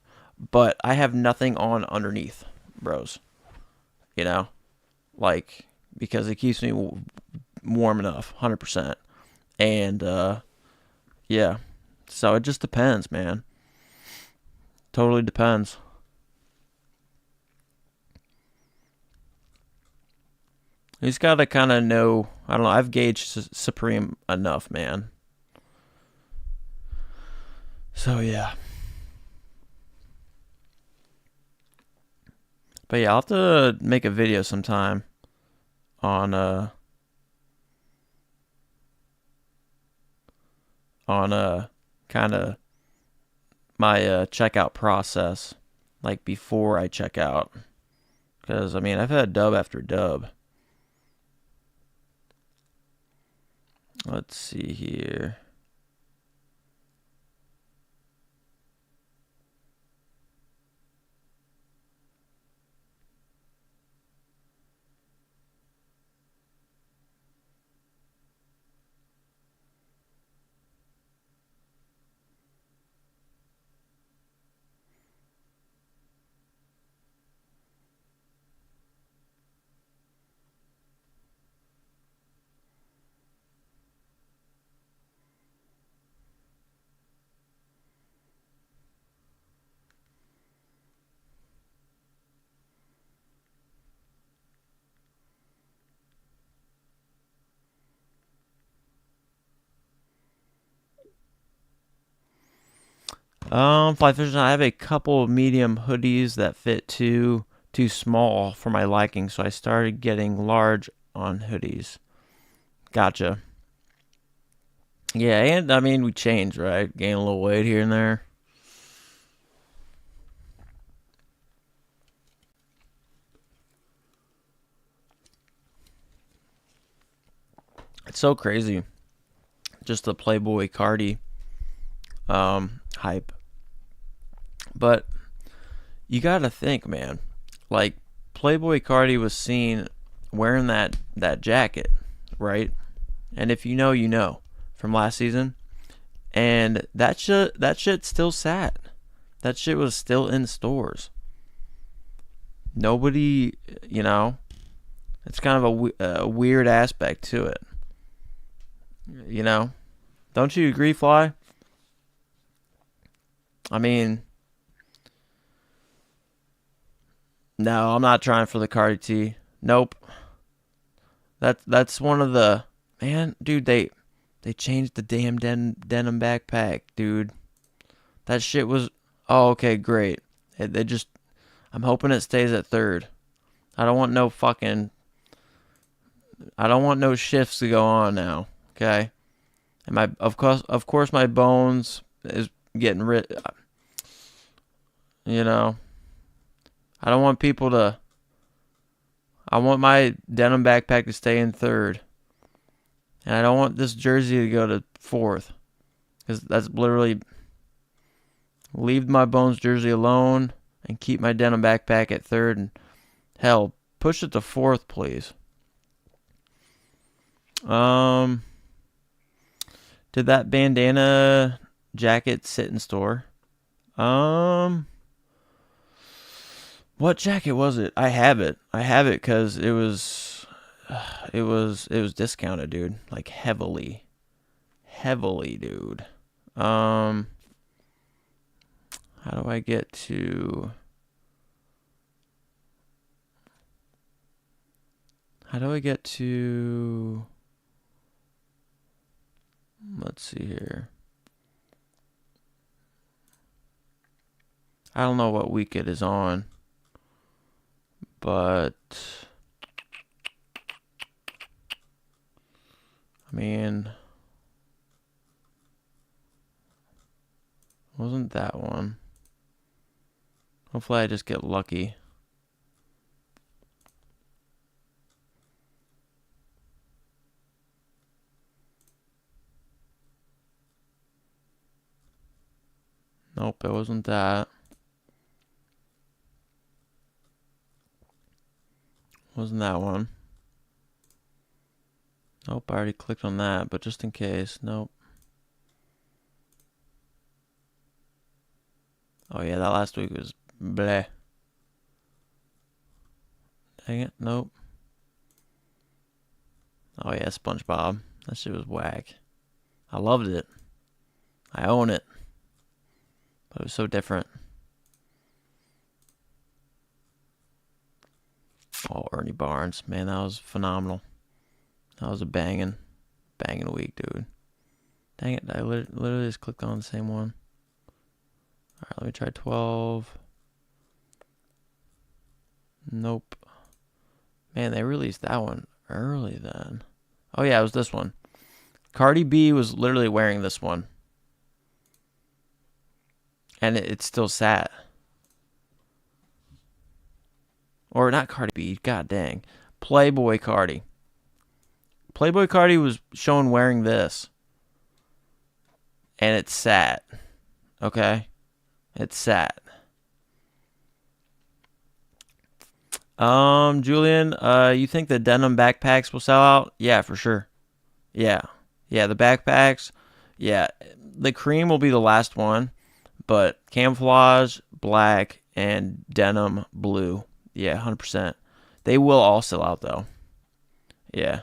but I have nothing on underneath, bros. You know? Like, because it keeps me warm enough, 100%. And, yeah. So it just depends, man. Totally depends. You just gotta kind of know. I don't know. I've gauged Supreme enough, man. So yeah. But yeah, I'll have to make a video sometime on kind of my checkout process, like before I check out, because I mean I've had dub after dub. Let's see here. Fly Fishing, I have a couple of medium hoodies that fit too small for my liking, so I started getting large on hoodies. Gotcha. Yeah, and I mean we changed, right? Gain a little weight here and there. It's so crazy. Just the Playboi Carti hype. But you gotta think, man. Like Playboi Carti was seen wearing that jacket, right? And if you know, you know from last season. And that shit still sat. That shit was still in stores. Nobody, you know, it's kind of a weird aspect to it. You know, don't you agree, Fly? I mean, no, I'm not trying for the Cardi T. Nope. That's one of the man, dude. They changed the damn denim backpack, dude. That shit was. Oh, okay, great. They just. I'm hoping it stays at third. I don't want no fucking. I don't want no shifts to go on now. Okay. And my of course my bones is getting rid. You know. I don't want people to. I want my denim backpack to stay in third. And I don't want this jersey to go to fourth. Because that's literally. Leave my Bones jersey alone and keep my denim backpack at third. And hell, push it to fourth, please. Did that bandana jacket sit in store? What jacket was it? I have it. I have it because it was discounted, dude. Like heavily, dude. How do I get to? Let's see here. I don't know what week it is on, but I mean, wasn't that one? Hopefully I just get lucky. Nope, it wasn't that. Wasn't that one. Nope, I already clicked on that, but just in case. Nope. Oh yeah, that last week was bleh. Dang it, nope. Oh yeah, SpongeBob. That shit was whack. I loved it. I own it. But it was so different. Oh, Ernie Barnes. Man, that was phenomenal. That was a banging week, dude. Dang it, I literally just clicked on the same one. Alright, let me try 12. Nope. Man, they released that one early then. Oh yeah, it was this one. Cardi B was literally wearing this one. And it's still sat. Or not Cardi B, god dang. Playboi Carti. Playboi Carti was shown wearing this. And it sat. Okay? It sat. Julian, you think the denim backpacks will sell out? Yeah, for sure. Yeah. Yeah, the backpacks. Yeah. The cream will be the last one. But camouflage, black, and denim blue. Yeah, 100%. They will all sell out, though. Yeah.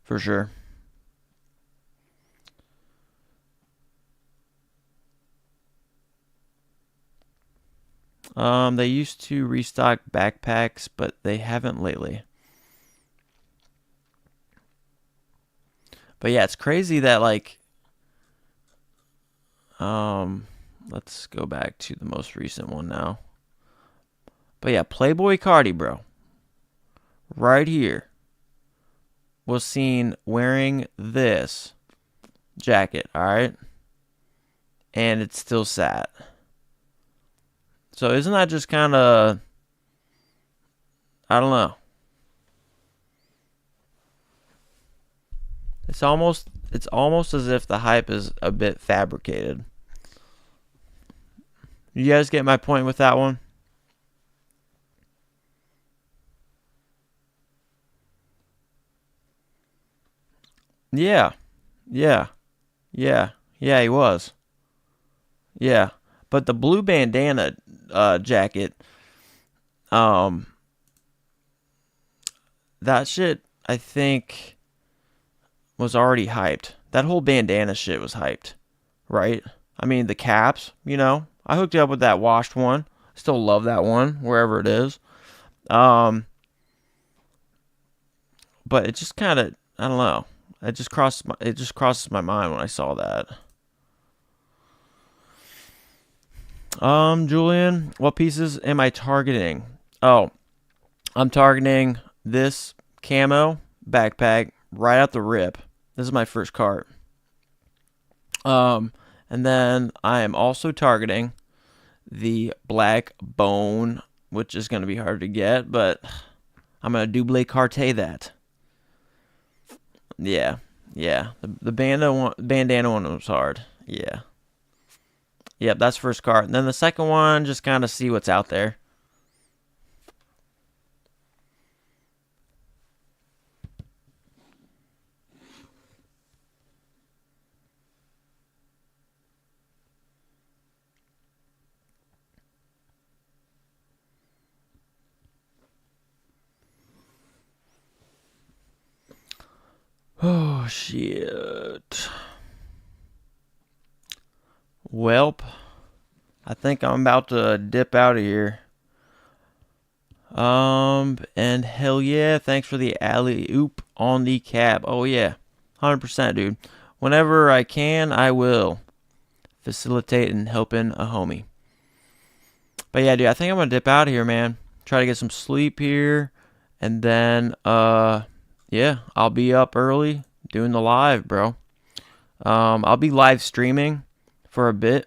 For sure. They used to restock backpacks, but they haven't lately. But yeah, it's crazy that, like, let's go back to the most recent one now. But yeah, Playboi Carti, bro, right here, was seen wearing this jacket, alright? And it's still sat. So isn't that just kind of, I don't know. It's almost as if the hype is a bit fabricated. You guys get my point with that one? Yeah. Yeah. Yeah. Yeah, he was. Yeah. But the blue bandana jacket, that shit, I think, was already hyped. That whole bandana shit was hyped, right? I mean, the caps, you know. I hooked you up with that washed one. Still love that one, wherever it is. But it just kind of, I don't know. It just crosses my mind when I saw that. Julian, what pieces am I targeting? Oh, I'm targeting this camo backpack right out the rip. This is my first cart. And then I am also targeting the black bone, which is going to be hard to get, but I'm going to double carte that. Yeah. The bandana one was hard. Yeah. Yep, that's first cart. And then the second one, just kind of see what's out there. Oh, shit. Welp, I think I'm about to dip out of here. And hell yeah, thanks for the alley-oop on the cap. Oh yeah, 100%, dude. Whenever I can, I will facilitate and helping a homie. But yeah, dude, I think I'm gonna dip out of here, man. Try to get some sleep here, and then yeah, I'll be up early doing the live, bro. I'll be live streaming for a bit,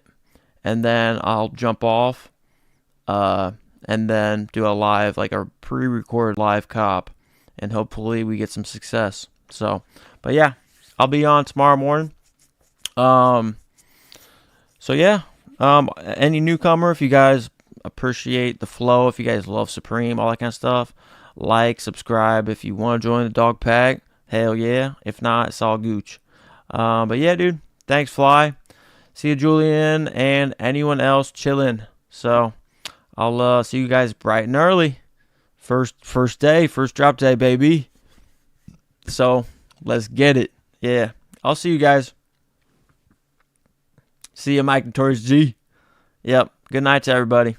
and then I'll jump off, and then do a live, like a pre-recorded live cop, and hopefully we get some success. So, but yeah, I'll be on tomorrow morning. So yeah, any newcomer, if you guys appreciate the flow, if you guys love Supreme, all that kind of stuff, like, subscribe if you want to join the dog pack. Hell yeah. If not, it's all gooch. But yeah, dude. Thanks, Fly. See you, Julian, and anyone else chilling. So I'll see you guys bright and early. First drop day, baby. So let's get it. Yeah. I'll see you guys. See you, Mike Notorious G. Yep. Good night to everybody.